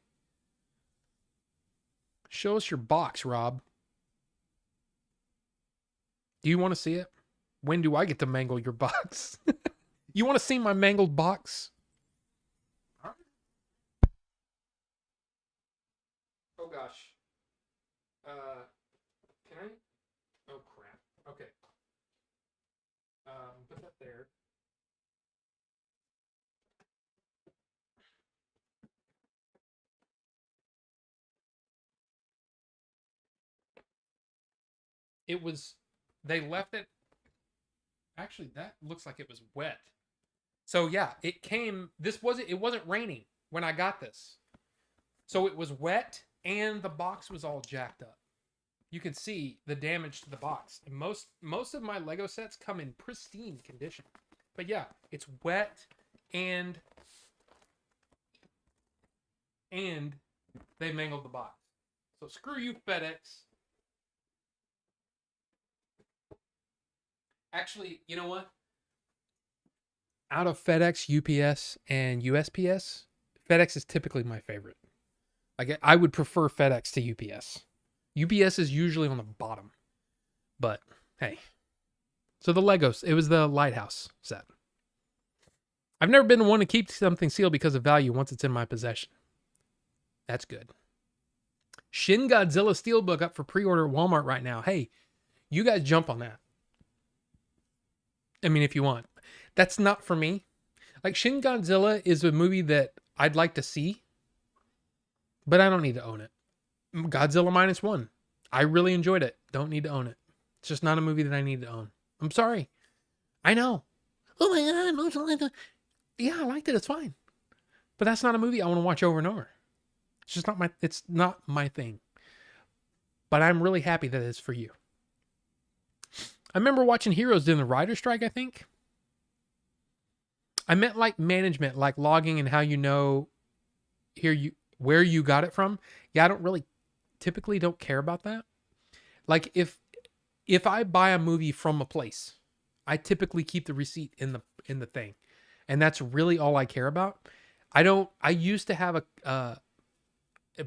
Show us your box, Rob. Do you want to see it? When do I get to mangle your box? You want to see my mangled box? Oh gosh. Can I? Oh crap. Okay. Put that there. They left it. Actually, that looks like it was wet. So yeah, it wasn't raining when I got this. So it was wet and the box was all jacked up. You can see the damage to the box. And most of my Lego sets come in pristine condition. But yeah, it's wet and they mangled the box. So screw you, FedEx. Actually, you know what? Out of FedEx, UPS, and USPS, FedEx is typically my favorite. Like, I would prefer FedEx to UPS. UPS is usually on the bottom. But, hey. So the Legos, it was the Lighthouse set. I've never been one to keep something sealed because of value once it's in my possession. That's good. Shin Godzilla Steelbook up for pre-order at Walmart right now. Hey, you guys jump on that. I mean, if you want. That's not for me. Like, Shin Godzilla is a movie that I'd like to see, but I don't need to own it. Godzilla -1. I really enjoyed it. Don't need to own it. It's just not a movie that I need to own. I'm sorry. I know. Oh my God. Yeah, I liked it. It's fine. But that's not a movie I want to watch over and over. It's just not my thing. but I'm really happy that it's for you. I remember watching Heroes during the writer's strike, I think. I meant like management, like logging and how you know where you got it from. Yeah, I don't really typically don't care about that. Like if I buy a movie from a place, I typically keep the receipt in the thing. And that's really all I care about. I used to have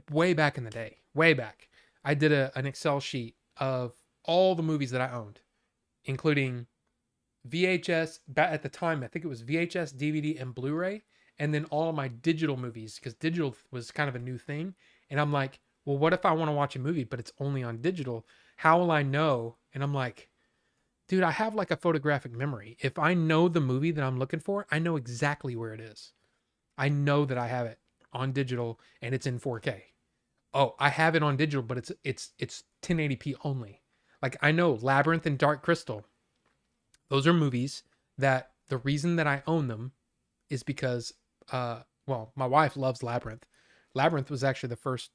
way back in the day, way back. I did an Excel sheet of all the movies that I owned, including VHS, at the time, I think it was VHS, DVD, and Blu-ray, and then all of my digital movies, because digital was kind of a new thing. And I'm like, well, what if I want to watch a movie, but it's only on digital? How will I know? And I'm like, dude, I have like a photographic memory. If I know the movie that I'm looking for, I know exactly where it is. I know that I have it on digital and it's in 4K. Oh, I have it on digital, but it's 1080p only. Like I know Labyrinth and Dark Crystal. Those are movies that the reason that I own them is because, well, my wife loves Labyrinth. Labyrinth was actually the first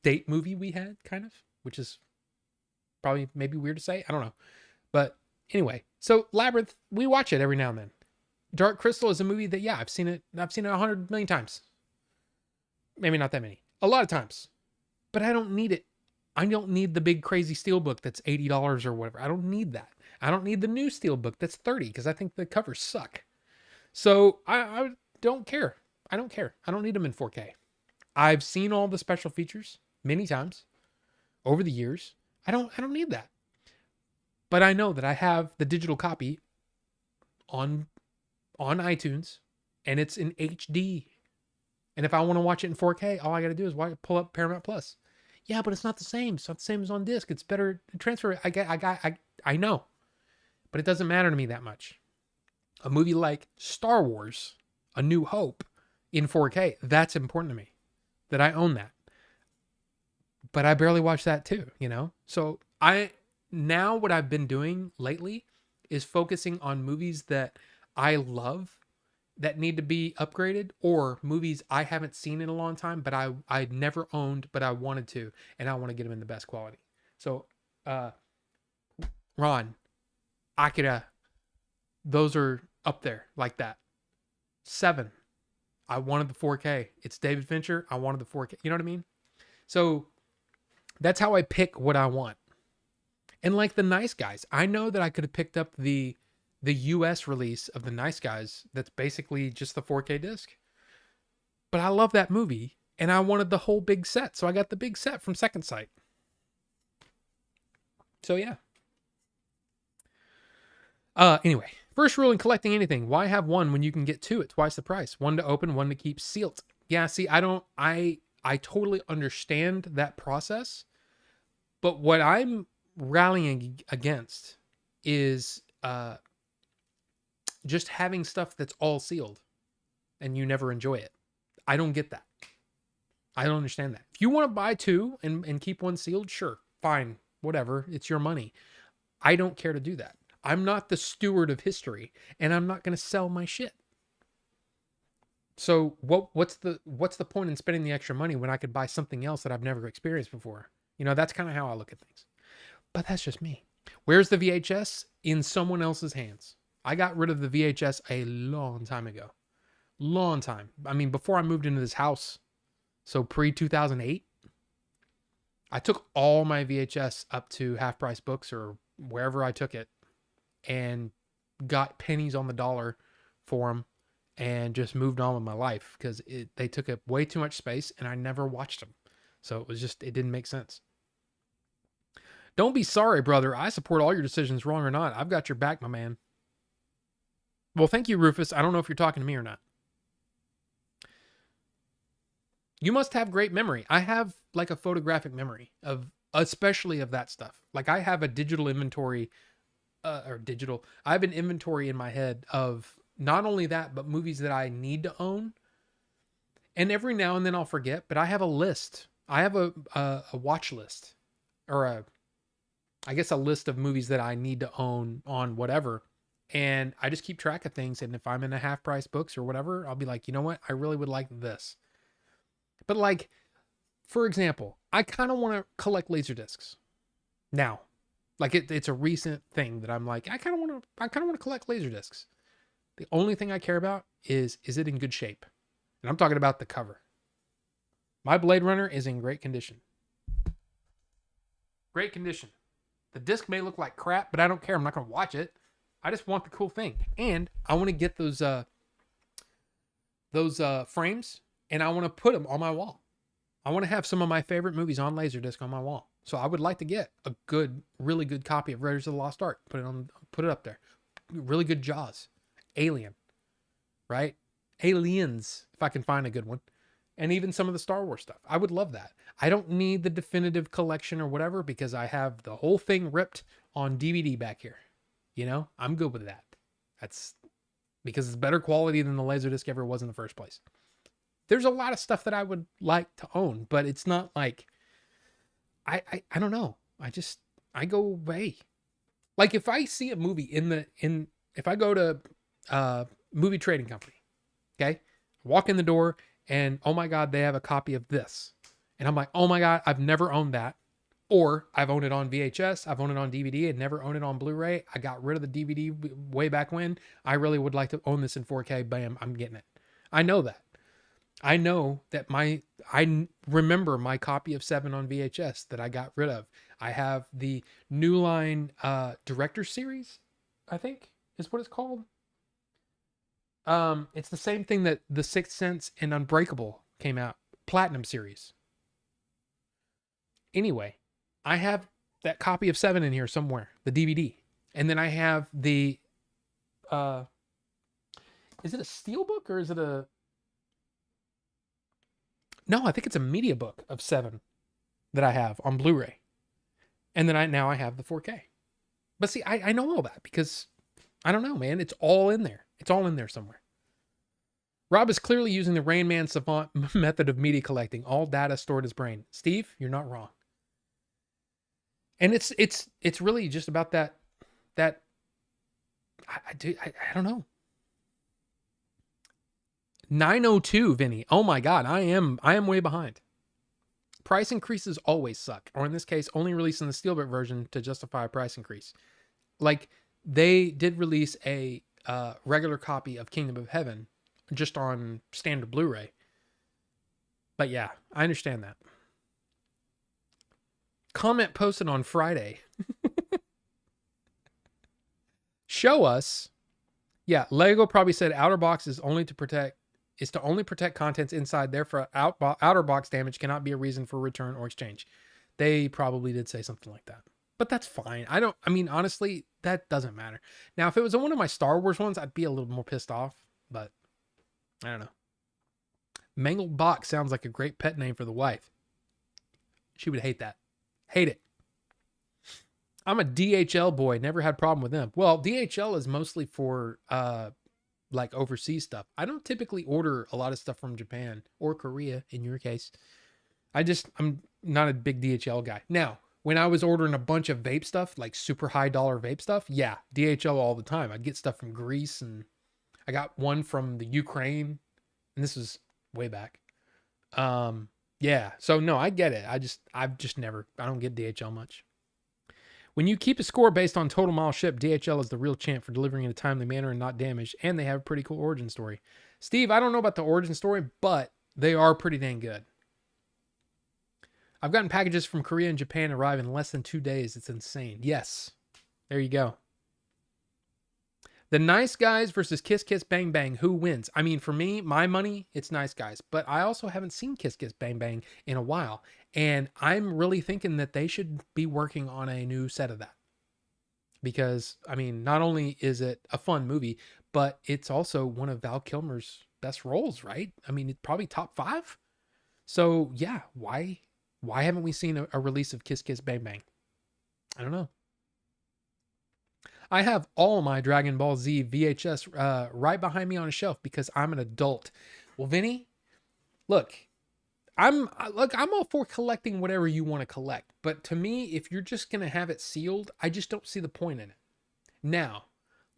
date movie we had, kind of, which is probably maybe weird to say. I don't know. But anyway, so Labyrinth, we watch it every now and then. Dark Crystal is a movie that, yeah, I've seen it 100 million times. Maybe not that many. A lot of times. But I don't need it. I don't need the big crazy steelbook that's $80 or whatever. I don't need that. I don't need the new steelbook that's $30 because I think the covers suck. So I don't care. I don't care. I don't need them in 4K. I've seen all the special features many times over the years. I don't need that. But I know that I have the digital copy on iTunes and it's in HD. And if I want to watch it in 4K, all I got to do is pull up Paramount Plus. Yeah, but it's not the same. It's not the same as on disc. It's better to transfer. I know. But it doesn't matter to me that much. A movie like Star Wars, A New Hope in 4K, that's important to me. That I own that. But I barely watch that too, you know? So now what I've been doing lately is focusing on movies that I love that need to be upgraded, or movies I haven't seen in a long time, but I'd never owned, but I wanted to, and I want to get them in the best quality. So, Ron, Akira, those are up there like that. 7, I wanted the 4K. It's David Fincher. I wanted the 4K. You know what I mean? So that's how I pick what I want. And like The Nice Guys, I know that I could have picked up the US release of The Nice Guys that's basically just the 4K disc. But I love that movie and I wanted the whole big set. So I got the big set from Second Sight. So yeah. Anyway, first rule in collecting anything: why have one when you can get two at twice the price? One to open, one to keep sealed. Yeah, see, I totally understand that process. But what I'm rallying against is just having stuff that's all sealed and you never enjoy it. I don't get that. I don't understand that. If you want to buy two and keep one sealed, sure, fine, whatever. It's your money. I don't care to do that. I'm not the steward of history, and I'm not going to sell my shit. So what's the point in spending the extra money when I could buy something else that I've never experienced before? You know, that's kind of how I look at things. But that's just me. Where's the VHS? In someone else's hands. I got rid of the VHS a long time ago. Long time. I mean, before I moved into this house. So pre-2008. I took all my VHS up to Half Price Books or wherever I took it and got pennies on the dollar for them and just moved on with my life because they took up way too much space and I never watched them. So it didn't make sense. Don't be sorry, brother. I support all your decisions, wrong or not. I've got your back, my man. Well, thank you, Rufus. I don't know if you're talking to me or not. You must have great memory. I have like a photographic memory especially of that stuff. Like I have a digital inventory I have an inventory in my head of not only that, but movies that I need to own. And every now and then I'll forget, but I have a list. I have a watch list or a list of movies that I need to own on whatever. And I just keep track of things. And if I'm in a Half Price Books or whatever, I'll be like, you know what? I really would like this. But like, for example, I kind of want to collect laser discs now. Like it's a recent thing that I'm like, I kind of want to collect laser discs. The only thing I care about is it in good shape? And I'm talking about the cover. My Blade Runner is in great condition. Great condition. The disc may look like crap, but I don't care. I'm not going to watch it. I just want the cool thing. And I want to get those frames, and I want to put them on my wall. I want to have some of my favorite movies on Laserdisc on my wall. So I would like to get a good, really good copy of Raiders of the Lost Ark. Put it up there. Really good Jaws. Alien. Right? Aliens, if I can find a good one. And even some of the Star Wars stuff. I would love that. I don't need the definitive collection or whatever because I have the whole thing ripped on DVD back here. You know, I'm good with that. That's because it's better quality than the Laserdisc ever was in the first place. There's a lot of stuff that I would like to own, but it's not like I don't know. I go away. Like if I see a movie if I go to movie trading company, okay, walk in the door and oh my God, they have a copy of this. And I'm like, oh my God, I've never owned that. Or I've owned it on VHS, I've owned it on DVD and never owned it on Blu-ray. I got rid of the DVD way back when. I really would like to own this in 4K. Bam, I'm getting it. I know that. I know that I remember my copy of 7 on VHS that I got rid of. I have the New Line Director Series, I think is what it's called. It's the same thing that The Sixth Sense and Unbreakable came out. Platinum Series. Anyway, I have that copy of 7 in here somewhere, the DVD. And then I have the, is it a steelbook or is it a, no, I think it's a media book of 7 that I have on Blu-ray. And then now I have the 4K. But see, I know all that because, I don't know, man. It's all in there. It's all in there somewhere. Rob is clearly using the Rain Man savant method of media collecting. All data stored in his brain. Steve, you're not wrong. And it's really just about that I don't know. 902, Vinny. Oh my God, I am way behind. Price increases always suck, or in this case, only releasing the Steelbook version to justify a price increase. Like they did release a regular copy of Kingdom of Heaven just on standard Blu-ray. But yeah, I understand that. Comment posted on Friday. Show us. Yeah, Lego probably said outer box is to only protect contents inside. Therefore, outer box damage cannot be a reason for return or exchange. They probably did say something like that. But that's fine. I mean, honestly, that doesn't matter. Now, if it was one of my Star Wars ones, I'd be a little more pissed off. But I don't know. Mangled Box sounds like a great pet name for the wife. She would hate that. Hate it. I'm a DHL boy. Never had a problem with them. Well, DHL is mostly for like overseas stuff. I don't typically order a lot of stuff from Japan or Korea in your case. I'm not a big DHL guy. Now, when I was ordering a bunch of vape stuff, like super high dollar vape stuff, yeah, DHL all the time. I'd get stuff from Greece and I got one from the Ukraine, and this was way back. Yeah, so no, I get it. I don't get DHL much. When you keep a score based on total miles shipped, DHL is the real champ for delivering in a timely manner and not damaged, and they have a pretty cool origin story. Steve, I don't know about the origin story, but they are pretty dang good. I've gotten packages from Korea and Japan arrive in less than 2 days. It's insane. Yes, there you go. The Nice Guys versus Kiss Kiss Bang Bang. Who wins? I mean, for me, my money, it's Nice Guys. But I also haven't seen Kiss Kiss Bang Bang in a while. And I'm really thinking that they should be working on a new set of that. Because, I mean, not only is it a fun movie, but it's also one of Val Kilmer's best roles, right? I mean, it's probably top 5. So, yeah, why haven't we seen a release of Kiss Kiss Bang Bang? I don't know. I have all my Dragon Ball Z VHS right behind me on a shelf because I'm an adult. Well, Vinny, look, I'm all for collecting whatever you want to collect. But to me, if you're just going to have it sealed, I just don't see the point in it. Now,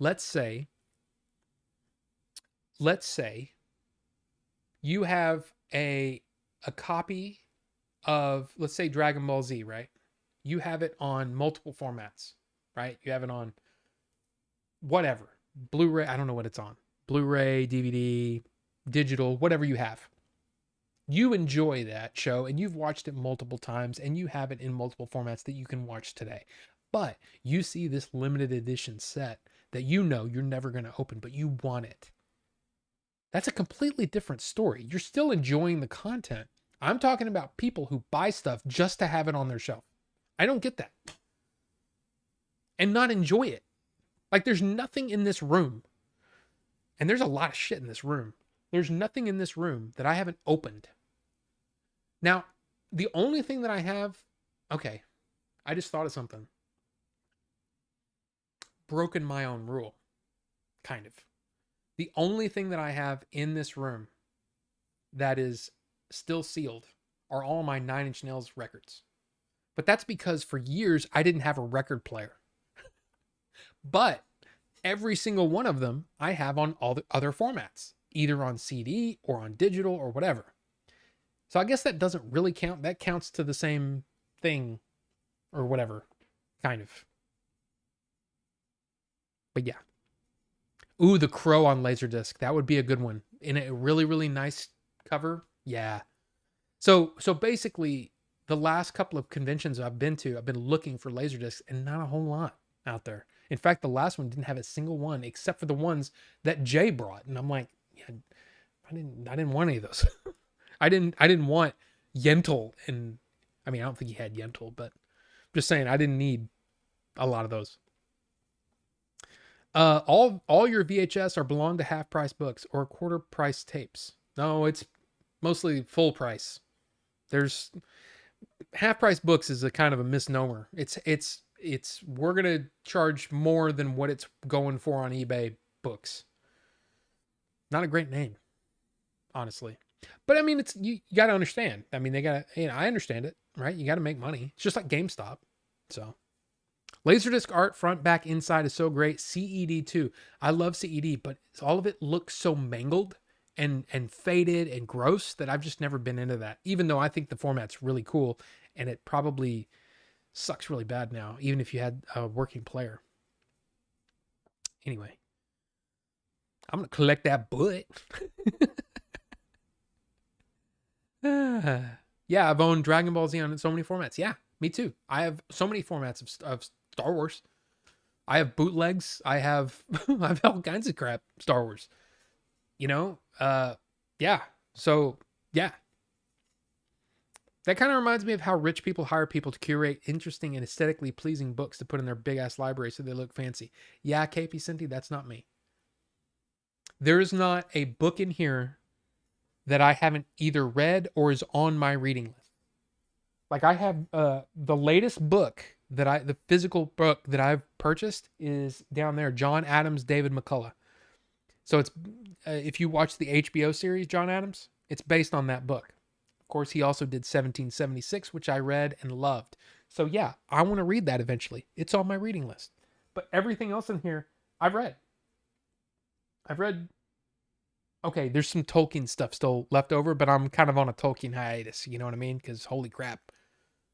let's say you have a copy of, let's say, Dragon Ball Z, right? You have it on multiple formats, right? You have it on whatever, Blu-ray, I don't know what it's on. Blu-ray, DVD, digital, whatever you have. You enjoy that show and you've watched it multiple times and you have it in multiple formats that you can watch today. But you see this limited edition set that you know you're never going to open, but you want it. That's a completely different story. You're still enjoying the content. I'm talking about people who buy stuff just to have it on their shelf. I don't get that. And not enjoy it. Like, there's nothing in this room, and there's a lot of shit in this room. There's nothing in this room that I haven't opened. Now, the only thing that I have, okay, I just thought of something. Broken my own rule, kind of. The only thing that I have in this room that is still sealed are all my Nine Inch Nails records. But that's because for years I didn't have a record player. But every single one of them I have on all the other formats, either on CD or on digital or whatever. So I guess that doesn't really count. That counts to the same thing or whatever, kind of. But yeah. Ooh, the Crow on Laserdisc. That would be a good one. In a really, really nice cover. Yeah. So basically, the last couple of conventions I've been to, I've been looking for Laserdiscs and not a whole lot out there. In fact, the last one didn't have a single one except for the ones that Jay brought. And I'm like, yeah, I didn't want any of those. I didn't want Yentl. And I mean, I don't think he had Yentl, but I'm just saying I didn't need a lot of those. All your VHS are belong to half price books or quarter price tapes. No, it's mostly full price. There's half price books is a kind of a misnomer. It's we're going to charge more than what it's going for on eBay books. Not a great name, honestly. But I mean, it's you got to understand. I mean, they got to, I understand it, right? You got to make money. It's just like GameStop. So Laserdisc art, front, back, inside is so great. CED too. I love CED, but all of it looks so mangled and faded and gross that I've just never been into that. Even though I think the format's really cool and it probably sucks really bad now, even if you had a working player. Anyway, I'm going to collect that butt. Yeah, I've owned Dragon Ball Z on so many formats. Yeah, me too. I have so many formats of Star Wars. I have bootlegs. I have all kinds of crap Star Wars. Yeah. So, yeah. That kind of reminds me of how rich people hire people to curate interesting and aesthetically pleasing books to put in their big ass library so they look fancy. Yeah, KP Cinti, that's not me. There is not a book in here that I haven't either read or is on my reading list. Like I have the latest book the physical book that I've purchased is down there, John Adams, David McCullough. So it's if you watch the HBO series John Adams, it's based on that book. Of course, he also did 1776, which I read and loved. So yeah, I want to read that eventually. It's on my reading list. But everything else in here, I've read. Okay, there's some Tolkien stuff still left over, but I'm kind of on a Tolkien hiatus. You know what I mean? Because holy crap,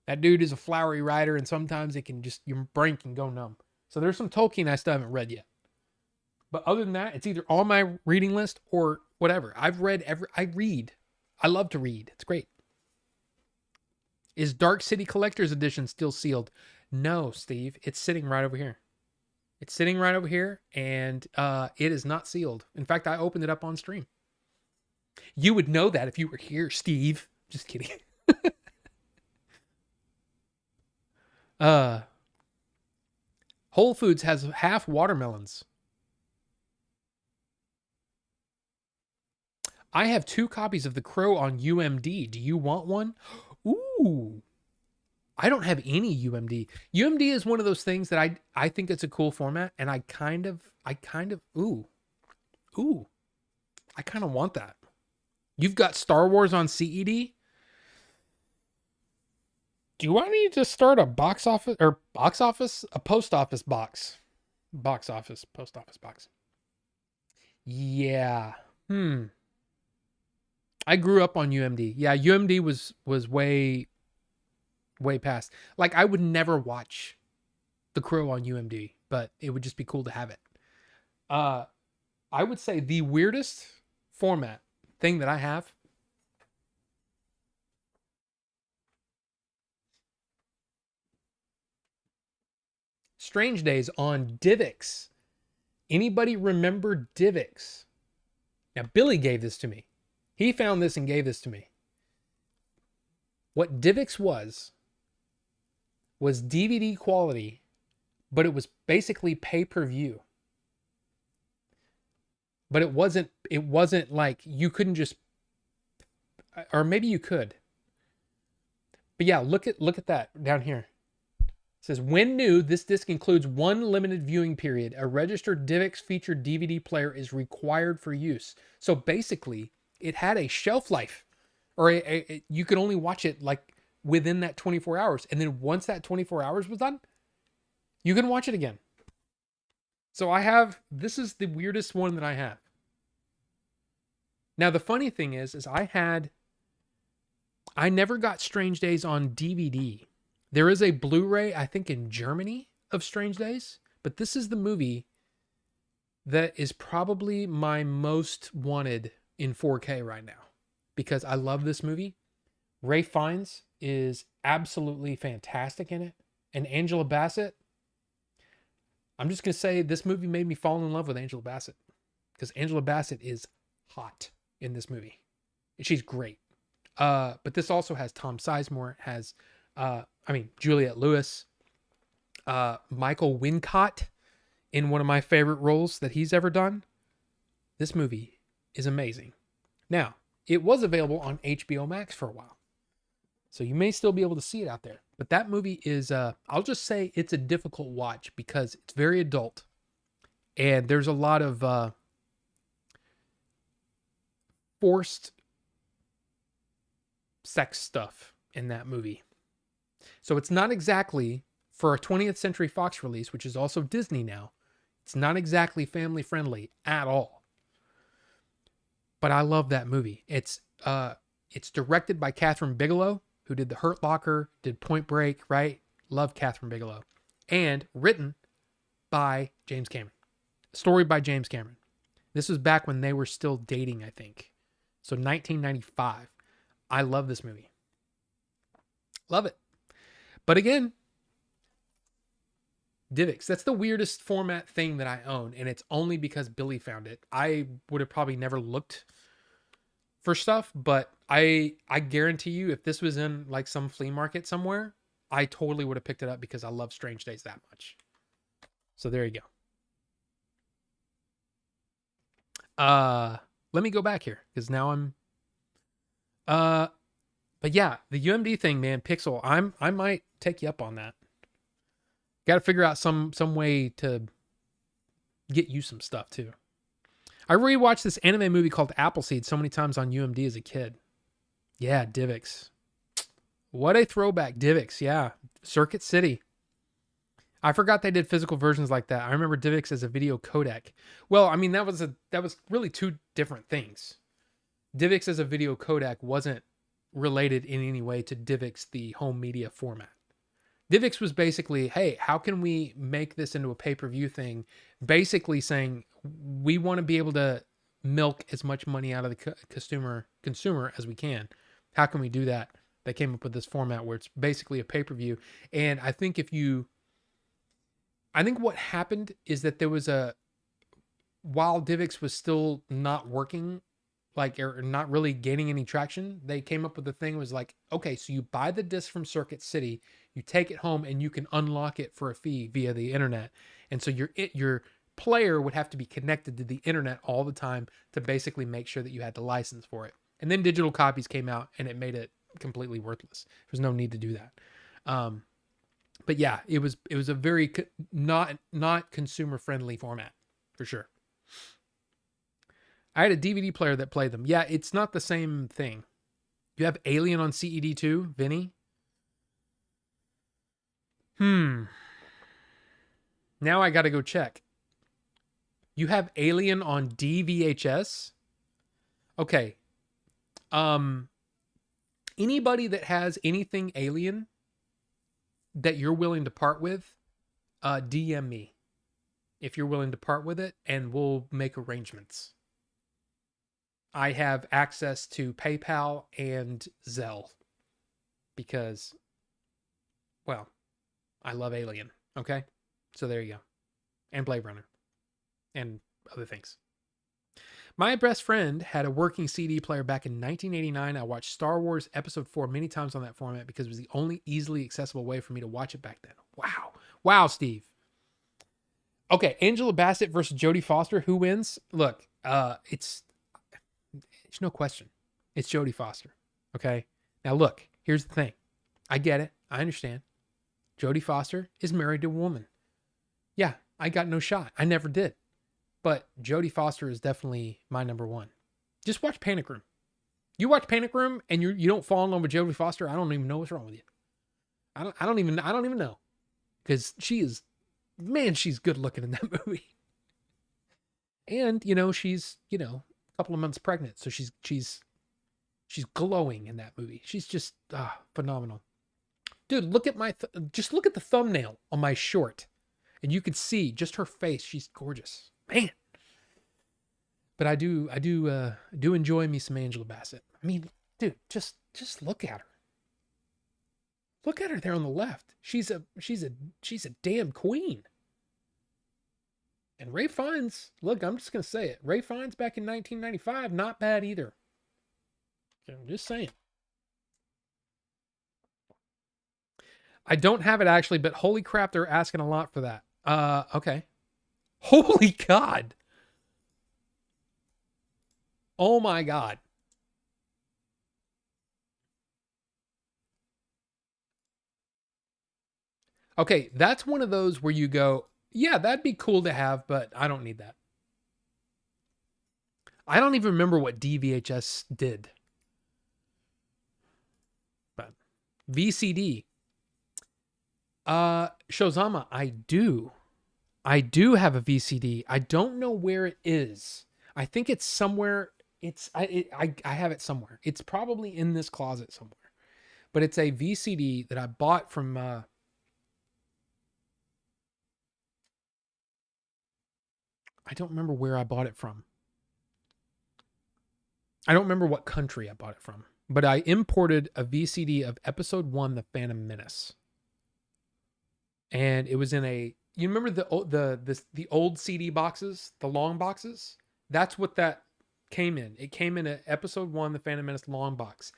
that dude is a flowery writer, and sometimes it can just, your brain can go numb. So there's some Tolkien I still haven't read yet. But other than that, it's either on my reading list or whatever. I read. I love to read. It's great. Is Dark City Collector's Edition still sealed? No, Steve. It's sitting right over here. It's sitting right over here, and it is not sealed. In fact, I opened it up on stream. You would know that if you were here, Steve. Just kidding. Whole Foods has half watermelons. I have 2 copies of The Crow on UMD. Do you want one? Ooh. I don't have any UMD. UMD is one of those things that I think it's a cool format, and I kind of I kind of want that. You've got Star Wars on CED? Do I need to start a post office box? Post office box. Yeah. I grew up on UMD. Yeah, UMD was way way past. Like, I would never watch The Crow on UMD, but it would just be cool to have it. I would say the weirdest format thing that I have. Strange Days on DivX. Anybody remember DivX? Now, Billy gave this to me. He found this and gave this to me. What DivX was DVD quality, but it was basically pay-per-view. But it wasn't like you couldn't just, or maybe you could. But yeah, look at that down here. It says, when new, this disc includes one limited viewing period. A registered DivX featured DVD player is required for use. So basically, it had a shelf life, or you could only watch it like within that 24 hours. And then once that 24 hours was done, you can watch it again. So this is the weirdest one that I have. Now, the funny thing is I never got Strange Days on DVD. There is a Blu-ray, I think in Germany, of Strange Days, but this is the movie that is probably my most wanted in 4K right now because I love this movie. Ralph Fiennes is absolutely fantastic in it. And Angela Bassett, I'm just going to say this movie made me fall in love with Angela Bassett because Angela Bassett is hot in this movie. She's great. But this also has Tom Sizemore, has Juliette Lewis, Michael Wincott in one of my favorite roles that he's ever done. This movie is amazing. Now, it was available on HBO Max for a while, so you may still be able to see it out there. But that movie is, I'll just say it's a difficult watch because it's very adult. And there's a lot of forced sex stuff in that movie. So it's not exactly, for a 20th Century Fox release, which is also Disney now, it's not exactly family friendly at all. But I love that movie. It's directed by Catherine Bigelow, who did The Hurt Locker, did Point Break, right? Love Catherine Bigelow. And written by James Cameron. Story by James Cameron. This was back when they were still dating, I think. So 1995. I love this movie. Love it. But again, DivX. That's the weirdest format thing that I own. And it's only because Billy found it. I would have probably never looked for stuff, but I guarantee you if this was in like some flea market somewhere, I totally would have picked it up because I love Strange Days that much. So there you go. Let me go back here because now I'm but yeah, the UMD thing, man, Pixel, I might take you up on that. Got to figure out some way to get you some stuff too. I rewatched this anime movie called Appleseed so many times on UMD as a kid. Yeah, DivX. What a throwback, DivX. Yeah, Circuit City. I forgot they did physical versions like that. I remember DivX as a video codec. Well, I mean that was really two different things. DivX as a video codec wasn't related in any way to DivX, the home media format. DivX was basically, hey, how can we make this into a pay-per-view thing? Basically saying we want to be able to milk as much money out of the consumer as we can. How can we do that? They came up with this format where it's basically a pay-per-view. And I think what happened is that there was while DivX was still not working, or not really gaining any traction, they came up with the thing was like, okay, so you buy the disc from Circuit City, you take it home and you can unlock it for a fee via the internet. And so your player would have to be connected to the internet all the time to basically make sure that you had the license for it. And then digital copies came out and it made it completely worthless. There's no need to do that. But yeah, it was a very not consumer friendly format for sure. I had a DVD player that played them. Yeah, it's not the same thing. You have Alien on CED too, Vinny? Now I got to go check. You have Alien on DVHS? Okay. Anybody that has anything Alien that you're willing to part with, DM me if you're willing to part with it, and we'll make arrangements. I have access to PayPal and Zelle because, well, I love Alien. Okay, so there you go, and Blade Runner, and other things. My best friend had a working CD player back in 1989. I watched Star Wars Episode 4 many times on that format because it was the only easily accessible way for me to watch it back then. Wow. Wow, Steve. Okay, Angela Bassett versus Jodie Foster. Who wins? Look, it's no question. It's Jodie Foster. Okay? Now look, here's the thing. I get it. I understand. Jodie Foster is married to a woman. Yeah, I got no shot. I never did. But Jodie Foster is definitely my number one. Just watch Panic Room. You watch Panic Room and you don't fall in love with Jodie Foster, I don't even know what's wrong with you. I don't even know. Because she's good looking in that movie. And, she's, a couple of months pregnant. So she's glowing in that movie. She's just phenomenal. Dude, look at just look at the thumbnail on my short. And you can see just her face. She's gorgeous. Man. But I do enjoy me some Angela Bassett. I mean, dude, just look at her. Look at her there on the left. She's a damn queen. And Ray Fiennes, look, I'm just gonna say it. Ray Fiennes back in 1995, not bad either. I'm just saying. I don't have it actually, but holy crap, they're asking a lot for that. Okay. Holy God. Oh my God. Okay, that's one of those where you go, yeah, that'd be cool to have, but I don't need that. I don't even remember what DVHS did. But VCD. Shozama, I do have a VCD. I don't know where it is. I think it's somewhere. I have it somewhere. It's probably in this closet somewhere. But it's a VCD that I bought from I don't remember where I bought it from. I don't remember what country I bought it from. But I imported a VCD of Episode 1, The Phantom Menace. And it was in you remember the old CD boxes, the long boxes? That's what that came in. It came in a Episode 1, The Phantom Menace long box.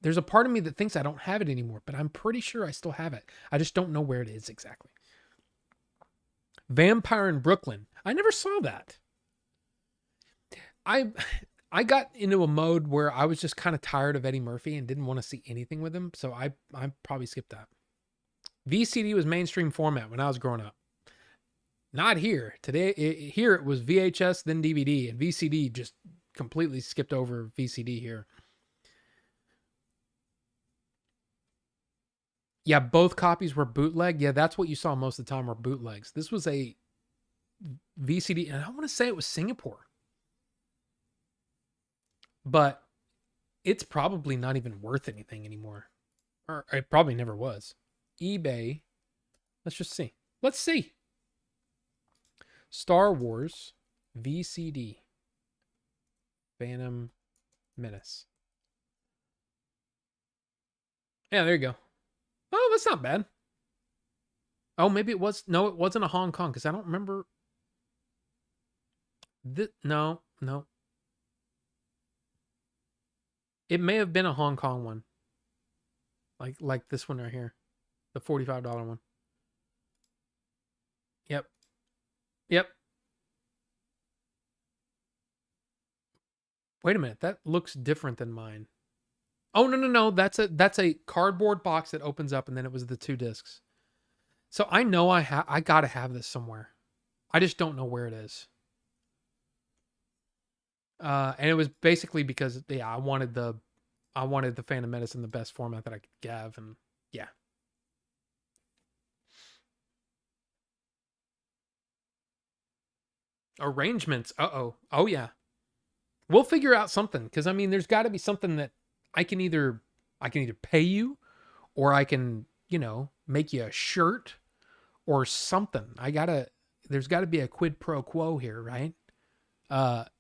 There's a part of me that thinks I don't have it anymore, but I'm pretty sure I still have it. I just don't know where it is exactly. Vampire in Brooklyn. I never saw that. I got into a mode where I was just kind of tired of Eddie Murphy and didn't want to see anything with him, so I probably skipped that. VCD was mainstream format when I was growing up. Not here. Here it was VHS, then DVD, and VCD just completely skipped over VCD here. Yeah, both copies were bootleg. Yeah, that's what you saw most of the time were bootlegs. This was a VCD, and I want to say it was Singapore. But it's probably not even worth anything anymore. Or it probably never was. eBay. Let's just see. Let's see. Star Wars VCD. Phantom Menace. Yeah, there you go. Oh, that's not bad. Oh, maybe it was. No, it wasn't a Hong Kong because I don't remember. No. It may have been a Hong Kong one. Like this one right here. The $45 one. Yep. Wait a minute. That looks different than mine. Oh, no. That's a cardboard box that opens up and then it was the 2 discs. So I know I got to have this somewhere. I just don't know where it is. And it was basically because I wanted the Phantom Menace in the best format that I could give, and yeah. Arrangements. Oh yeah. We'll figure out something because I mean there's got to be something that I can either pay you or I can, make you a shirt or something. There's got to be a quid pro quo here, right? But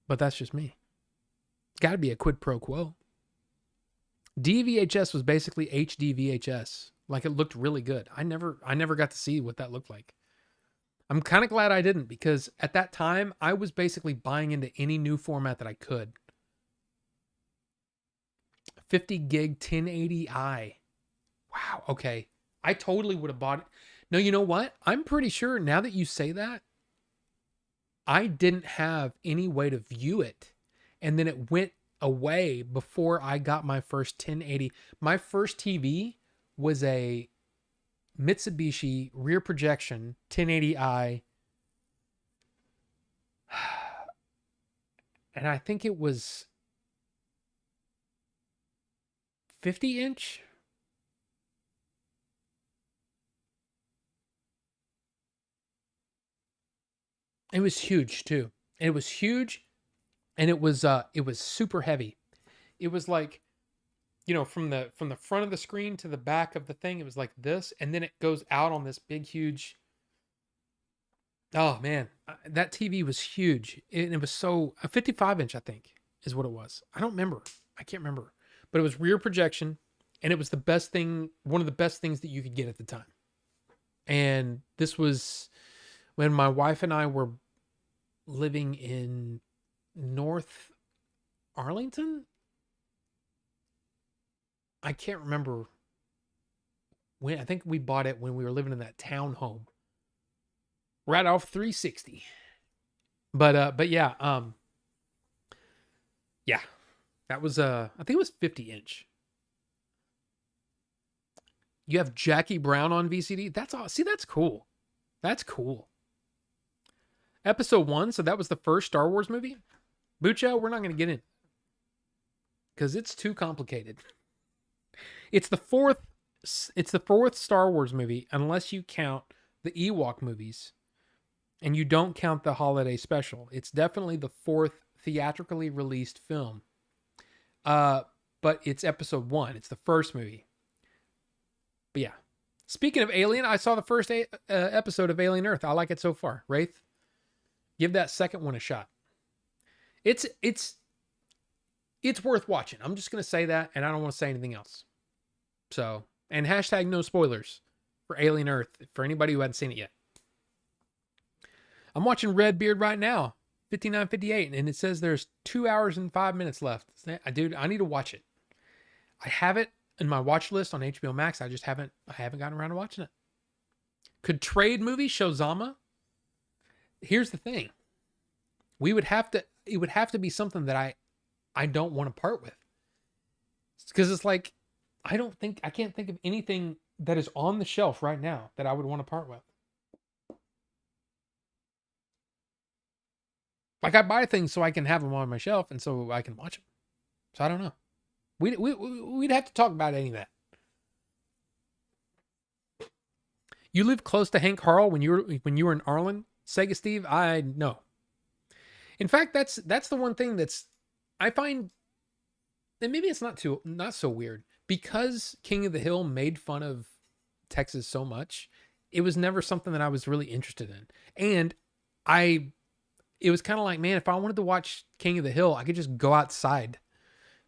that's just me. Got to be a quid pro quo. DVHS was basically HD VHS. Like, it looked really good. I never got to see what that looked like. I'm kind of glad I didn't, because at that time I was basically buying into any new format that I could. 50 gig 1080i. Wow. Okay. I totally would have bought it. No, you know what? I'm pretty sure now that you say that, I didn't have any way to view it. And then it went away before I got my first 1080. My first TV was a Mitsubishi rear projection 1080i. And I think it was 50 inch. It was huge too. And it was huge, and it was super heavy. It was like, from the front of the screen to the back of the thing, it was like this, and then it goes out on this big huge. Oh man, that TV was huge. It was a 55 inch, I think, is what it was. I don't remember. I can't remember, but it was rear projection, and it was the best thing, one of the best things that you could get at the time. And this was when my wife and I were living in North Arlington. I can't remember when. I think we bought it when we were living in that townhome right off 360. But yeah, yeah, that was I think it was 50 inch. You have Jackie Brown on VCD. That's all. See, that's cool. That's cool. Episode 1, so that was the first Star Wars movie. Bucho, we're not going to get in because it's too complicated. It's the fourth Star Wars movie, unless you count the Ewok movies and you don't count the holiday special. It's definitely the fourth theatrically released film. But it's episode 1. It's the first movie. But yeah. Speaking of Alien, I saw the first episode of Alien Earth. I like it so far. Wraith, give that second one a shot. It's worth watching. I'm just going to say that, and I don't want to say anything else. So, and hashtag no spoilers for Alien Earth for anybody who hadn't seen it yet. I'm watching Redbeard right now, 59:58, and it says there's 2 hours and 5 minutes left. Dude, I need to watch it. I have it in my watch list on HBO Max. I haven't gotten around to watching it. Could trade movie Shozama? Here's the thing. It would have to be something that I don't want to part with. Because it's like, I can't think of anything that is on the shelf right now that I would want to part with. Like, I buy things so I can have them on my shelf and so I can watch them. So I don't know. We'd have to talk about any of that. You live close to Hank Harl when you were in Arlen, Sega Steve? I know. In fact, that's the one thing that's I find, and maybe it's not so weird, because King of the Hill made fun of Texas so much. It was never something that I was really interested in, and it was kind of like, man, if I wanted to watch King of the Hill, I could just go outside,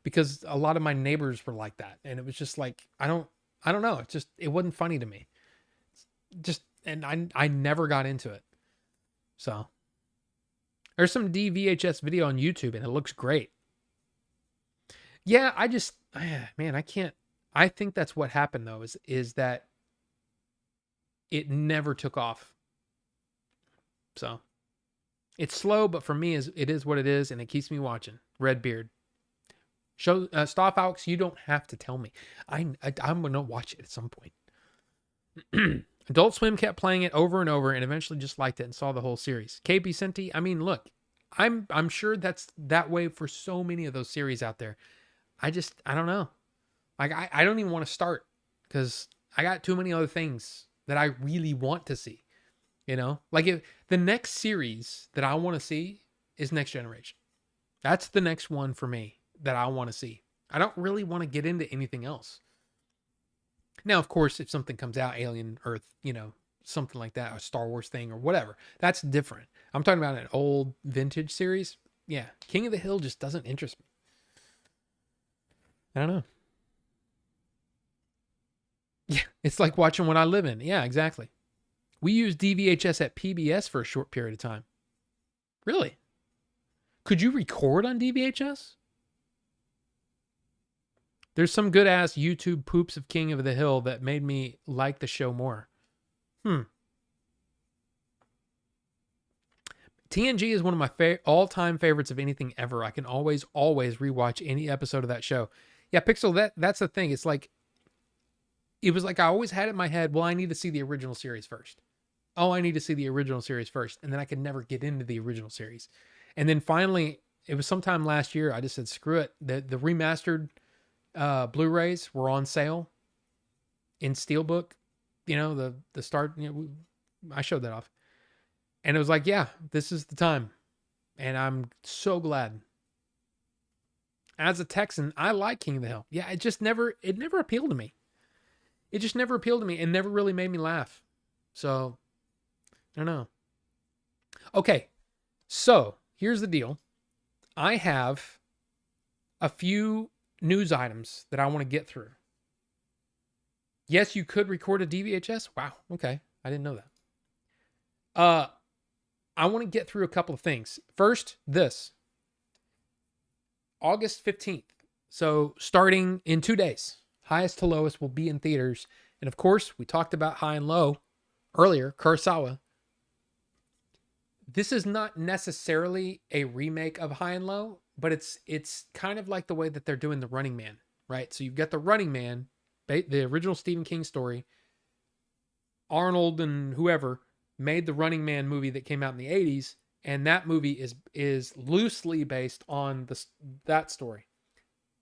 because a lot of my neighbors were like that, and it was just like, I don't know, it wasn't funny to me. And I never got into it. So there's some DVHS video on YouTube, and it looks great. Yeah, man, I can't. I think that's what happened though, is that it never took off. So it's slow, but for me, it is what it is, and it keeps me watching. Redbeard. Staff Alex, you don't have to tell me. I'm gonna watch it at some point. Adult Swim kept playing it over and over, and eventually just liked it and saw the whole series. KP Senti, I mean, look, I'm sure that's that way for so many of those series out there. I don't know. Like, I don't even want to start, because I got too many other things that I really want to see. Like, if the next series that I want to see is Next Generation. That's the next one for me that I want to see. I don't really want to get into anything else. Now, of course, if something comes out, Alien, Earth, something like that, a Star Wars thing or whatever, that's different. I'm talking about an old vintage series. Yeah, King of the Hill just doesn't interest me. I don't know. Yeah, it's like watching What I Live In. Yeah, exactly. We used DVHS at PBS for a short period of time. Really? Could you record on DVHS? There's some good ass YouTube poops of King of the Hill that made me like the show more. TNG is one of my all-time favorites of anything ever. I can always rewatch any episode of that show. Yeah, Pixel, that's the thing. It's like, it was like I always had it in my head, well, I need to see the original series first. Oh, I need to see the original series first. And then I could never get into the original series. And then finally, it was sometime last year, I just said, screw it. The remastered Blu-rays were on sale in Steelbook. The start, I showed that off. And it was like, yeah, this is the time. And I'm so glad. As a Texan, I like King of the Hill. Yeah, it never appealed to me. It just never appealed to me and never really made me laugh. So, I don't know. Okay, so here's the deal. I have a few news items that I want to get through. Yes, you could record a DVHS. Wow, okay. I didn't know that. I want to get through a couple of things. First, this. August 15th. So starting in 2 days, Highest to Lowest will be in theaters. And of course, we talked about High and Low earlier, Kurosawa. This is not necessarily a remake of High and Low, but it's kind of like the way that they're doing The Running Man, right? So you've got The Running Man, the original Stephen King story. Arnold and whoever made the Running Man movie that came out in the 80s, and that movie is loosely based on that story.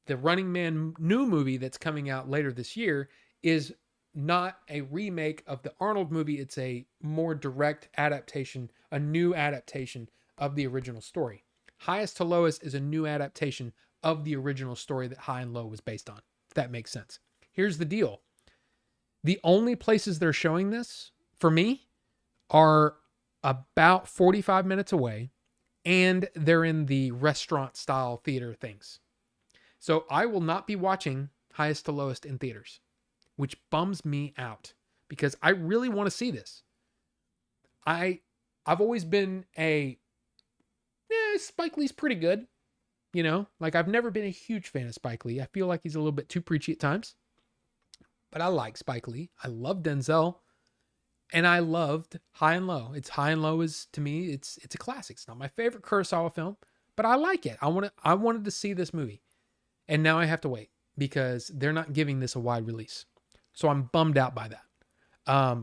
The Running Man new movie that's coming out later this year is not a remake of the Arnold movie. It's a more direct adaptation, a new adaptation of the original story. Highest to Lowest is a new adaptation of the original story that High and Low was based on, if that makes sense. Here's the deal. The only places they're showing this, for me, are about 45 minutes away, and they're in the restaurant-style theater things. So I will not be watching Highest to Lowest in theaters, which bums me out because I really want to see this. I've always been Spike Lee's pretty good. Like I've never been a huge fan of Spike Lee. I feel like he's a little bit too preachy at times, but I like Spike Lee. I love Denzel. And I loved High and Low. High and Low is, to me, it's a classic. It's not my favorite Kurosawa film, but I like it. I wanted to see this movie. And now I have to wait because they're not giving this a wide release. So I'm bummed out by that.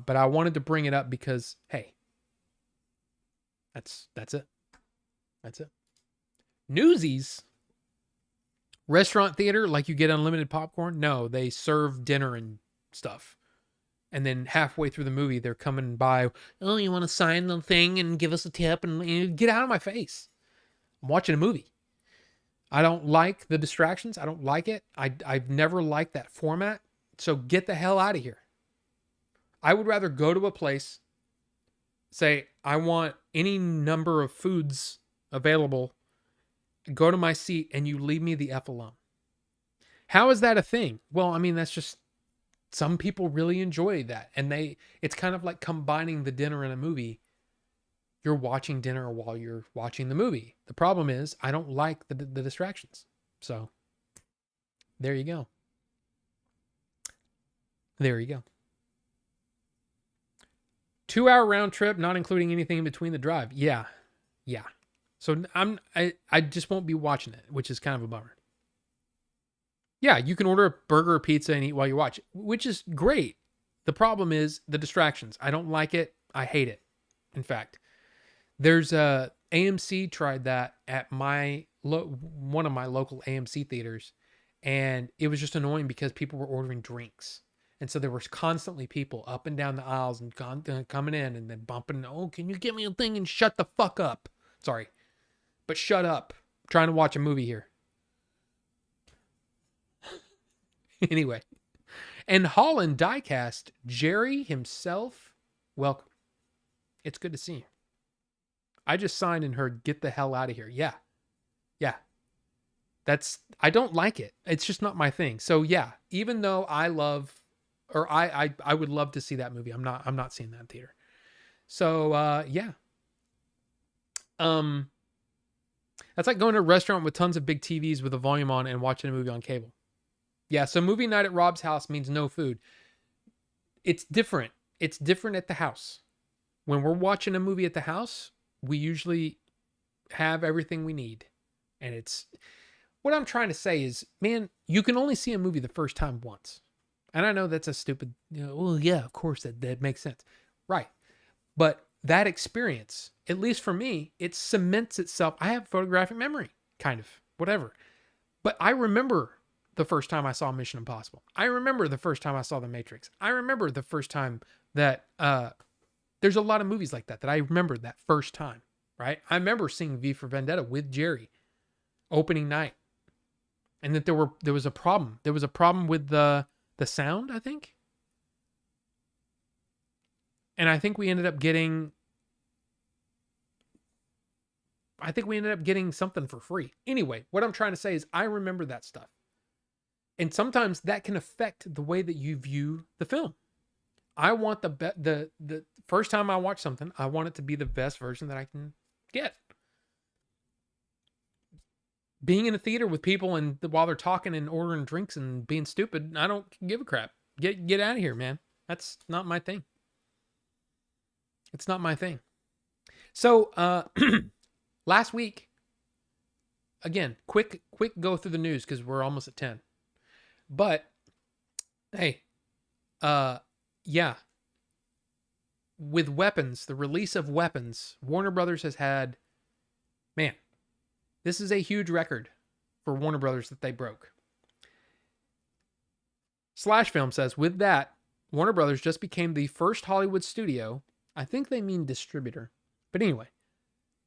But I wanted to bring it up because, hey, that's it. That's it. Newsies. Restaurant theater, like you get unlimited popcorn? No, they serve dinner and stuff. And then halfway through the movie, they're coming by, oh, you want to sign the thing and give us a tip and get out of my face. I'm watching a movie. I don't like the distractions. I don't like it. I've never liked that format. So get the hell out of here. I would rather go to a place, say, I want any number of foods available, go to my seat, and you leave me the F alone. How is that a thing? Well, I mean, that's just, some people really enjoy that. And it's kind of like combining the dinner and a movie. You're watching dinner while you're watching the movie. The problem is I don't like the distractions. So there you go. There you go. 2-hour round trip, not including anything in between the drive. Yeah. So I just won't be watching it, which is kind of a bummer. Yeah, you can order a burger or pizza and eat while you watch, which is great. The problem is the distractions. I don't like it. I hate it. In fact, there's AMC tried that at one of my local AMC theaters, and it was just annoying because people were ordering drinks. And so there was constantly people up and down the aisles and coming in and then bumping, oh, can you get me a thing and shut the fuck up? Sorry, but shut up. I'm trying to watch a movie here. Anyway, And Holland Diecast, Jerry himself, welcome. It's good to see you. I just signed and heard, get the hell out of here. Yeah. Yeah. I don't like it. It's just not my thing. So yeah, even though I would love to see that movie, I'm not seeing that in theater. So yeah. That's like going to a restaurant with tons of big TVs with the volume on and watching a movie on cable. Yeah, so movie night at Rob's house means no food. It's different. It's different at the house. When we're watching a movie at the house, we usually have everything we need. And it's what I'm trying to say is, man, you can only see a movie the first time once. And I know that's a stupid, well, yeah, of course that makes sense. Right. But that experience, at least for me, it cements itself. I have photographic memory, kind of, whatever. But I remember the first time I saw Mission Impossible. I remember the first time I saw The Matrix. I remember the first time that there's a lot of movies like that I remember that first time, right? I remember seeing V for Vendetta with Jerry opening night. And that there was a problem. There was a problem with the sound, I think. And I think we ended up getting something for free. Anyway, what I'm trying to say is I remember that stuff. And sometimes that can affect the way that you view the film. I want the first time I watch something, I want it to be the best version that I can get. Being in a theater with people and while they're talking and ordering drinks and being stupid, I don't give a crap. Get out of here, man. That's not my thing. It's not my thing. So, last week, again, quick go through the news because we're almost at 10. But, hey, yeah. With Weapons, the release of Weapons, Warner Brothers has had, man, this is a huge record for Warner Brothers that they broke. Slash Film says, with that, Warner Brothers just became the first Hollywood studio, I think they mean distributor, but anyway,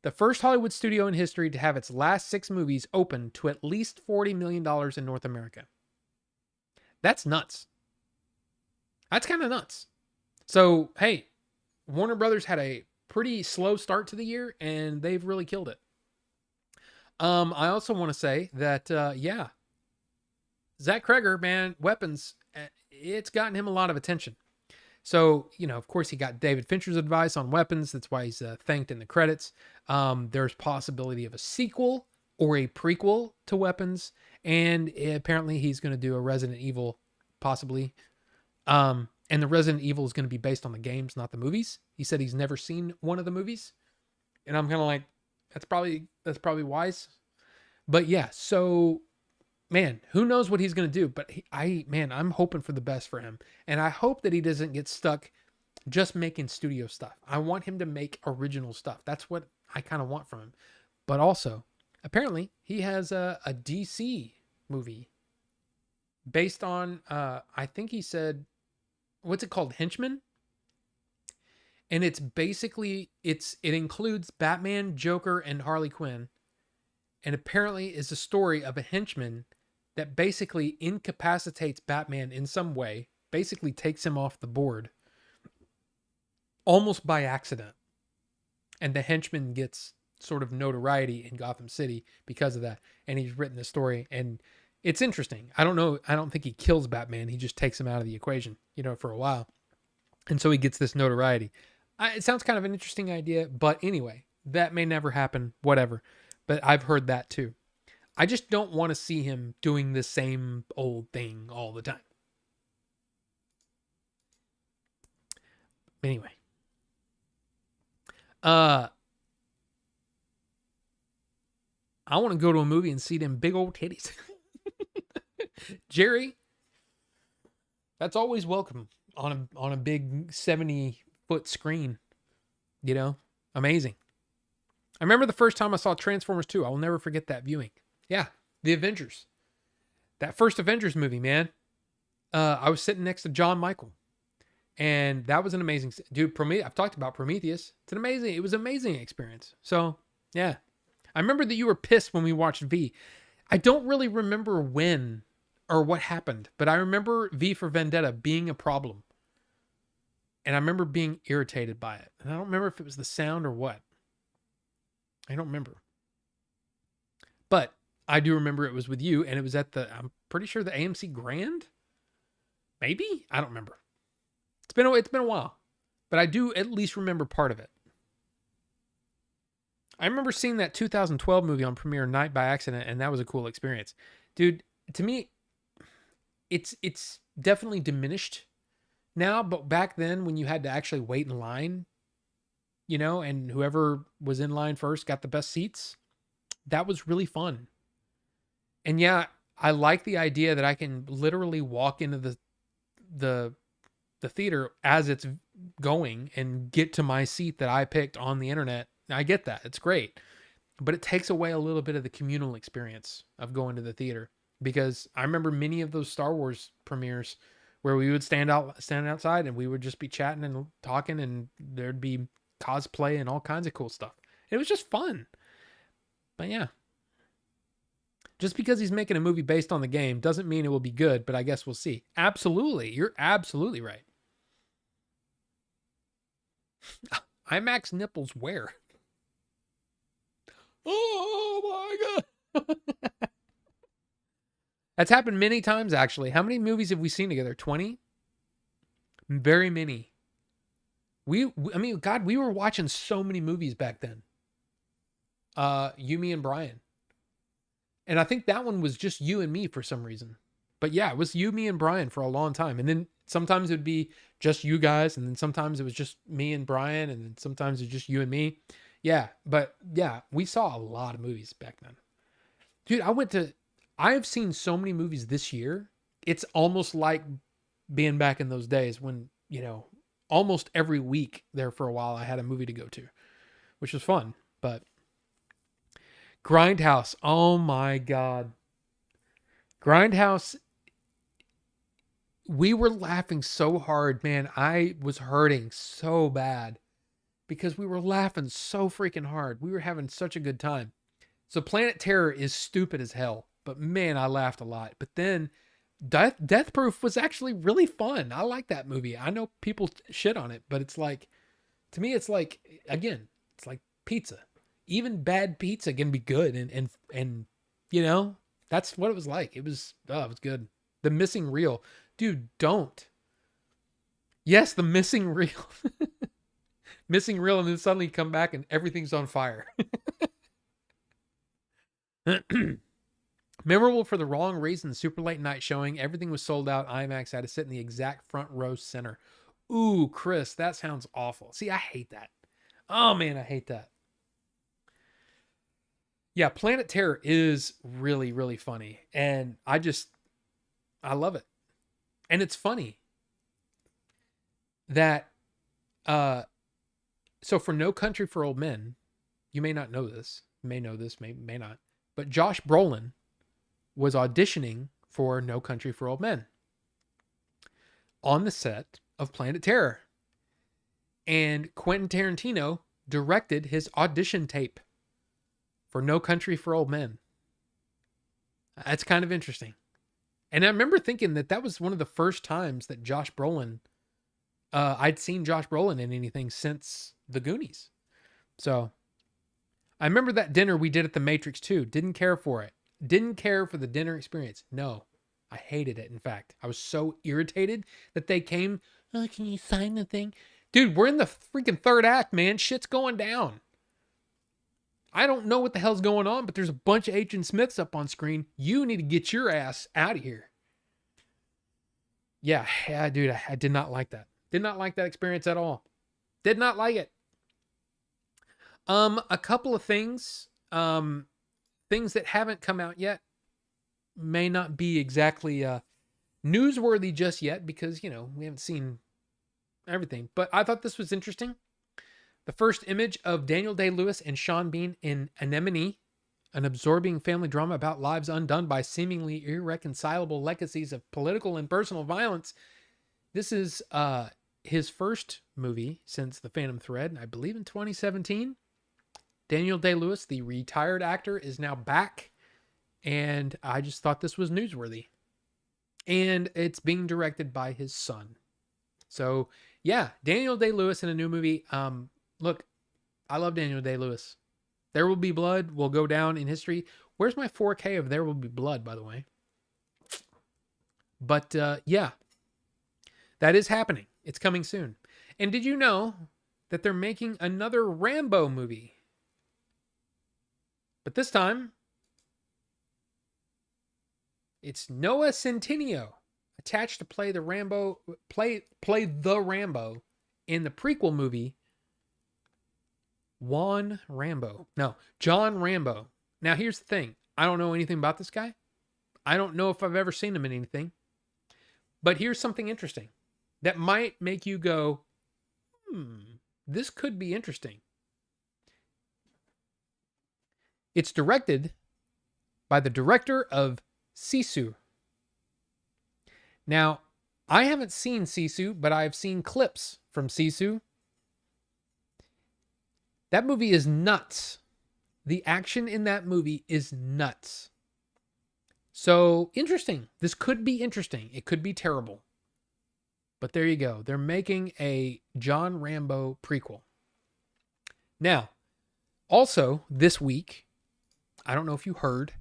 the first Hollywood studio in history to have its last 6 movies open to at least $40 million in North America. That's nuts. That's kind of nuts. So, hey, Warner Brothers had a pretty slow start to the year, and they've really killed it. I also want to say that, yeah, Zach Kreger, man, Weapons, it's gotten him a lot of attention. So, of course, he got David Fincher's advice on Weapons. That's why he's thanked in the credits. There's possibility of a sequel or a prequel to Weapons. And apparently he's going to do a Resident Evil, possibly. And the Resident Evil is going to be based on the games, not the movies. He said he's never seen one of the movies. And I'm kind of like, that's probably wise. But yeah, so man, who knows what he's going to do, but I'm hoping for the best for him. And I hope that he doesn't get stuck just making studio stuff. I want him to make original stuff. That's what I kind of want from him. But also, apparently he has a DC movie based on, I think he said, what's it called? Henchman? And it's basically, it includes Batman, Joker, and Harley Quinn. And apparently is a story of a henchman that basically incapacitates Batman in some way, basically takes him off the board, almost by accident. And the henchman gets sort of notoriety in Gotham City because of that. And he's written the story, and it's interesting. I don't know. I don't think he kills Batman. He just takes him out of the equation, for a while. And so he gets this notoriety. It sounds kind of an interesting idea, but anyway, that may never happen, whatever. But I've heard that too. I just don't want to see him doing the same old thing all the time. Anyway. I want to go to a movie and see them big old titties. Jerry, that's always welcome on a big 70-foot screen. Amazing. I remember the first time I saw Transformers 2. I will never forget that viewing. Yeah, the Avengers. That first Avengers movie, man. I was sitting next to John Michael. And that was an amazing... Dude, I've talked about Prometheus. It was an amazing experience. So, yeah. I remember that you were pissed when we watched V. I don't really remember when or what happened, but I remember V for Vendetta being a problem. And I remember being irritated by it. And I don't remember if it was the sound or what. I don't remember. But I do remember it was with you, and it was at I'm pretty sure the AMC Grand? Maybe? I don't remember. It's been a while. But I do at least remember part of it. I remember seeing that 2012 movie on premiere night by accident, and that was a cool experience. Dude, to me, it's definitely diminished now, but back then when you had to actually wait in line, you know, and whoever was in line first got the best seats, that was really fun. And yeah, I like the idea that I can literally walk into the theater as it's going and get to my seat that I picked on the internet. I get that. It's great. But it takes away a little bit of the communal experience of going to the theater, because I remember many of those Star Wars premieres where we would stand outside and we would just be chatting and talking, and there'd be cosplay and all kinds of cool stuff. It was just fun. But yeah. Just because he's making a movie based on the game doesn't mean it will be good, but I guess we'll see. Absolutely. You're absolutely right. IMAX nipples where? Oh my God. That's happened many times, actually. How many movies have we seen together? 20? Very many. I mean, God, we were watching so many movies back then. You, me, and Brian. And I think that one was just you and me for some reason. But yeah, it was you, me, and Brian for a long time. And then sometimes it would be just you guys. And then sometimes it was just me and Brian. And then sometimes it was just you and me. Yeah. But yeah, we saw a lot of movies back then. Dude, I've seen so many movies this year. It's almost like being back in those days when, you know, almost every week there for a while I had a movie to go to, which was fun. But Grindhouse. Oh my God. Grindhouse. We were laughing so hard, man. I was hurting so bad because we were laughing so freaking hard. We were having such a good time. So Planet Terror is stupid as hell, but man, I laughed a lot. But then Death Proof was actually really fun. I like that movie. I know people shit on it, but it's like, to me, it's like, again, it's like pizza. Even bad pizza can be good, and you know, that's what it was like. It was good. The missing reel. Dude, don't. Yes, the missing reel. Missing reel, and then suddenly come back and everything's on fire. Memorable for the wrong reason. Super late night showing. Everything was sold out. IMAX had to sit in the exact front row center. Ooh, Chris, that sounds awful. See, I hate that. Oh man, I hate that. Yeah, Planet Terror is really, really funny. And I love it. And it's funny that, so for No Country for Old Men, you may not know this, may not, but Josh Brolin was auditioning for No Country for Old Men on the set of Planet Terror. And Quentin Tarantino directed his audition tape for No Country for Old Men. That's kind of interesting. And I remember thinking that was one of the first times that Josh Brolin, I'd seen Josh Brolin in anything since The Goonies. So I remember that dinner we did at the Matrix 2. Didn't care for it. Didn't care for the dinner experience. No, I hated it. In fact, I was so irritated that they came. Oh, can you sign the thing? Dude, we're in the freaking third act, man. Shit's going down. I don't know what the hell's going on, but there's a bunch of Agent Smiths up on screen. You need to get your ass out of here. Yeah, dude, I did not like that. Did not like that experience at all. Did not like it. A couple of things, things that haven't come out yet may not be exactly newsworthy just yet because, you know, we haven't seen everything. But I thought this was interesting. The first image of Daniel Day-Lewis and Sean Bean in Anemone, an absorbing family drama about lives undone by seemingly irreconcilable legacies of political and personal violence. This is his first movie since The Phantom Thread, I believe in 2017. Daniel Day-Lewis, the retired actor, is now back, and I just thought this was newsworthy. and it's being directed by his son. So yeah, Daniel Day-Lewis in a new movie. Look, I love Daniel Day-Lewis. There Will Be Blood will go down in history. Where's my 4K of There Will Be Blood, by the way? But yeah, that is happening. It's coming soon. And did you know that they're making another Rambo movie? But this time, it's Noah Centineo attached to play the Rambo in the prequel movie John Rambo. Now here's the thing. I don't know anything about this guy. I don't know if I've ever seen him in anything. But here's something interesting that might make you go, this could be interesting. It's directed by the director of Sisu. Now, I haven't seen Sisu, but I've seen clips from Sisu. That movie is nuts. The action in that movie is nuts. So, interesting. This could be interesting. It could be terrible. But there you go. They're making a John Rambo prequel. Now, also this week, I don't know if you heard,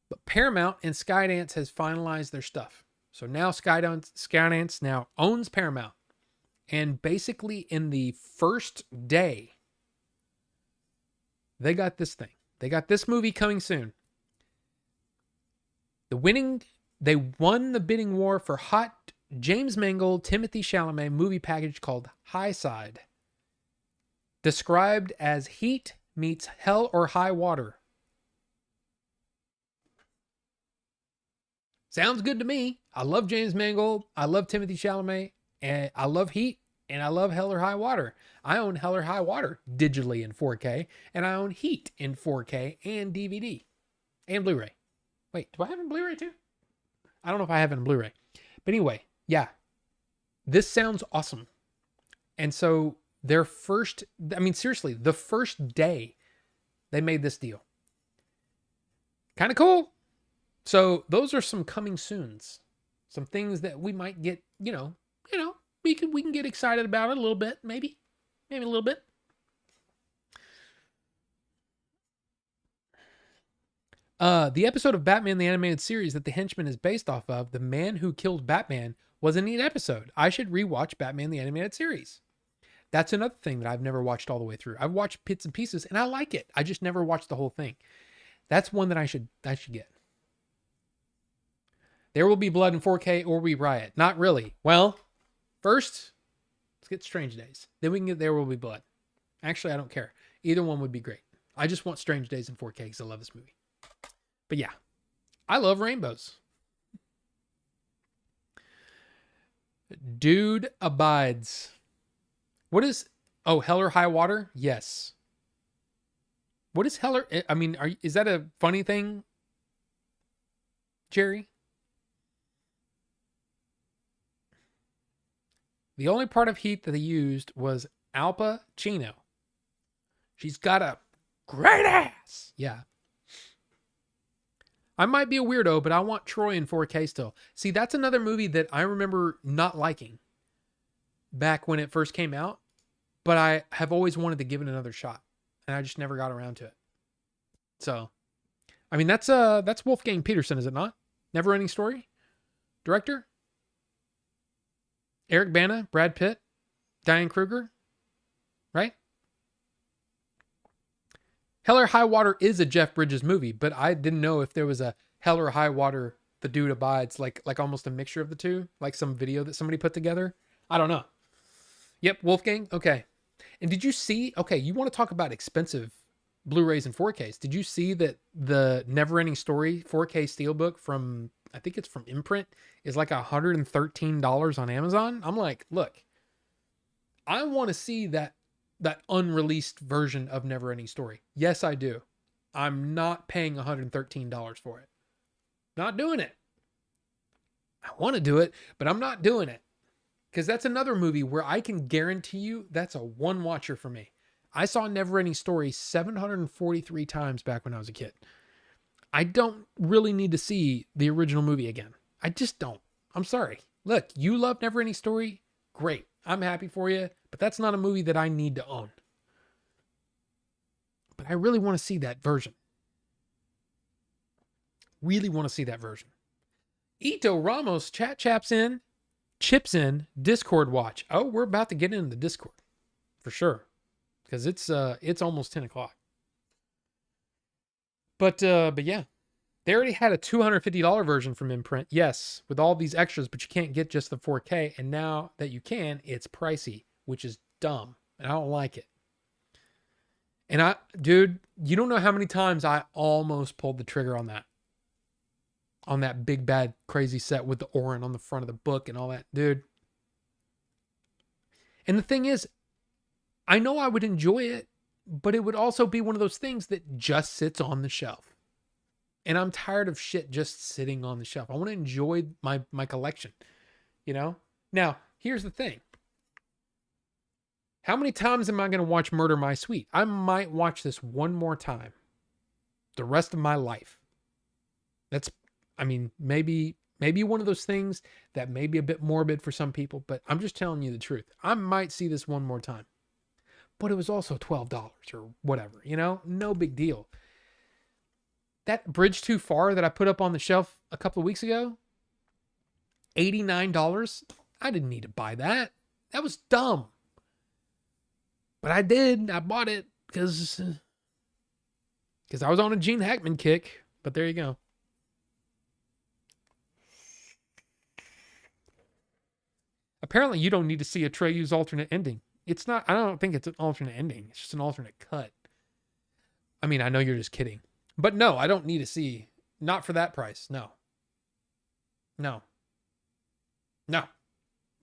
but Paramount and Skydance has finalized their stuff. So now Skydance now owns Paramount. And basically in the first day, they got this thing. They got this movie coming soon. They won the bidding war for hot James Mangold, Timothy Chalamet movie package called High Side. Described as Heat meets Hell or High Water. Sounds good to me. I love James Mangold. I love Timothy Chalamet. And I love Heat. And I love Hell or High Water. I own Hell or High Water digitally in 4K. And I own Heat in 4K and DVD. And Blu-ray. Wait, do I have it in Blu-ray too? I don't know if I have it in Blu-ray. But anyway, yeah. This sounds awesome. And so seriously, the first day they made this deal. Kind of cool. So those are some coming soons. Some things that we might get, we can get excited about it a little bit, maybe a little bit. The episode of Batman the Animated Series that The Henchman is based off of, The Man Who Killed Batman, was a neat episode. I should rewatch Batman the Animated Series. That's another thing that I've never watched all the way through. I've watched bits and pieces and I like it. I just never watched the whole thing. That's one that I should get. There Will Be Blood in 4K or we riot. Not really. Well, first, let's get Strange Days. Then we can get There Will Be Blood. Actually, I don't care. Either one would be great. I just want Strange Days in 4K because I love this movie. But yeah, I love rainbows. Dude Abides. What is... Oh, Hell or High Water? Yes. What is Hell or... I mean, is that a funny thing, Jerry? The only part of Heat that they used was Al Pacino. She's got a great ass. Yeah. I might be a weirdo, but I want Troy in 4K still. See, that's another movie that I remember not liking back when it first came out, but I have always wanted to give it another shot, and I just never got around to it. So, I mean, that's Wolfgang Peterson, is it not? Never Ending Story? Director? Eric Bana, Brad Pitt, Diane Kruger, right? Hell or High Water is a Jeff Bridges movie, but I didn't know if there was a Hell or High Water, The Dude Abides, like almost a mixture of the two, like some video that somebody put together. I don't know. Yep, Wolfgang. Okay. And did you see, okay, you want to talk about expensive Blu-rays and 4Ks. Did you see that the Never Ending Story 4K Steelbook from, I think it's from Imprint, is like $113 on Amazon? I'm like, look, I want to see that unreleased version of Never Ending Story. Yes, I do. I'm not paying $113 for it. Not doing it. I want to do it, but I'm not doing it. Because that's another movie where I can guarantee you that's a one watcher for me. I saw Never Ending Story 743 times back when I was a kid. I don't really need to see the original movie again. I just don't. I'm sorry. Look, you love Never Ending Story. Great. I'm happy for you. But that's not a movie that I need to own. But I really want to see that version. Really want to see that version. Ito Ramos chips in Discord watch. Oh, we're about to get into the Discord for sure, because it's almost 10 o'clock. But yeah, they already had a $250 version from Imprint. Yes, with all these extras, but you can't get just the 4K. And now that you can, it's pricey, which is dumb, and I don't like it. And dude, you don't know how many times I almost pulled the trigger on that big bad crazy set with the Orin on the front of the book and all that, dude. And the thing is, I know I would enjoy it, but it would also be one of those things that just sits on the shelf. And I'm tired of shit just sitting on the shelf. I want to enjoy my collection, you know? Now, here's the thing. How many times am I going to watch Murder My Sweet? I might watch this one more time the rest of my life. Maybe one of those things that may be a bit morbid for some people, but I'm just telling you the truth. I might see this one more time. But it was also $12 or whatever, you know? No big deal. That Bridge Too Far that I put up on the shelf a couple of weeks ago, $89. I didn't need to buy that. That was dumb. But I did. I bought it because I was on a Gene Hackman kick. But there you go. Apparently, you don't need to see Atreyu's alternate ending. It's not, I don't think it's an alternate ending. It's just an alternate cut. I mean, I know you're just kidding. But no, I don't need to see. Not for that price. No. But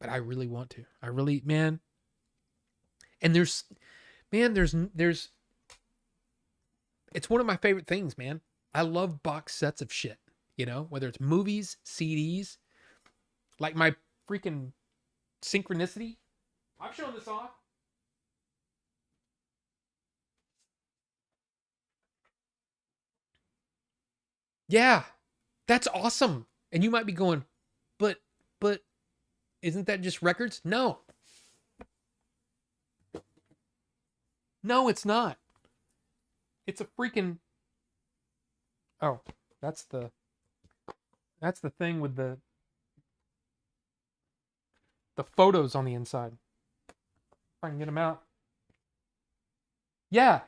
I really want to. I really, man. And it's one of my favorite things, man. I love box sets of shit, you know, whether it's movies, CDs, like my freaking Synchronicity. I've shown this off. Yeah, that's awesome. And you might be going, but isn't that just records? No, it's not. It's a freaking. Oh, that's the thing with the photos on the inside. If I can get them out. Yeah.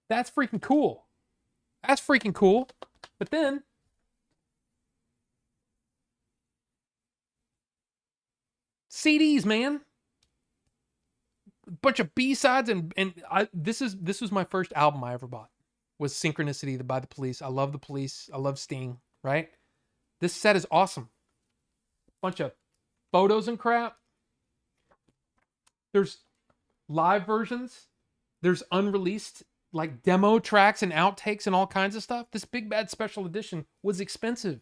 That's freaking cool. But then CDs, man. A bunch of B-sides and this was my first album I ever bought. Was Synchronicity by the Police. I love the Police. I love Sting, right? This set is awesome. Bunch of photos and crap. There's live versions. There's unreleased like demo tracks and outtakes and all kinds of stuff. This Big Bad Special Edition was expensive,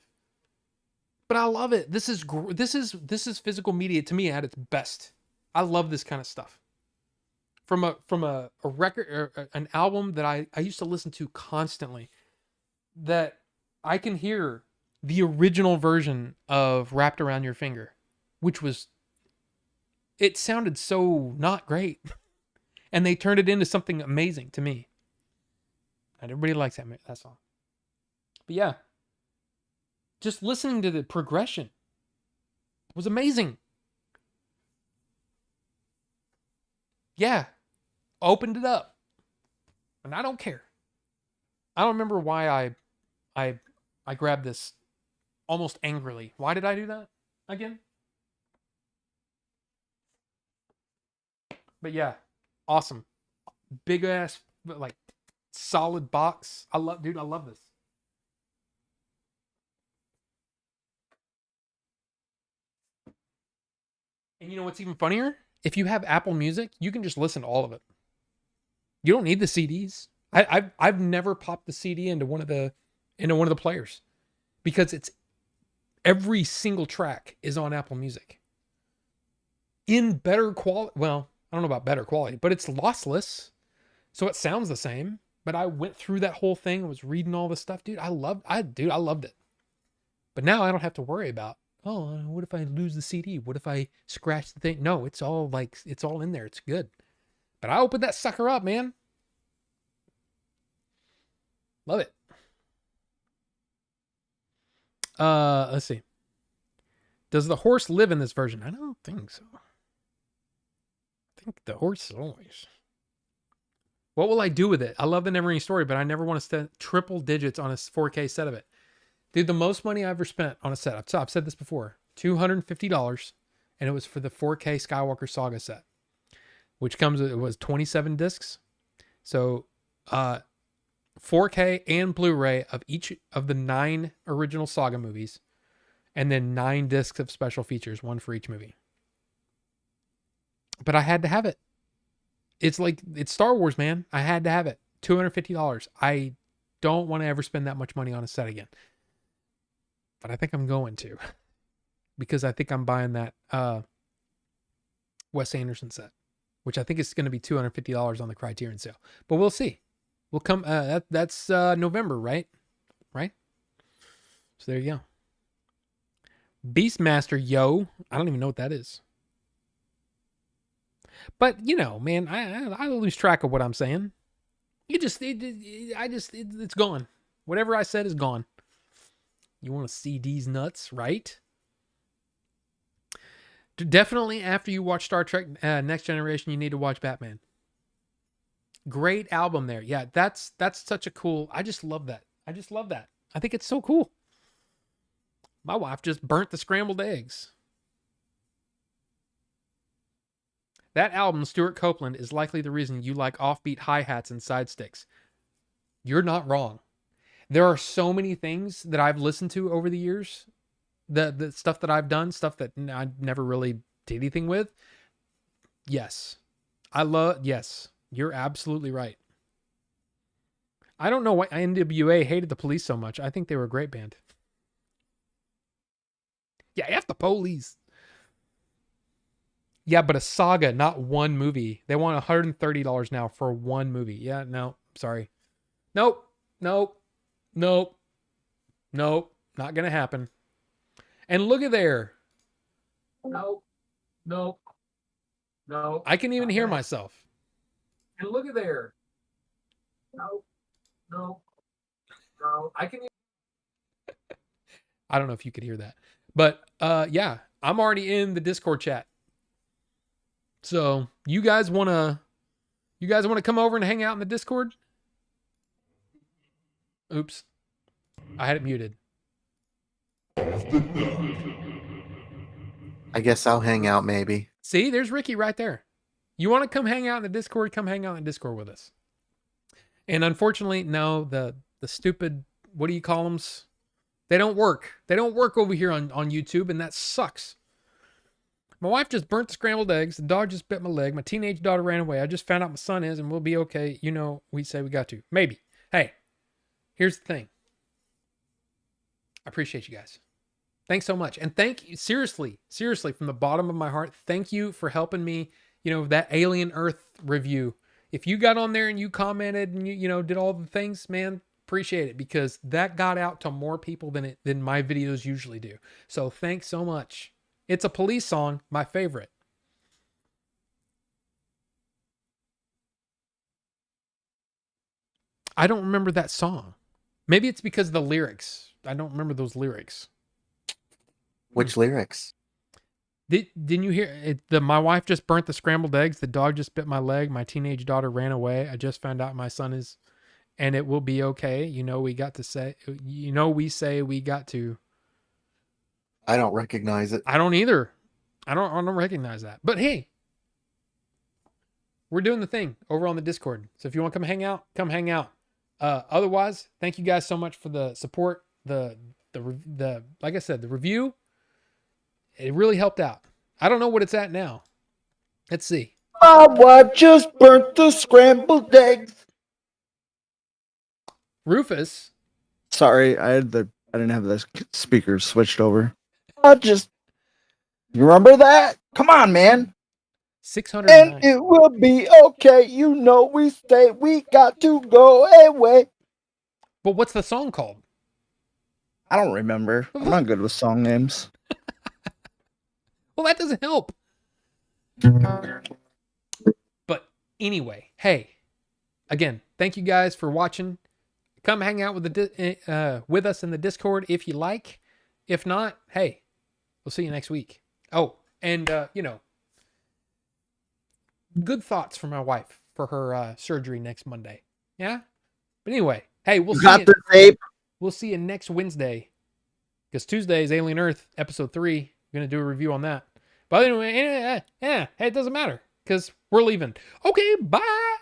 but I love it. This is physical media to me at its best. I love this kind of stuff. From a record or an album that I used to listen to constantly, that I can hear the original version of Wrapped Around Your Finger, which it sounded so not great. And they turned it into something amazing to me. And everybody likes that song. But yeah, just listening to the progression was amazing. Yeah, opened it up. And I don't care. I don't remember why I grabbed this almost angrily. Why did I do that again? But yeah, awesome. Big ass, like, solid box. I love this. And you know what's even funnier? If you have Apple Music, you can just listen to all of it. You don't need the CDs. I've never popped the CD into one of the players, because it's every single track is on Apple Music in better quality. Well, I don't know about better quality, but it's lossless, so it sounds the same. But I went through that whole thing and was reading all this stuff, dude. I loved it. But now I don't have to worry about, oh, what if I lose the CD? What if I scratch the thing? No, it's all in there. It's good. But I opened that sucker up, man. Love it. Let's see. Does the horse live in this version? I don't think so. I think the horse is always. What will I do with it? I love the Neverending Story, but I never want to spend triple digits on a 4K set of it. Dude, the most money I ever spent on a set, I've said this before, $250, and it was for the 4K Skywalker Saga set, which it was 27 discs. So 4K and Blu-ray of each of the 9 original Saga movies, and then 9 discs of special features, one for each movie. But I had to have it. It's Star Wars, man. I had to have it. $250. I don't want to ever spend that much money on a set again. But I think I'm going to. Because I think I'm buying that Wes Anderson set, which I think is going to be $250 on the Criterion sale. But we'll see. We'll come. That's November, right? Right? So there you go. Beastmaster, yo. I don't even know what that is. But, man, I lose track of what I'm saying. It's gone. Whatever I said is gone. You want to see these nuts, right? Definitely after you watch Star Trek Next Generation, you need to watch Batman. Great album there. Yeah, that's such a cool. I just love that. I think it's so cool. My wife just burnt the scrambled eggs. That album, Stuart Copeland, is likely the reason you like offbeat hi-hats and side sticks. You're not wrong. There are so many things that I've listened to over the years, the stuff that I've done, stuff that I never really did anything with. Yes. Yes, you're absolutely right. I don't know why NWA hated the Police so much. I think they were a great band. Yeah, F the Police. Yeah, but a saga, not one movie. They want $130 now for one movie. Yeah, no, sorry. Nope. Not gonna happen. And look at there. Nope. I can even hear myself. And look at there. No. I can. I don't know if you could hear that, but yeah, I'm already in the Discord chat. So you guys want to come over and hang out in the Discord? Oops. I had it muted. I guess I'll hang out maybe. See, there's Ricky right there. You want to come hang out in the Discord? Come hang out in the Discord with us. And unfortunately, no, the stupid, what do you call them? They don't work. They don't work over here on YouTube, and that sucks. My wife just burnt the scrambled eggs. The dog just bit my leg. My teenage daughter ran away. I just found out my son is, and we'll be okay. We say we got to. Maybe. Hey, here's the thing. I appreciate you guys. Thanks so much. And thank you, seriously, from the bottom of my heart, thank you for helping me, that Alien Earth review. If you got on there and you commented and you did all the things, man, appreciate it, because that got out to more people than my videos usually do. So thanks so much. It's a Police song, my favorite. I don't remember that song. Maybe it's because of the lyrics. I don't remember those lyrics. Which lyrics? Didn't you hear it? My wife just burnt the scrambled eggs. The dog just bit my leg. My teenage daughter ran away. I just found out my son is, and it will be okay. We got to say, we say we got to. I don't recognize it. I don't either. I don't recognize that. But hey, we're doing the thing over on the Discord. So if you want to come hang out, come hang out. Otherwise, thank you guys so much for the support. The like I said, the review, it really helped out. I don't know what it's at now. Let's see. My wife just burnt the scrambled eggs. Rufus. Sorry, I didn't have the speakers switched over. You remember that? Come on, man. 609. And it will be okay. We got to go away. But what's the song called? I don't remember. I'm not good with song names. Well, that doesn't help. But anyway, hey, again, thank you guys for watching. Come hang out with us in the Discord if you like. If not, hey, we'll see you next week. Oh, and good thoughts from my wife for her surgery next Monday. Yeah. But anyway, hey, we'll see you next Wednesday. Because Tuesday is Alien Earth episode 3. We're gonna do a review on that. But anyway, hey, it doesn't matter because we're leaving. Okay, bye.